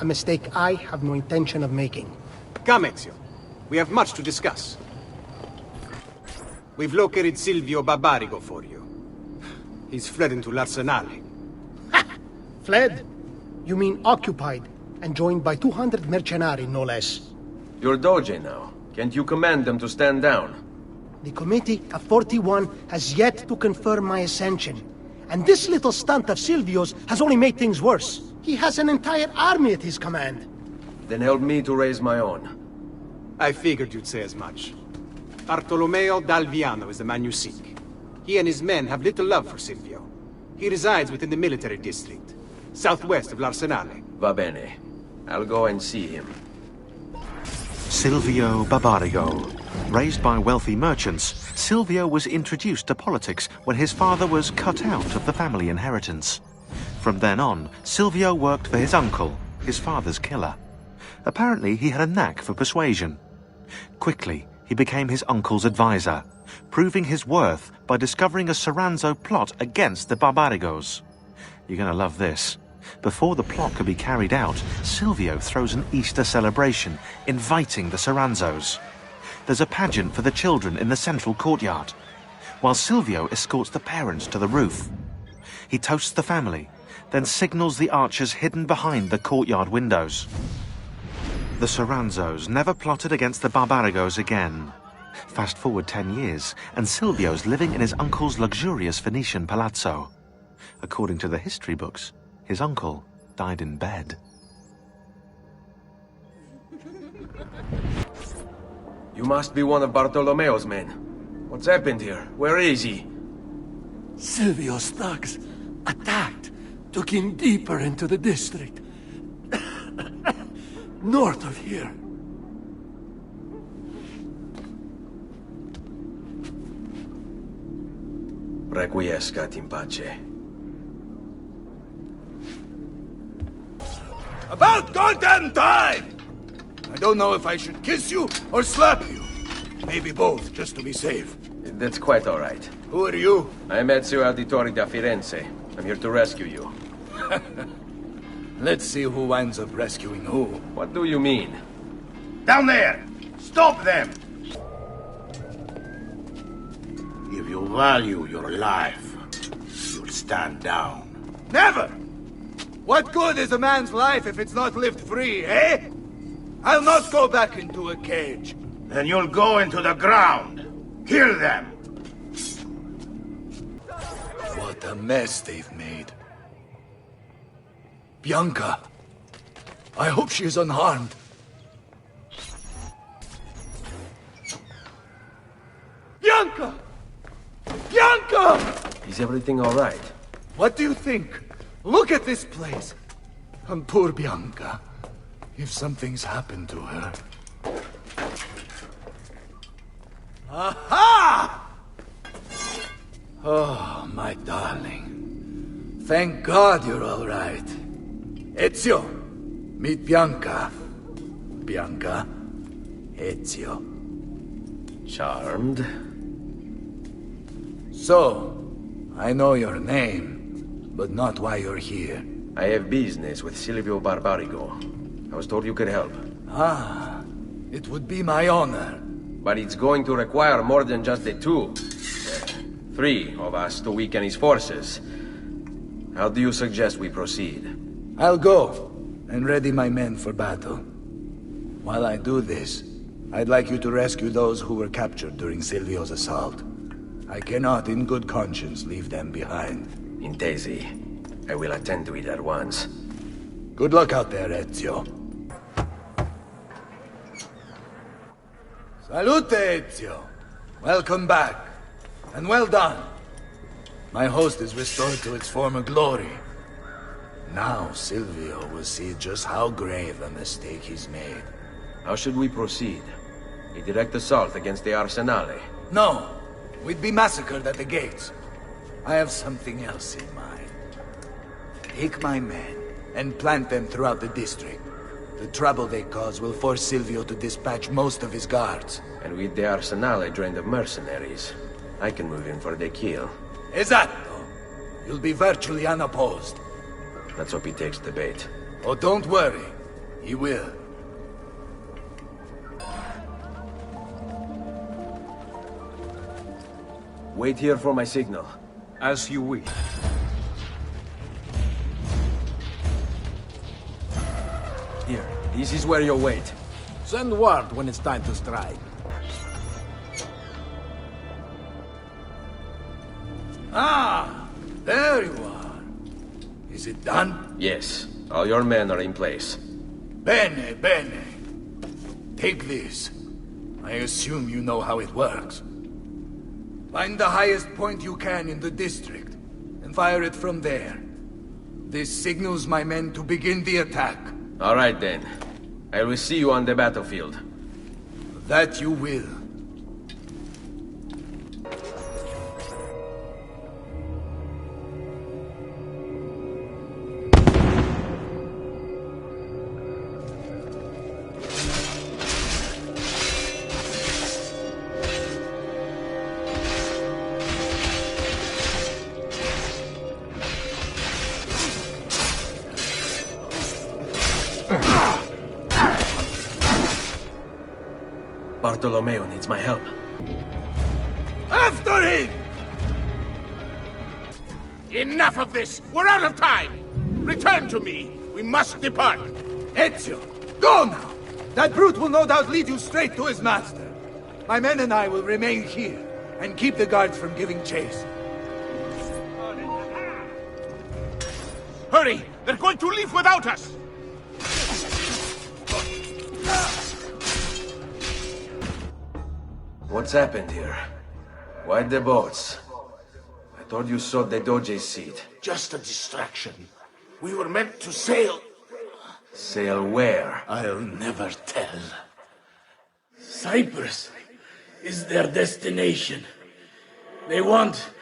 A mistake I have no intention of making. Come, Ezio. We have much to discuss. We've located Silvio Barbarigo for you. He's fled into l'Arsenale. Fled? You mean occupied, and joined by 200 mercenari, no less. You're Doge now. Can't you command them to stand down? The Committee of 41 has yet to confirm my ascension. And this little stunt of Silvio's has only made things worse. He has an entire army at his command. Then help me to raise my own. I figured you'd say as much. Bartolomeo d'Alviano is the man you seek. He and his men have little love for Silvio. He resides within the military district, southwest of l'Arsenale. Va bene. I'll go and see him. Silvio Barbarigo. Raised by wealthy merchants, Silvio was introduced to politics when his father was cut out of the family inheritance. From then on, Silvio worked for his uncle, his father's killer. Apparently, he had a knack for persuasion. Quickly, he became his uncle's advisor, proving his worth by discovering a Soranzo plot against the Barbarigos. You're gonna love this. Before the plot could be carried out, Silvio throws an Easter celebration, inviting the Soranzos. There's a pageant for the children in the central courtyard, while Silvio escorts the parents to the roof. He toasts the family, then signals the archers hidden behind the courtyard windows. The Soranzos never plotted against the Barbarigos again. Fast forward 10 years, and Silvio's living in his uncle's luxurious Venetian palazzo. According to the history books, his uncle died in bed. You must be one of Bartolomeo's men. What's happened here? Where is he? Silvio's thugs attacked, took him deeper into the district. North of here. Requiescat in pace. About goddamn time! I don't know if I should kiss you or slap you. Maybe both, just to be safe. That's quite all right. Who are you? I'm Ezio Auditore da Firenze. I'm here to rescue you. Let's see who winds up rescuing who. What do you mean? Down there! Stop them! If you value your life, you'll stand down. Never! What good is a man's life if it's not lived free, eh? I'll not go back into a cage. Then you'll go into the ground. Kill them! What a mess they've made. Bianca. I hope she is unharmed. Bianca! Bianca! Is everything all right? What do you think? Look at this place. And poor Bianca. If something's happened to her... Aha! Oh, my darling. Thank God you're all right. Ezio, meet Bianca. Bianca, Ezio. Charmed. So, I know your name, but not why you're here. I have business with Silvio Barbarigo. I was told you could help. Ah, it would be my honor. But it's going to require more than just the two. 3 of us to weaken his forces. How do you suggest we proceed? I'll go and ready my men for battle. While I do this, I'd like you to rescue those who were captured during Silvio's assault. I cannot, in good conscience, leave them behind. Intesi. I will attend to it at once. Good luck out there, Ezio. Salute, Ezio. Welcome back. And well done. My host is restored to its former glory. Now Silvio will see just how grave a mistake he's made. How should we proceed? A direct assault against the Arsenale? No. We'd be massacred at the gates. I have something else in mind. Take my men and plant them throughout the district. The trouble they cause will force Silvio to dispatch most of his guards. And with the Arsenale drained of mercenaries, I can move in for the kill. Esatto. You'll be virtually unopposed. Let's hope he takes the bait. Oh, don't worry. He will. Wait here for my signal. As you wish. Here, this is where you'll wait. Send word when it's time to strike. Ah, there you are. Is it done? Yes. All your men are in place. Bene, bene. Take this. I assume you know how it works. Find the highest point you can in the district, and fire it from there. This signals my men to begin the attack. All right, then. I will see you on the battlefield. That you will. Bartolomeo needs my help. After him! Enough of this! We're out of time! Return to me! We must depart! Ezio, go now! That brute will no doubt lead you straight to his master. My men and I will remain here, and keep the guards from giving chase. Hurry! They're going to leave without us! What's happened here? Why the boats? I thought you saw the Doge's seat. Just a distraction. We were meant to sail. Sail where? I'll never tell. Cyprus is their destination. They want...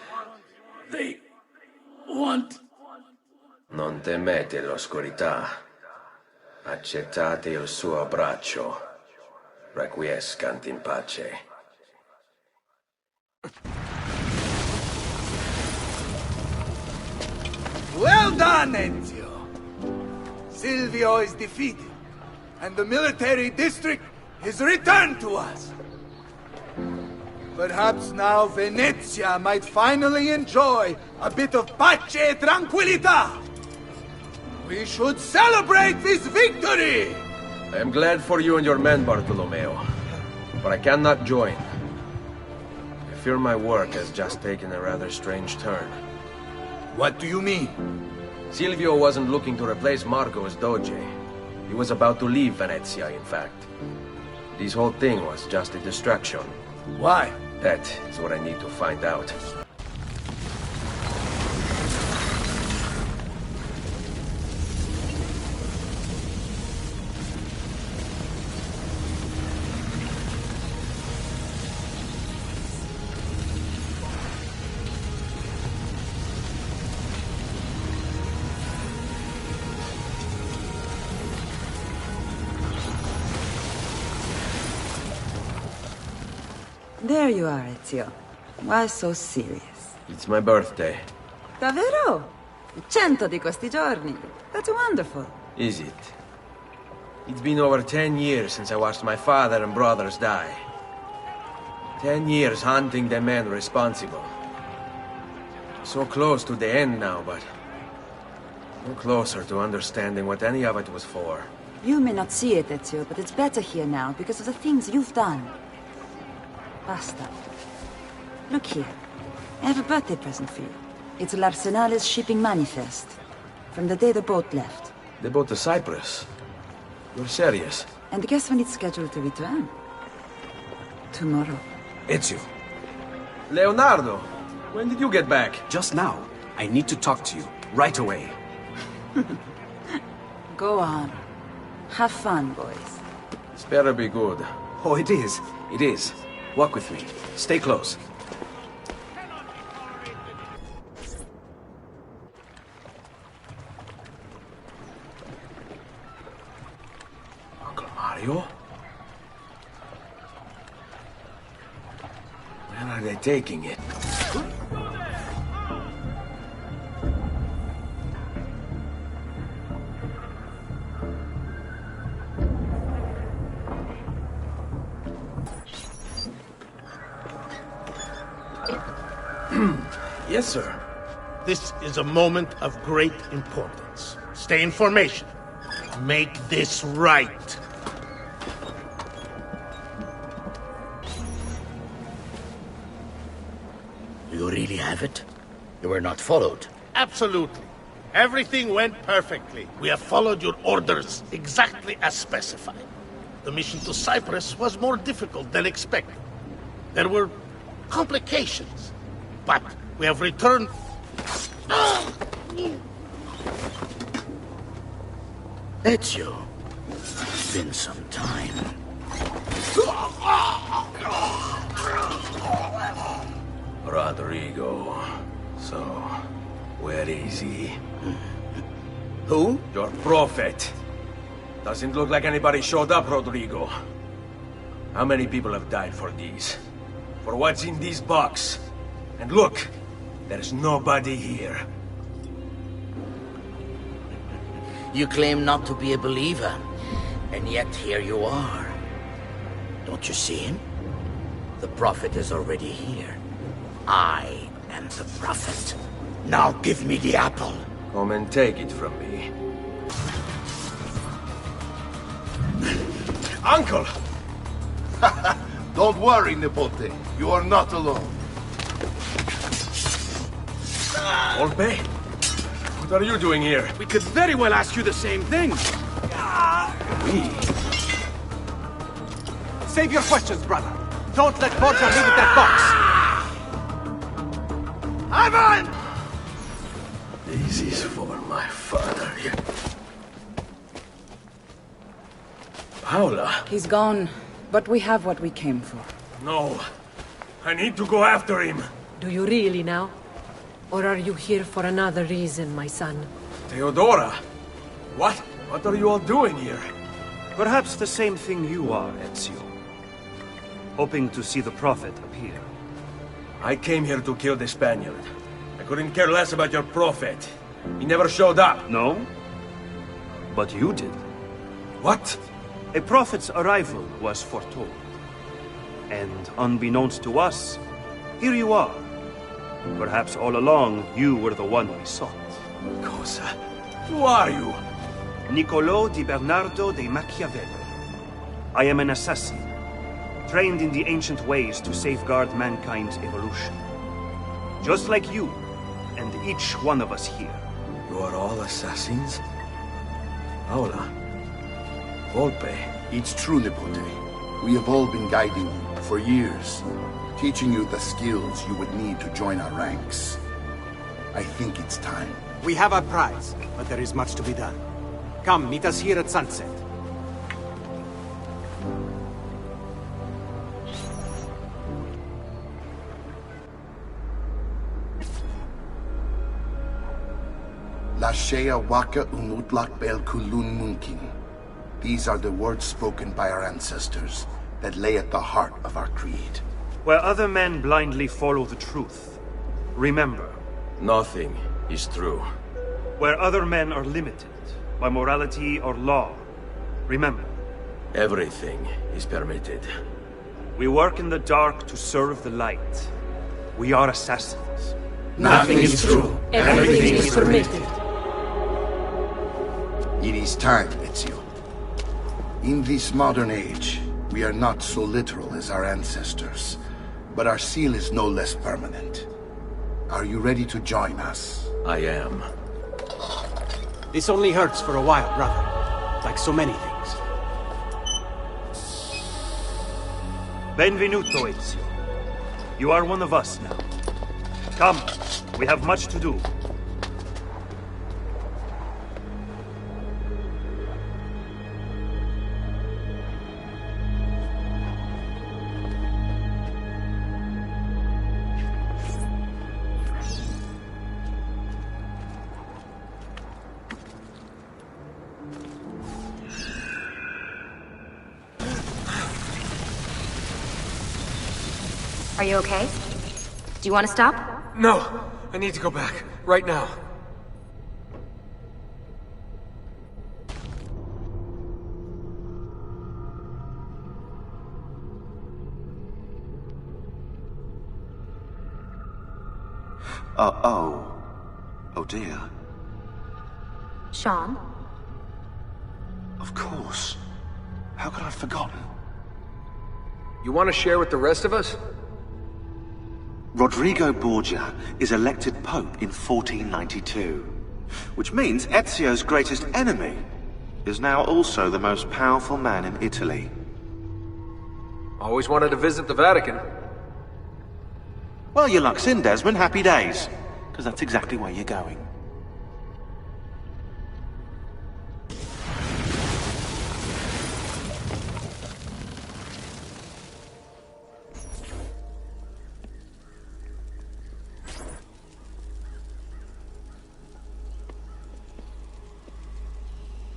Non temete l'oscurità. Accettate il suo abbraccio. Requiescant in pace. Well done, Ezio! Silvio is defeated, and the military district is returned to us. Perhaps now Venezia might finally enjoy a bit of pace e tranquillità. We should celebrate this victory! I am glad for you and your men, Bartolomeo. But I cannot join. I fear my work has just taken a rather strange turn. What do you mean? Silvio wasn't looking to replace Marco as Doge. He was about to leave Venezia, in fact. This whole thing was just a distraction. Why? That is what I need to find out. There you are, Ezio. Why so serious? It's my birthday. Davvero? 100 di questi giorni. That's wonderful. Is it? It's been over 10 years since I watched my father and brothers die. 10 years hunting the men responsible. So close to the end now, but no closer to understanding what any of it was for. You may not see it, Ezio, but it's better here now because of the things you've done. Basta. Look here. I have a birthday present for you. It's l'Arsenal's shipping manifest. From the day the boat left. The boat to Cyprus? You're serious? And guess when it's scheduled to return? Tomorrow. Ezio. Leonardo! When did you get back? Just now. I need to talk to you. Right away. Go on. Have fun, boys. This better be good. Oh, it is. It is. Walk with me. Stay close. Uncle Mario? Where are they taking it? Yes, sir. This is a moment of great importance. Stay in formation. Make this right. You really have it? You were not followed. Absolutely. Everything went perfectly. We have followed your orders exactly as specified. The mission to Cyprus was more difficult than expected. There were complications, but we have returned... Ezio, it's been some time. Rodrigo. So, where is he? Who? Your prophet. Doesn't look like anybody showed up, Rodrigo. How many people have died for these? For what's in this box? And look, there's nobody here. You claim not to be a believer, and yet here you are. Don't you see him? The prophet is already here. I am the prophet. Now give me the apple. Come and take it from me. Uncle! Don't worry, Nipote. You are not alone. Volpe? What are you doing here? We could very well ask you the same thing. We? Save your questions, brother. Don't let Borgia leave with that box. Ivan! This is for my father. Paola? He's gone, but we have what we came for. No. I need to go after him. Do you really now? Or are you here for another reason, my son? Theodora? What? What are you all doing here? Perhaps the same thing you are, Ezio. Hoping to see the prophet appear. I came here to kill the Spaniard. I couldn't care less about your prophet. He never showed up. No? But you did. What? A prophet's arrival was foretold. And unbeknownst to us, here you are. Perhaps all along, you were the one we sought. Cosa? Who are you? Niccolò di Bernardo de Machiavelli. I am an assassin, trained in the ancient ways to safeguard mankind's evolution. Just like you, and each one of us here. You are all assassins? Paola? Volpe? It's true, Nipote. We have all been guiding you for years, teaching you the skills you would need to join our ranks. I think it's time. We have our prize, but there is much to be done. Come, meet us here at sunset. Lashea waka unutlak bel kulun munkin. These are the words spoken by our ancestors that lay at the heart of our creed. Where other men blindly follow the truth, remember. Nothing is true. Where other men are limited by morality or law, remember. Everything is permitted. We work in the dark to serve the light. We are assassins. Nothing is true. Everything is permitted. It is time, Ezio. In this modern age, we are not so literal as our ancestors, but our seal is no less permanent. Are you ready to join us? I am. This only hurts for a while, brother. Like so many things. Benvenuto, Ezio. You are one of us now. Come, we have much to do. Are you okay? Do you want to stop? No, I need to go back, right now. Oh dear. Shaun? Of course. How could I have forgotten? You want to share with the rest of us? Rodrigo Borgia is elected Pope in 1492, which means Ezio's greatest enemy is now also the most powerful man in Italy. Always wanted to visit the Vatican. Well, your luck's in, Desmond. Happy days. Because that's exactly where you're going.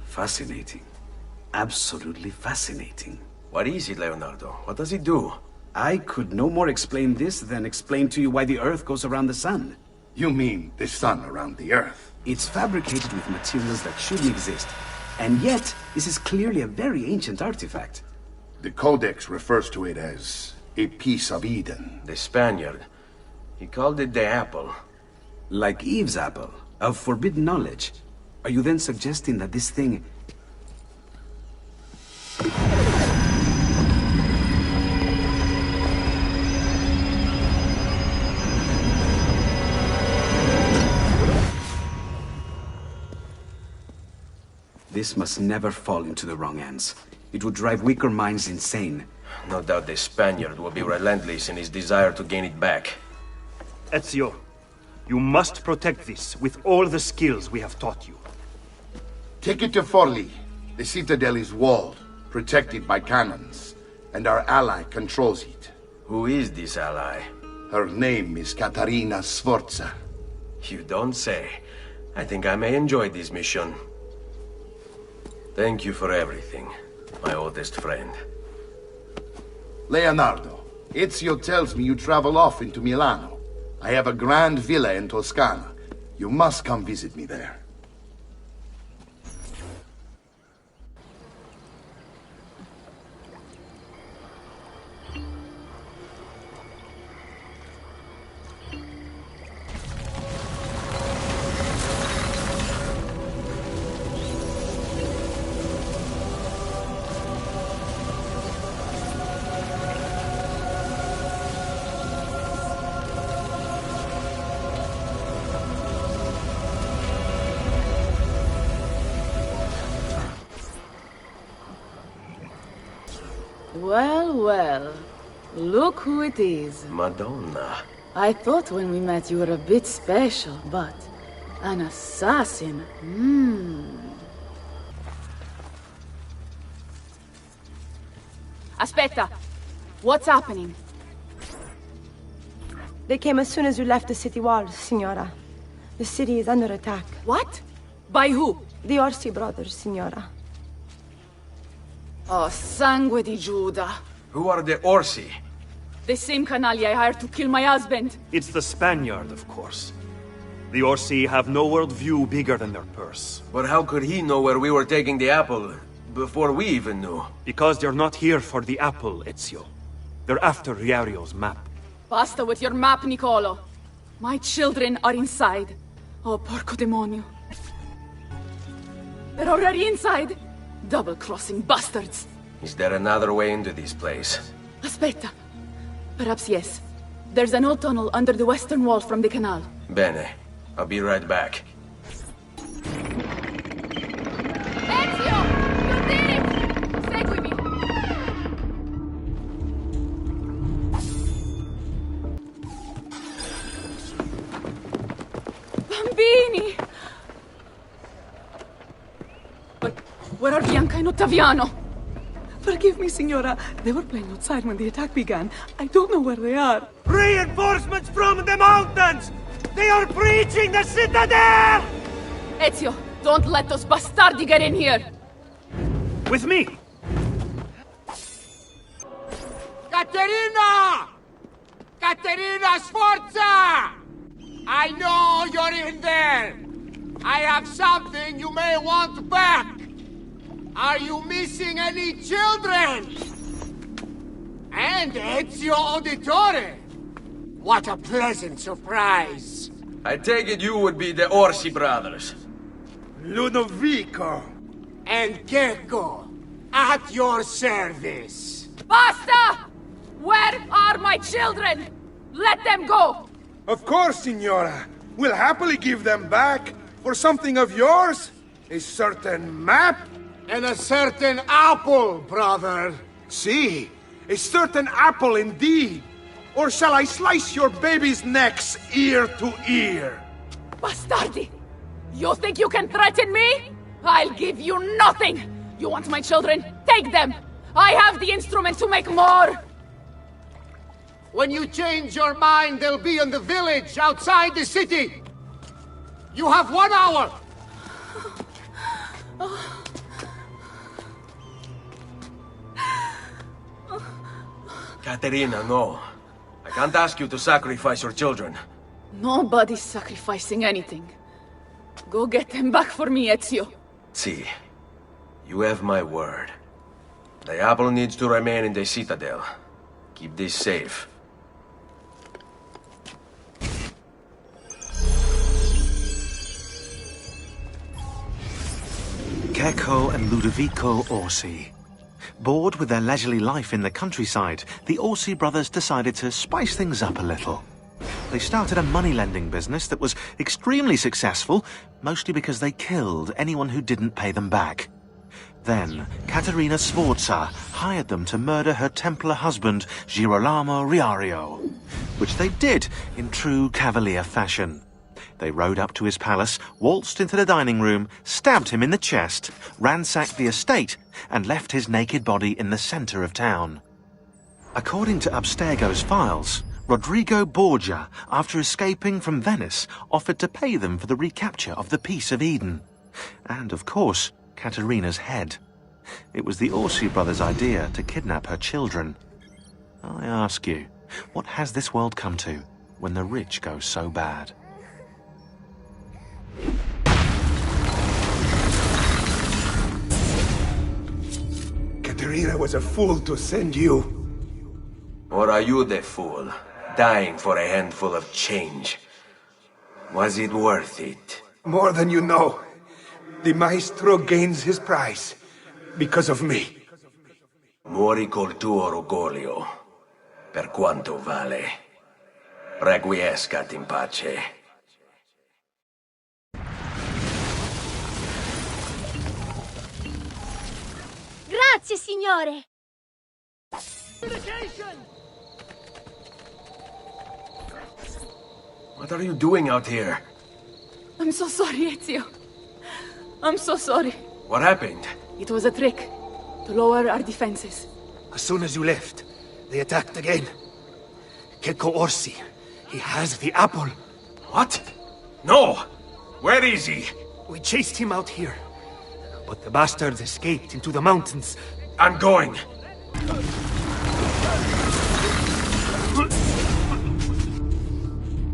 Fascinating. Absolutely fascinating. What is it, Leonardo? What does it do? I could no more explain this than explain to you why the Earth goes around the Sun. You mean the Sun around the Earth? It's fabricated with materials that shouldn't exist. And yet, this is clearly a very ancient artifact. The Codex refers to it as a piece of Eden. The Spaniard. He called it the apple. Like Eve's apple, of forbidden knowledge. Are you then suggesting that this thing... This must never fall into the wrong hands. It would drive weaker minds insane. No doubt the Spaniard will be relentless in his desire to gain it back. Ezio, you must protect this with all the skills we have taught you. Take it to Forli. The citadel is walled, protected by cannons, and our ally controls it. Who is this ally? Her name is Caterina Sforza. You don't say. I think I may enjoy this mission. Thank you for everything, my oldest friend. Leonardo, Ezio tells me you travel often to Milano. I have a grand villa in Toscana. You must come visit me there. Well, well. Look who it is. Madonna. I thought when we met you were a bit special, but... an assassin? Aspetta! What's happening? They came as soon as you left the city walls, Signora. The city is under attack. What? By who? The Orsi brothers, Signora. Oh, sangue di Giuda. Who are the Orsi? The same canaglia I hired to kill my husband. It's the Spaniard, of course. The Orsi have no worldview bigger than their purse. But how could he know where we were taking the apple before we even knew? Because they're not here for the apple, Ezio. They're after Riario's map. Basta with your map, Nicolo. My children are inside. Oh, porco demonio. They're already inside. Double-crossing bastards. Is there another way into this place? Aspetta. Perhaps yes. There's an old tunnel under the western wall from the canal. Bene. I'll be right back. Ezio! You did it! Seguimi! Bambini! Where are Bianca and Ottaviano? Forgive me, Signora. They were playing outside when the attack began. I don't know where they are. Reinforcements from the mountains! They are breaching the citadel! Ezio, don't let those bastardi get in here! With me! Caterina! Caterina Sforza! I know you're in there! I have something you may want back! Are you missing any children? And Ezio Auditore! What a pleasant surprise! I take it you would be the Orsi brothers. Ludovico! And Gecko, at your service! Basta! Where are my children? Let them go! Of course, Signora. We'll happily give them back for something of yours. A certain map. And a certain apple, brother. See, a certain apple indeed. Or shall I slice your baby's necks ear to ear? Bastardi! You think you can threaten me? I'll give you nothing! You want my children? Take them! I have the instrument to make more! When you change your mind, they'll be in the village outside the city! You have 1 hour! Caterina, no. I can't ask you to sacrifice your children. Nobody's sacrificing anything. Go get them back for me, Ezio. See, you have my word. The apple needs to remain in the citadel. Keep this safe. Cecco and Ludovico Orsi. Bored with their leisurely life in the countryside, the Orsi brothers decided to spice things up a little. They started a money-lending business that was extremely successful, mostly because they killed anyone who didn't pay them back. Then, Caterina Sforza hired them to murder her Templar husband, Girolamo Riario, which they did in true cavalier fashion. They rode up to his palace, waltzed into the dining room, stabbed him in the chest, ransacked the estate, and left his naked body in the center of town. According to Abstergo's files, Rodrigo Borgia, after escaping from Venice, offered to pay them for the recapture of the Peace of Eden. And, of course, Caterina's head. It was the Orsi brothers' idea to kidnap her children. I ask you, what has this world come to when the rich go so bad? Caterina was a fool to send you. Or are you the fool, dying for a handful of change? Was it worth it? More than you know. The maestro gains his prize because of me. Muori col tuo orgoglio, per quanto vale. Requiescat in pace. Grazie, signore! What are you doing out here? I'm so sorry, Ezio. I'm so sorry. What happened? It was a trick, to lower our defenses. As soon as you left, they attacked again. Cecco Orsi, he has the apple. What? No! Where is he? We chased him out here, but the bastards escaped into the mountains. I'm going.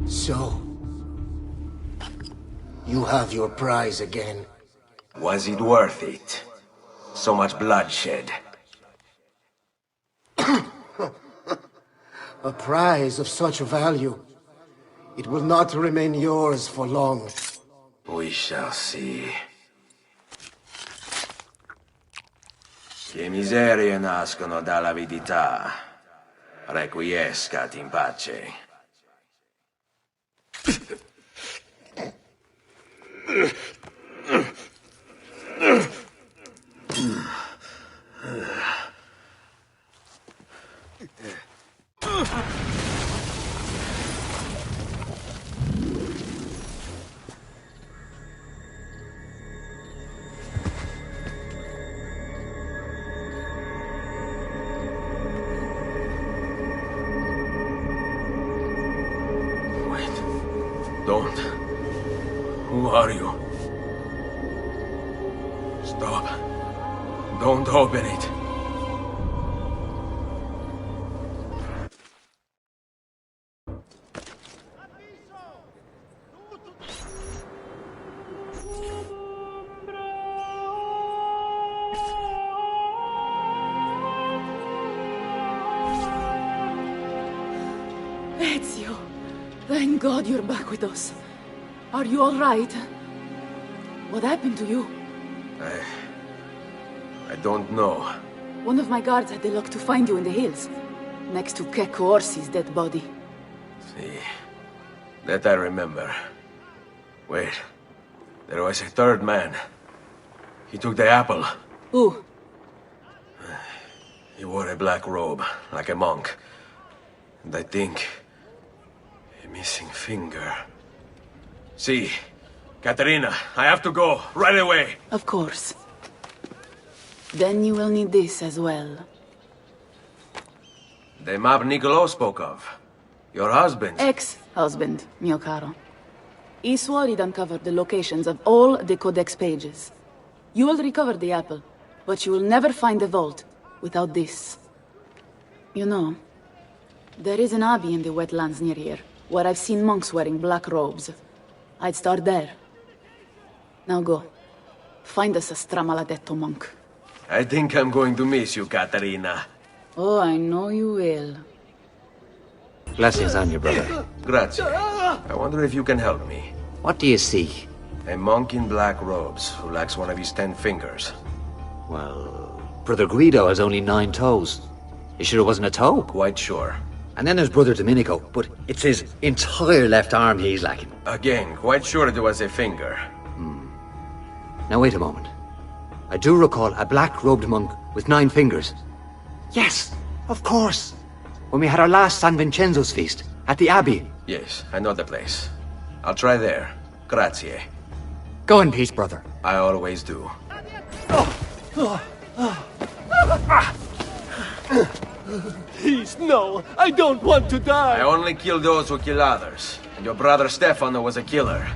So, you have your prize again. Was it worth it? So much bloodshed. A prize of such value. It will not remain yours for long. We shall see. Le miserie nascono dall'avidità. Requiescat in pace. Don't. Who are you? Stop. Don't open it. Ezio, thank God you're back with us. Are you all right? What happened to you? I don't know. One of my guards had the luck to find you in the hills, next to Cecco Orsi's dead body. See, that I remember. Wait, there was a third man. He took the apple. Who? He wore a black robe, like a monk. And I think... a missing finger. See, Katerina, I have to go, right away. Of course. Then you will need this as well. The map Niccolo spoke of. Your husband. Ex-husband, mio caro. He swore he'd uncovered the locations of all the Codex pages. You will recover the apple, but you will never find the vault without this. You know, there is an abbey in the wetlands near here, where I've seen monks wearing black robes. I'd start there. Now go. Find us a stramaladetto monk. I think I'm going to miss you, Katerina. Oh, I know you will. Blessings on you, brother. Grazie. I wonder if you can help me. What do you see? A monk in black robes who lacks one of his 10 fingers. Well, Brother Guido has only 9 toes. You sure it wasn't a toe? Quite sure. And then there's Brother Domenico, but it's his entire left arm he's lacking. Again, quite sure it was a finger. Now wait a moment. I do recall a black-robed monk with 9 fingers. Yes, of course. When we had our last San Vincenzo's feast at the Abbey. Yes, I know the place. I'll try there. Grazie. Go in peace, brother. I always do. Please, no. I don't want to die. I only kill those who kill others. And your brother Stefano was a killer.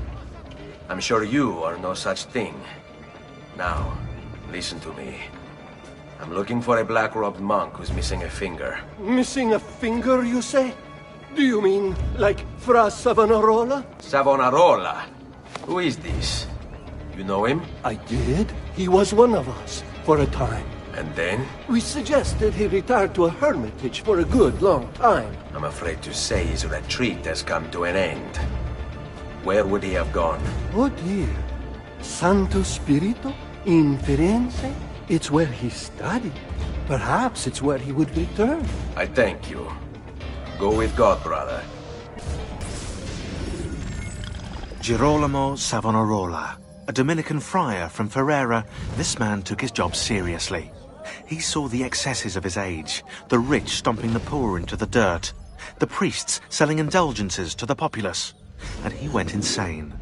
I'm sure you are no such thing. Now, listen to me. I'm looking for a black-robed monk who's missing a finger. Missing a finger, you say? Do you mean like Fra Savonarola? Savonarola? Who is this? You know him? I did. He was one of us, for a time. And then? We suggested he retire to a hermitage for a good long time. I'm afraid to say his retreat has come to an end. Where would he have gone? Oh dear. Santo Spirito? In Firenze? It's where he studied. Perhaps it's where he would return. I thank you. Go with God, brother. Girolamo Savonarola, a Dominican friar from Ferrara, this man took his job seriously. He saw the excesses of his age, the rich stomping the poor into the dirt, the priests selling indulgences to the populace, and he went insane.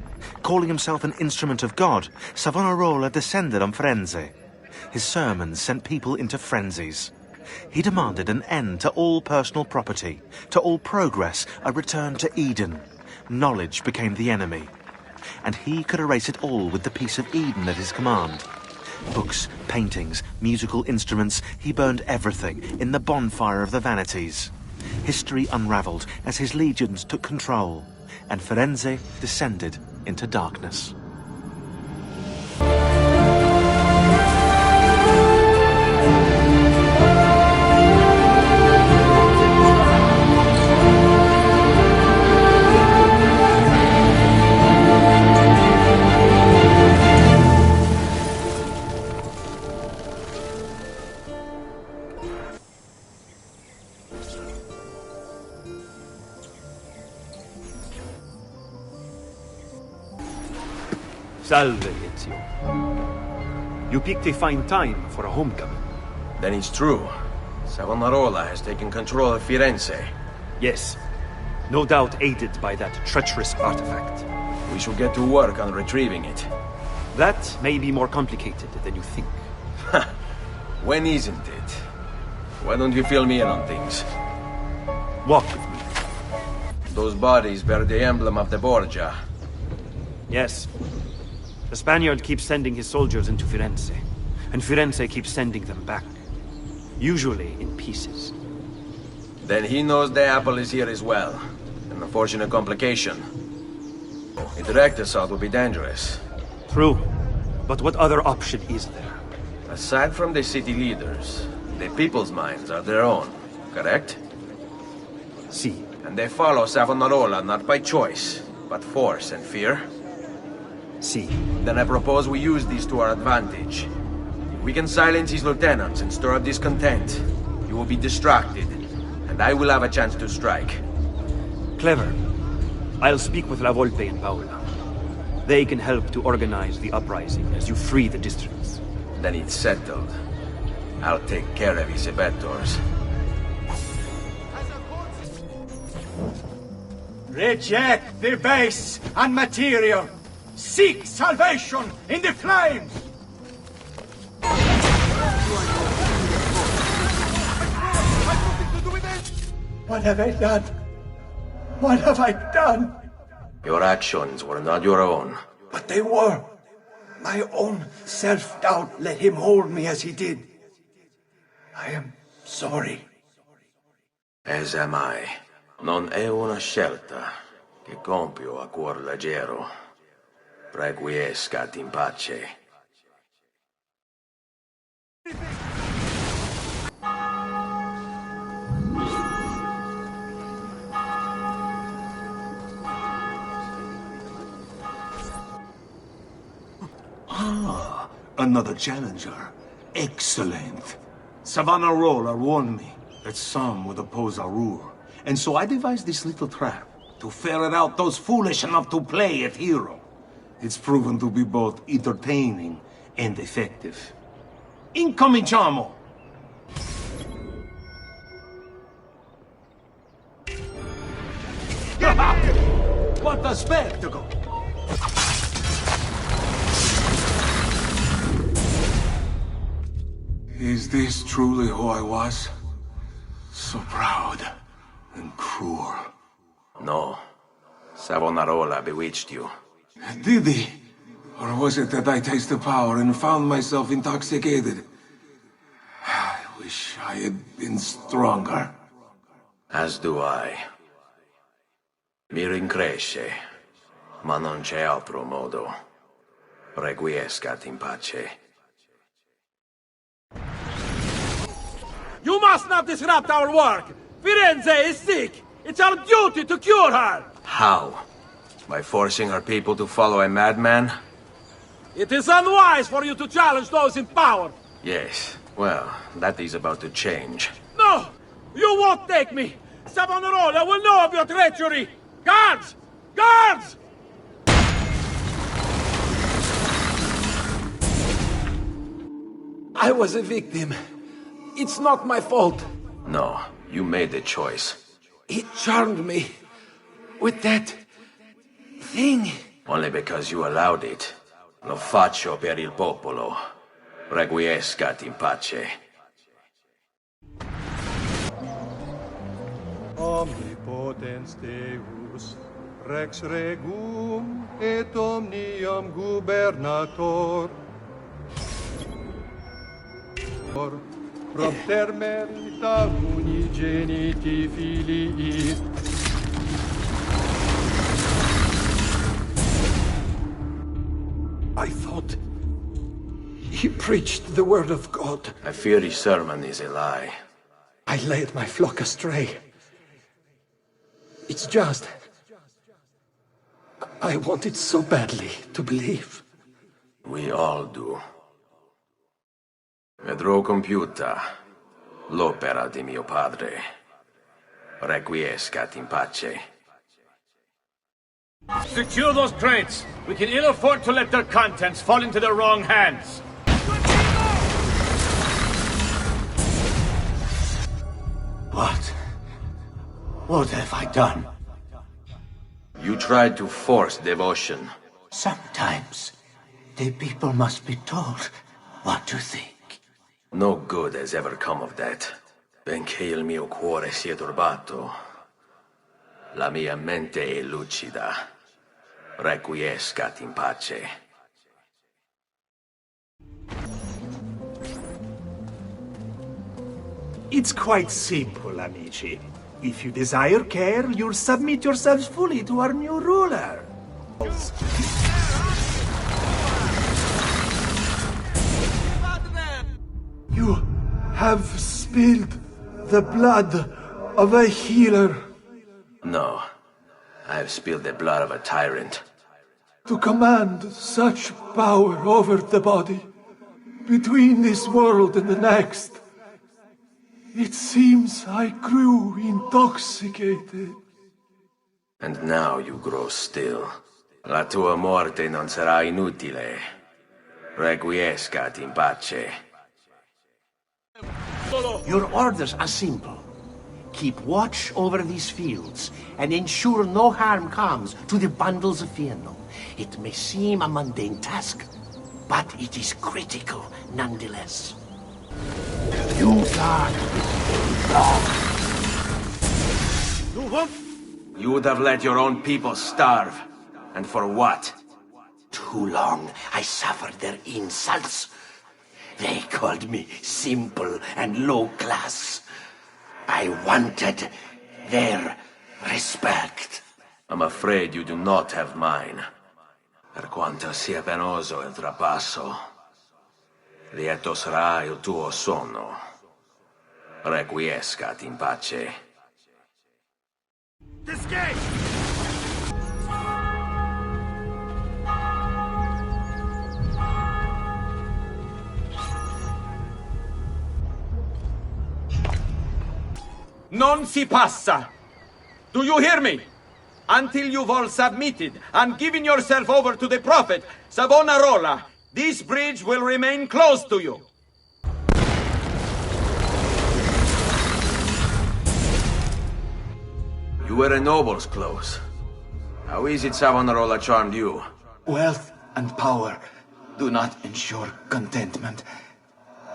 Calling himself an instrument of God, Savonarola descended on Firenze. His sermons sent people into frenzies. He demanded an end to all personal property, to all progress, a return to Eden. Knowledge became the enemy, and he could erase it all with the peace of Eden at his command. Books, paintings, musical instruments, he burned everything in the bonfire of the vanities. History unraveled as his legions took control, and Firenze descended into darkness. Salve, Ezio. You picked a fine time for a homecoming. Then it's true. Savonarola has taken control of Firenze. Yes. No doubt aided by that treacherous artifact. We should get to work on retrieving it. That may be more complicated than you think. When isn't it? Why don't you fill me in on things? Walk with me. Those bodies bear the emblem of the Borgia. Yes. The Spaniard keeps sending his soldiers into Firenze, and Firenze keeps sending them back. Usually in pieces. Then he knows the apple is here as well. An unfortunate complication. A direct assault would be dangerous. True. But what other option is there? Aside from the city leaders, the people's minds are their own, correct? Si. And they follow Savonarola not by choice, but force and fear? Si. Then I propose we use these to our advantage. If we can silence his lieutenants and stir up discontent, he will be distracted, and I will have a chance to strike. Clever. I'll speak with La Volpe and Paola. They can help to organize the uprising as you free the districts. Then it's settled. I'll take care of his abettors. Reject the base and material. Seek salvation in the flames. What have I done? What have I done? Your actions were not your own. But they were. My own self-doubt let him hold me as he did. I am sorry. As am I. Non è una scelta che compio a cuor leggero. Requiescat in pace. Ah, another challenger. Excellent. Savonarola warned me that some would oppose our rule. And so I devised this little trap to ferret out those foolish enough to play at hero. It's proven to be both entertaining and effective. Incominciamo! What a spectacle! Is this truly who I was? So proud and cruel. No. Savonarola bewitched you. Did he? Or was it that I tasted power and found myself intoxicated? I wish I had been stronger. As do I. Mi rincresce, ma non c'è altro modo. Requiescat in pace. You must not disrupt our work! Firenze is sick! It's our duty to cure her! How? By forcing her people to follow a madman? It is unwise for you to challenge those in power! Yes. Well, that is about to change. No! You won't take me! Savonarola will know of your treachery! Guards! Guards! I was a victim. It's not my fault. No, you made the choice. It charmed me. With that... thing. Only because you allowed it. Lo faccio per il popolo. Requiescat in pace. Omnipotens Deus, Rex Regum et omnium gubernator. Propter merita unigeniti filii. I thought he preached the word of God. I fear his sermon is a lie. I led my flock astray. It's just... I wanted so badly to believe. We all do. Vedrò compiuta l'opera di mio padre. Requiescat in pace. Secure those crates! We can ill afford to let their contents fall into the wrong hands! What have I done? You tried to force devotion. Sometimes the people must be told what to think. No good has ever come of that. Benché il mio cuore sia turbato, la mia mente è lucida. Requiescat in pace. It's quite simple, amici. If you desire care, you'll submit yourselves fully to our new ruler. You have spilled the blood of a healer. No, I have spilled the blood of a tyrant. To command such power over the body, between this world and the next. It seems I grew intoxicated. And now you grow still. La tua morte non sarà inutile. Requiescat in pace. Your orders are simple. Keep watch over these fields, and ensure no harm comes to the bundles of FILME. It may seem a mundane task, but it is critical nonetheless. You You would have let your own people starve. And for what? Too long I suffered their insults. They called me simple and low class. I wanted their respect. I'm afraid you do not have mine. Per quanto sia penoso il trapasso, lieto sarà il tuo sonno. Requiescat in pace. Escape! Non si passa! Do you hear me? Until you've all submitted and given yourself over to the Prophet, Savonarola, this bridge will remain closed to you. You wear a noble's clothes. How is it Savonarola charmed you? Wealth and power do not ensure contentment.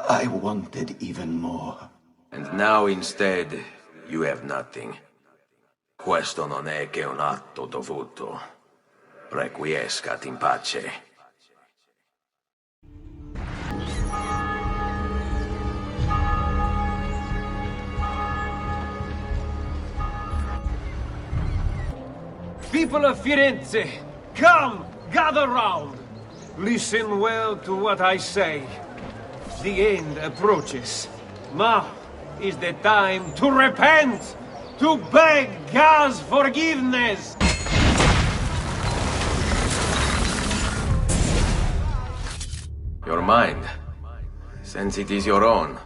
I wanted even more. And now instead, you have nothing. Questo non è che un atto dovuto. Requiescat in pace. People of Firenze, come, gather round. Listen well to what I say. The end approaches. Now is the time to repent, to beg God's forgiveness. Your mind, since it is your own.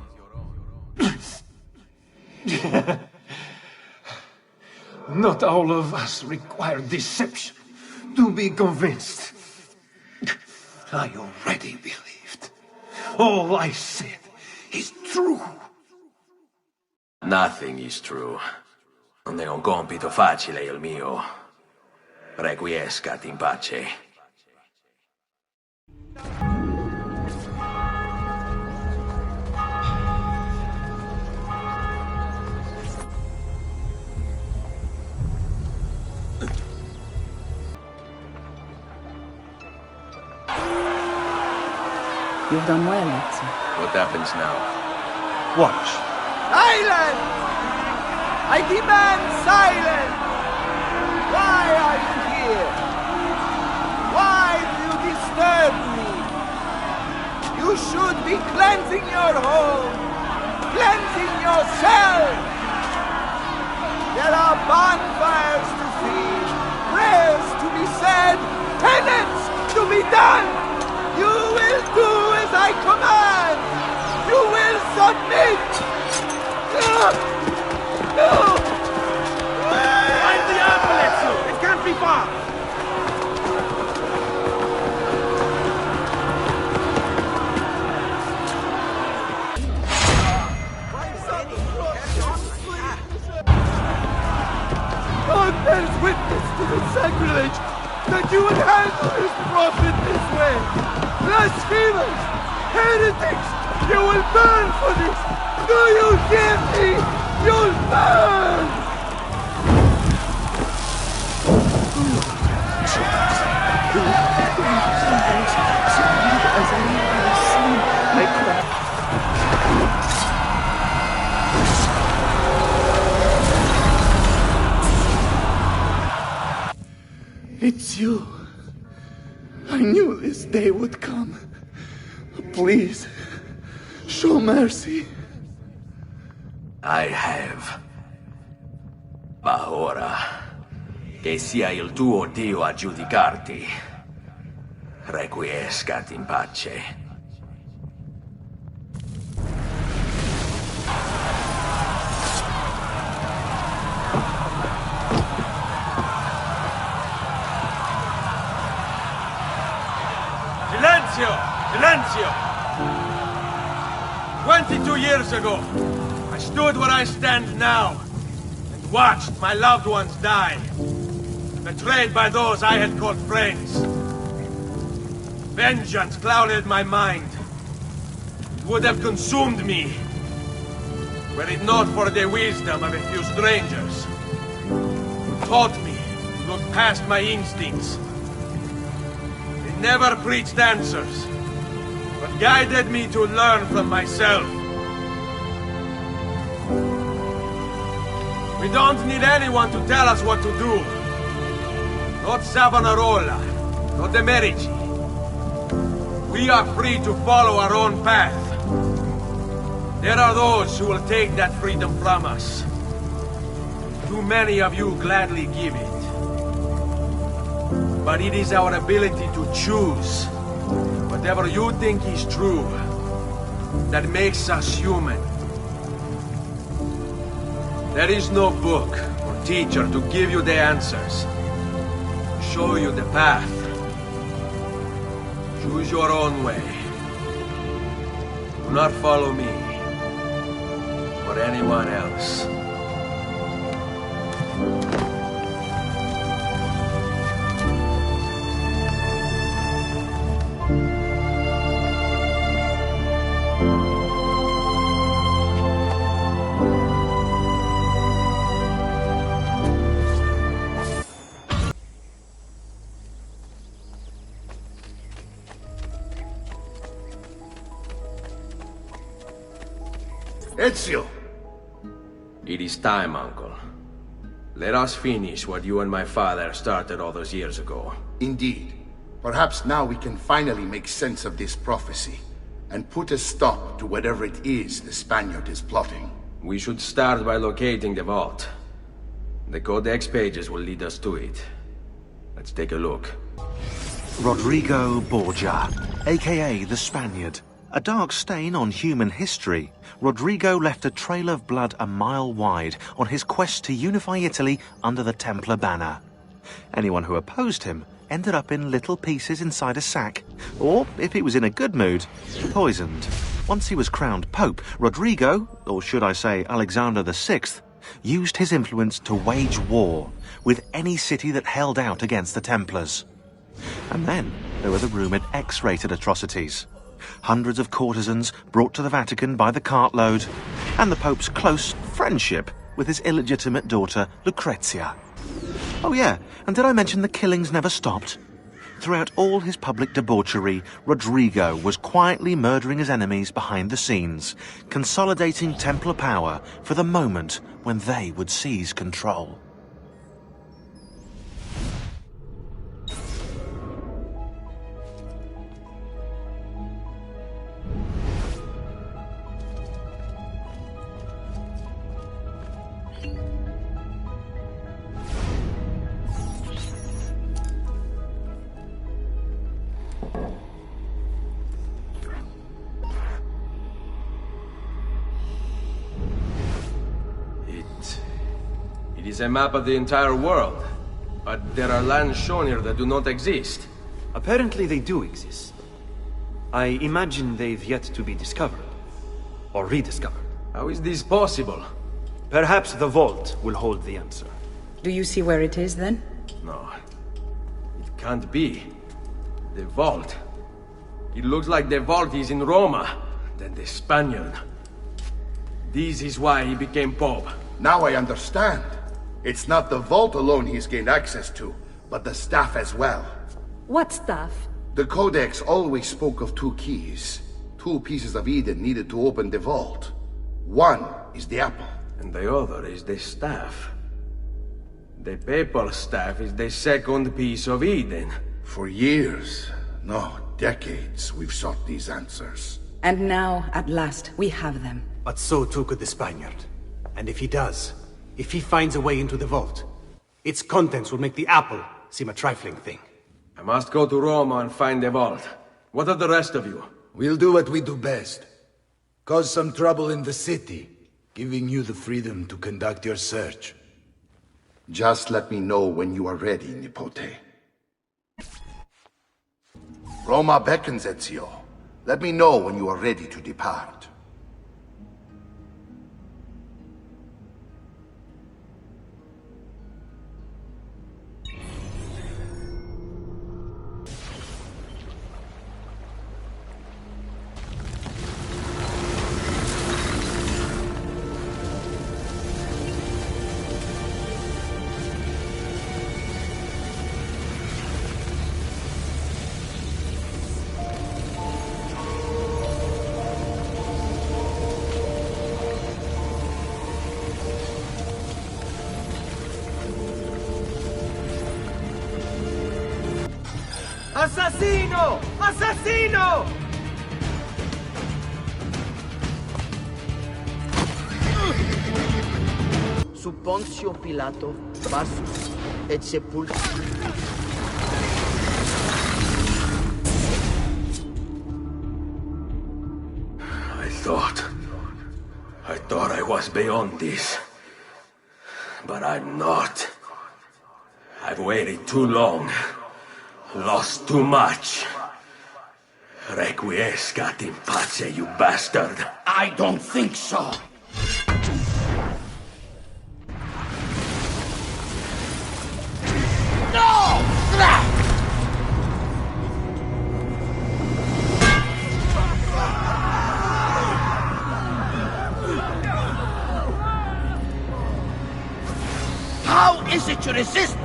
Not all of us require deception to be convinced. I already believed. All I said is true. Nothing is true. Non è un compito facile il mio. Requiescat in pace. You've done well, Ezio. What happens now? Watch. Silence! I demand silence! Why are you here? Why do you disturb me? You should be cleansing your home, cleansing yourself. There are bonfires to see, prayers to be said, penance to be done. You will do as I command! You will submit! No! Find the apple, Ezio! It can't be far! God bears witness to the sacrilege that you would handle this prophet this way! Blasphemers! Heretics! You will burn for this! Do you hear me? You'll burn! It's you. I knew this day would come. Please, show mercy. I have. Ma ora, che sia il tuo Dio a giudicarti. Requiescat in pace. Silenzio! Silenzio! 22 years ago, I stood where I stand now, and watched my loved ones die, betrayed by those I had called friends. Vengeance clouded my mind. It would have consumed me, were it not for the wisdom of a few strangers, who taught me to look past my instincts. They never preached answers, but guided me to learn from myself. We don't need anyone to tell us what to do. Not Savonarola, not the Medici. We are free to follow our own path. There are those who will take that freedom from us. Too many of you gladly give it. But it is our ability to choose whatever you think is true that makes us human. There is no book or teacher to give you the answers, show you the path. Choose your own way. Do not follow me or anyone else. Ezio! It is time, Uncle. Let us finish what you and my father started all those years ago. Indeed. Perhaps now we can finally make sense of this prophecy, and put a stop to whatever it is the Spaniard is plotting. We should start by locating the vault. The Codex pages will lead us to it. Let's take a look. Rodrigo Borgia, aka the Spaniard. A dark stain on human history, Rodrigo left a trail of blood a mile wide on his quest to unify Italy under the Templar banner. Anyone who opposed him ended up in little pieces inside a sack, or, if he was in a good mood, poisoned. Once he was crowned Pope, Rodrigo, or should I say Alexander VI, used his influence to wage war with any city that held out against the Templars. And then there were the rumoured X-rated atrocities. Hundreds of courtesans brought to the Vatican by the cartload, and the Pope's close friendship with his illegitimate daughter, Lucrezia. Oh yeah, and did I mention the killings never stopped? Throughout all his public debauchery, Rodrigo was quietly murdering his enemies behind the scenes, consolidating Templar power for the moment when they would seize control. It is a map of the entire world, but there are lands shown here that do not exist. Apparently they do exist. I imagine they've yet to be discovered. Or rediscovered. How is this possible? Perhaps the vault will hold the answer. Do you see where it is, then? No. It can't be. The vault. It looks like the vault is in Roma, then the Spaniard. This is why he became Pope. Now I understand. It's not the vault alone he's gained access to, but the staff as well. What staff? The Codex always spoke of two keys. Two pieces of Eden needed to open the vault. One is the apple. And the other is the staff. The papal staff is the second piece of Eden. For years, no, decades, we've sought these answers. And now, at last, we have them. But so too could the Spaniard. And if he does, if he finds a way into the vault, its contents will make the apple seem a trifling thing. I must go to Roma and find the vault. What of the rest of you? We'll do what we do best. Cause some trouble in the city, giving you the freedom to conduct your search. Just let me know when you are ready, Nipote. Roma beckons, Ezio. Let me know when you are ready to depart. Assassino! Assassino! Sub Pontio Pilato, Passus et sepultus. I thought I was beyond this. But I'm not. I've waited too long. Lost too much. Requiescat in pace, you bastard. I don't think so. No! How is it you resist?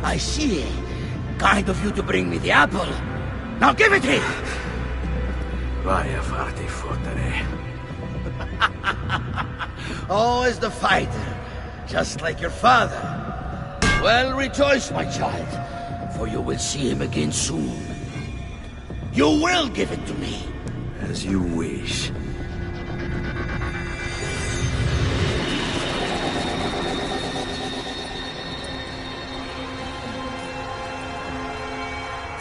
I see. Kind of you to bring me the apple. Now give it here! Vai a farti fottere. Always the fighter, just like your father. Well, rejoice, my child, for you will see him again soon. You will give it to me. As you wish.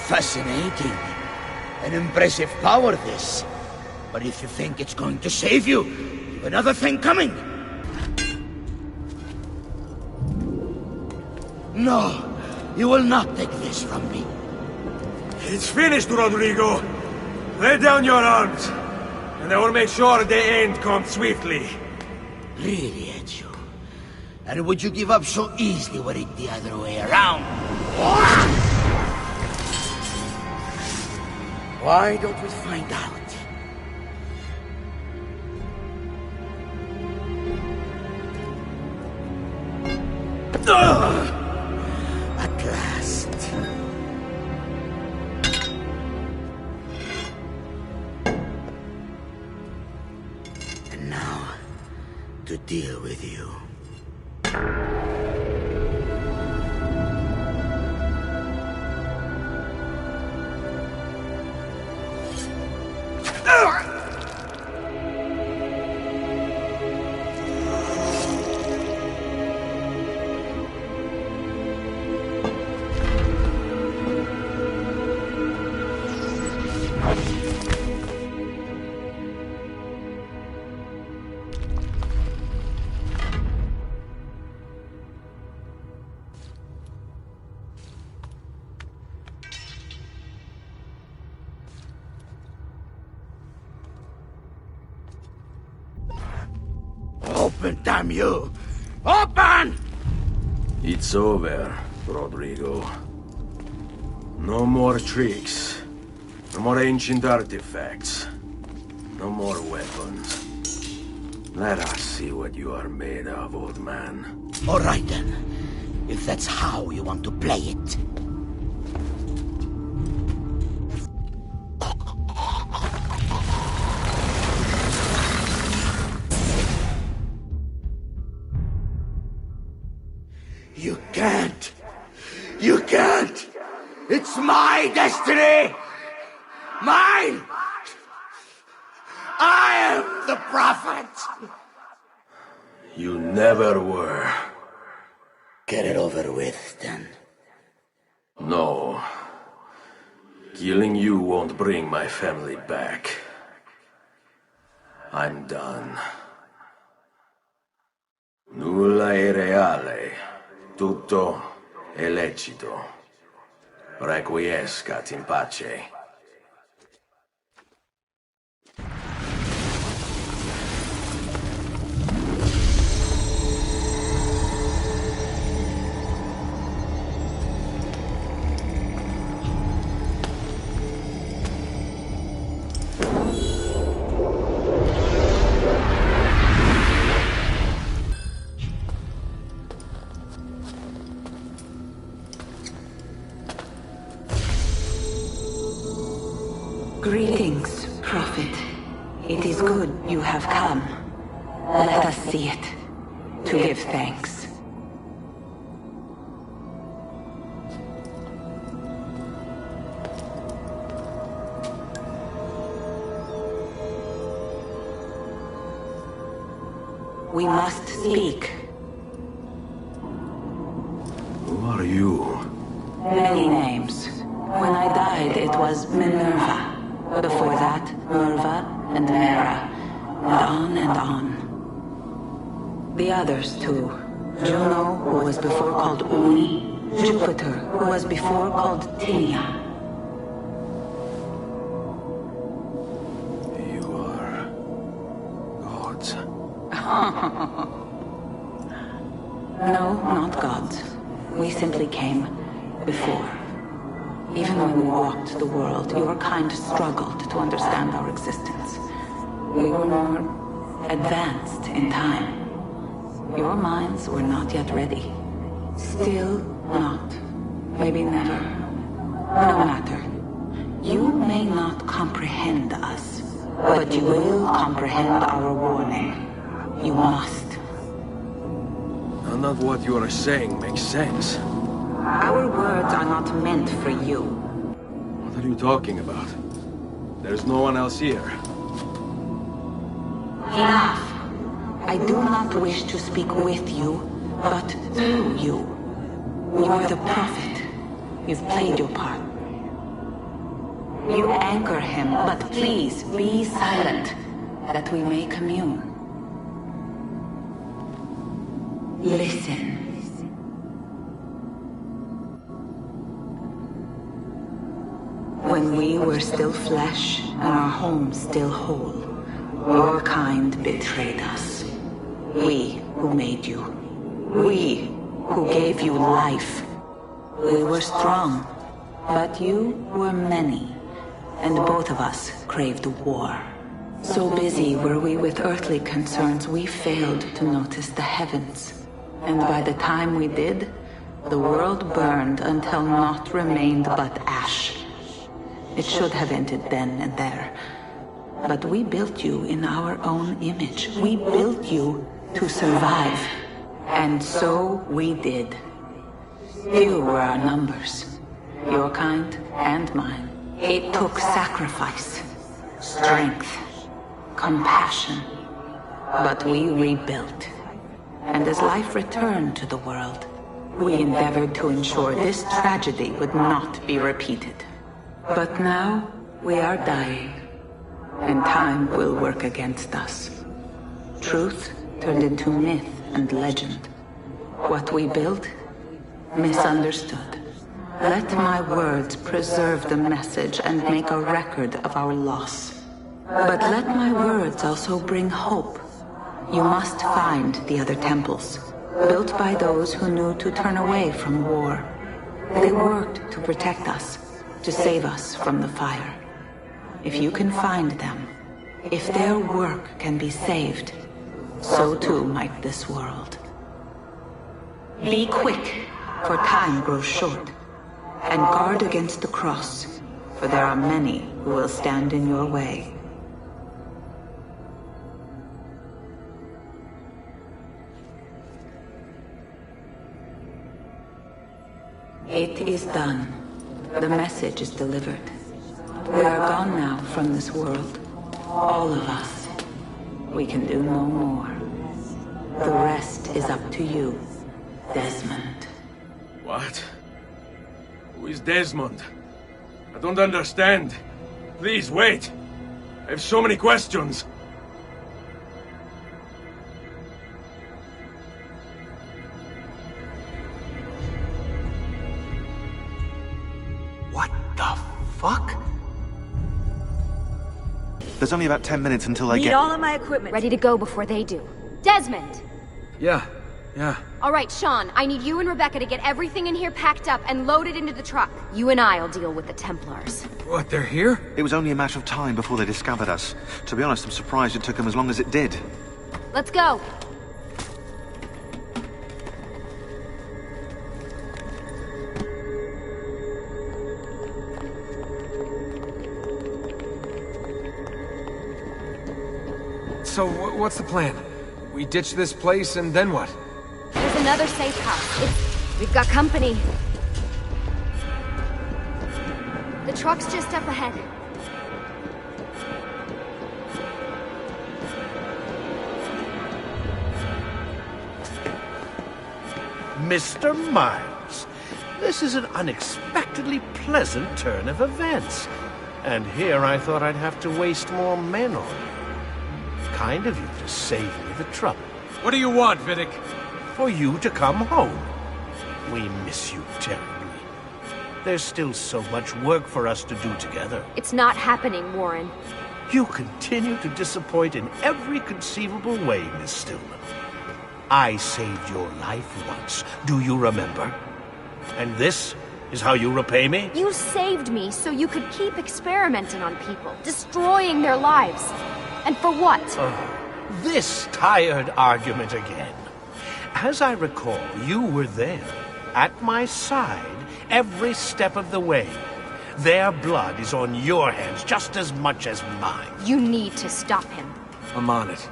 Fascinating. An impressive power, this. But if you think it's going to save you, you've another thing coming. No, you will not take this from me. It's finished, Rodrigo. Lay down your arms, and I will make sure the end comes swiftly. Really, Ezio? And would you give up so easily were it the other way around? Why don't we find out? At last. And now, to deal with you. Open, damn you! Open! It's over, Rodrigo. No more tricks. No more ancient artifacts. No more weapons. Let us see what you are made of, old man. All right, then. If that's how you want to play it. You can't! You can't! It's my destiny! Mine! I am the prophet! You never were. Get it over with, then. No. Killing you won't bring my family back. I'm done. Nulla è reale. Tutto è lecito. Requiescat in pace. Greetings, Prophet. It is good you have come. Let us see it, to give thanks. We must speak. Who are you? Many names. When I died, it was Minerva. Before that, Merva and Mera, and on and on. The others, too. Juno, who was before called Uni. Jupiter, who was before called Tinia. You are... gods. No, not gods. We simply came before. Even when we walked the world, your kind struggled to understand our existence. We were more advanced in time. Your minds were not yet ready. Still not. Maybe never. No matter. You may not comprehend us, but you will comprehend our warning. You must. None of what you are saying makes sense. Our words are not meant for you. What are you talking about? There's no one else here. Enough. I do not wish to speak with you, but through you. You are the prophet. You've played your part. You anchor him, but please be silent, that we may commune. Listen. When we were still flesh and our home still whole, your kind betrayed us. We who made you. We who gave you life. We were strong, but you were many, and both of us craved war. So busy were we with earthly concerns, we failed to notice the heavens. And by the time we did, the world burned until naught remained but ash. It should have ended then and there. But we built you in our own image. We built you to survive. And so we did. Few were our numbers. Your kind and mine. It took sacrifice, strength, compassion. But we rebuilt. And as life returned to the world, we endeavored to ensure this tragedy would not be repeated. But now, we are dying, and time will work against us. Truth turned into myth and legend. What we built, misunderstood. Let my words preserve the message and make a record of our loss. But let my words also bring hope. You must find the other temples, built by those who knew to turn away from war. They worked to protect us, to save us from the fire. If you can find them, if their work can be saved, so too might this world. Be quick, for time grows short, and guard against the cross, for there are many who will stand in your way. It is done. The message is delivered. We are gone now from this world. All of us. We can do no more. The rest is up to you, Desmond. What? Who is Desmond? I don't understand. Please, wait. I have so many questions. fuck? There's only about 10 minutes until I Need get... all of my equipment ready to go before they do. Desmond! Yeah. All right, Shaun, I need you and Rebecca to get everything in here packed up and loaded into the truck. You and I'll deal with the Templars. What, they're here? It was only a matter of time before they discovered us. To be honest, I'm surprised it took them as long as it did. Let's go. So, what's the plan? We ditch this place and then what? There's another safe house. We've got company. The truck's just up ahead. Mr. Miles, this is an unexpectedly pleasant turn of events. And here I thought I'd have to waste more men on you. Kind of you to save me the trouble. What do you want, Vidic? For you to come home. We miss you terribly. There's still so much work for us to do together. It's not happening, Warren. You continue to disappoint in every conceivable way, Miss Stillman. I saved your life once, do you remember? And this is how you repay me? You saved me so you could keep experimenting on people, destroying their lives. And for what? This tired argument again. As I recall, you were there, at my side, every step of the way. Their blood is on your hands just as much as mine. You need to stop him. I'm on it.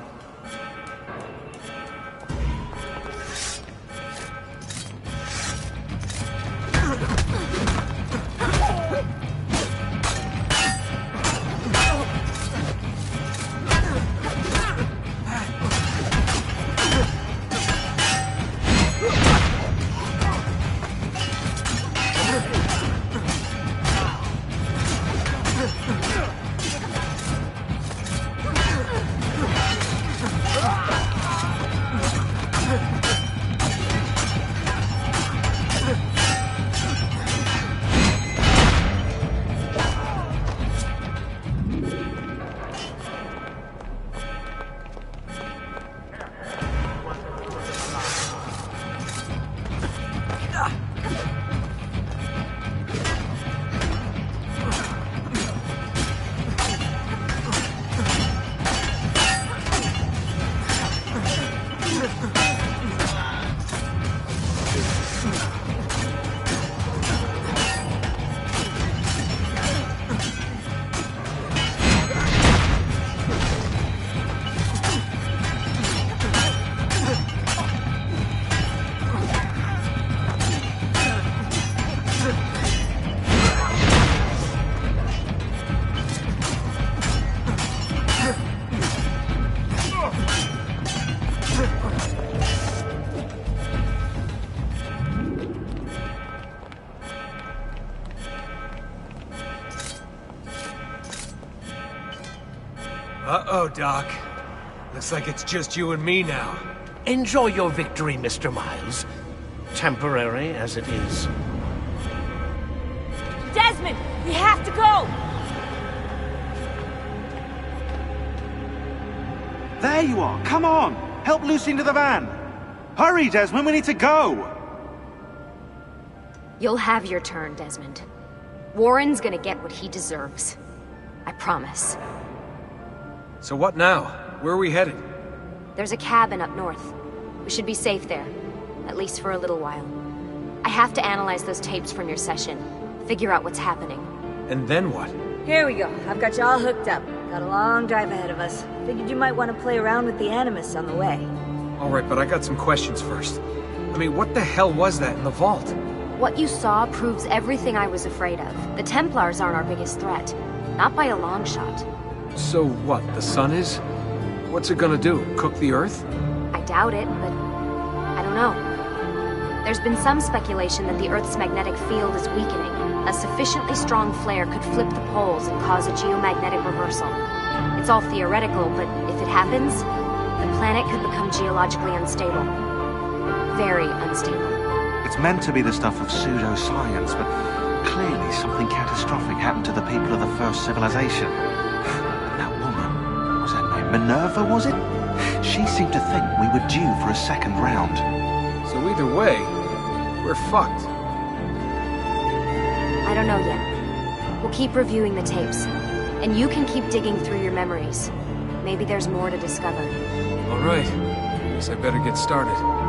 Uh-oh, Doc. Looks like it's just you and me now. Enjoy your victory, Mr. Miles. Temporary as it is. Desmond, we have to go! There you are! Come on! Help Lucy into the van! Hurry, Desmond, we need to go! You'll have your turn, Desmond. Warren's gonna get what he deserves. I promise. So what now? Where are we headed? There's a cabin up north. We should be safe there. At least for a little while. I have to analyze those tapes from your session. Figure out what's happening. And then what? Here we go. I've got you all hooked up. Got a long drive ahead of us. Figured you might want to play around with the Animus on the way. Alright, but I got some questions first. I mean, what the hell was that in the vault? What you saw proves everything I was afraid of. The Templars aren't our biggest threat. Not by a long shot. So what, the sun is? What's it gonna do? Cook the Earth? I doubt it, but I don't know. There's been some speculation that the Earth's magnetic field is weakening. A sufficiently strong flare could flip the poles and cause a geomagnetic reversal. It's all theoretical, but if it happens, the planet could become geologically unstable. Very unstable. It's meant to be the stuff of pseudoscience, but Clearly something catastrophic happened to the people of the first civilization. And that woman, was her name Minerva, was it? She seemed to think we were due for a second round. So either way, we're fucked. I don't know yet. We'll keep reviewing the tapes. And you can keep digging through your memories. Maybe there's more to discover. All right. Guess I better get started.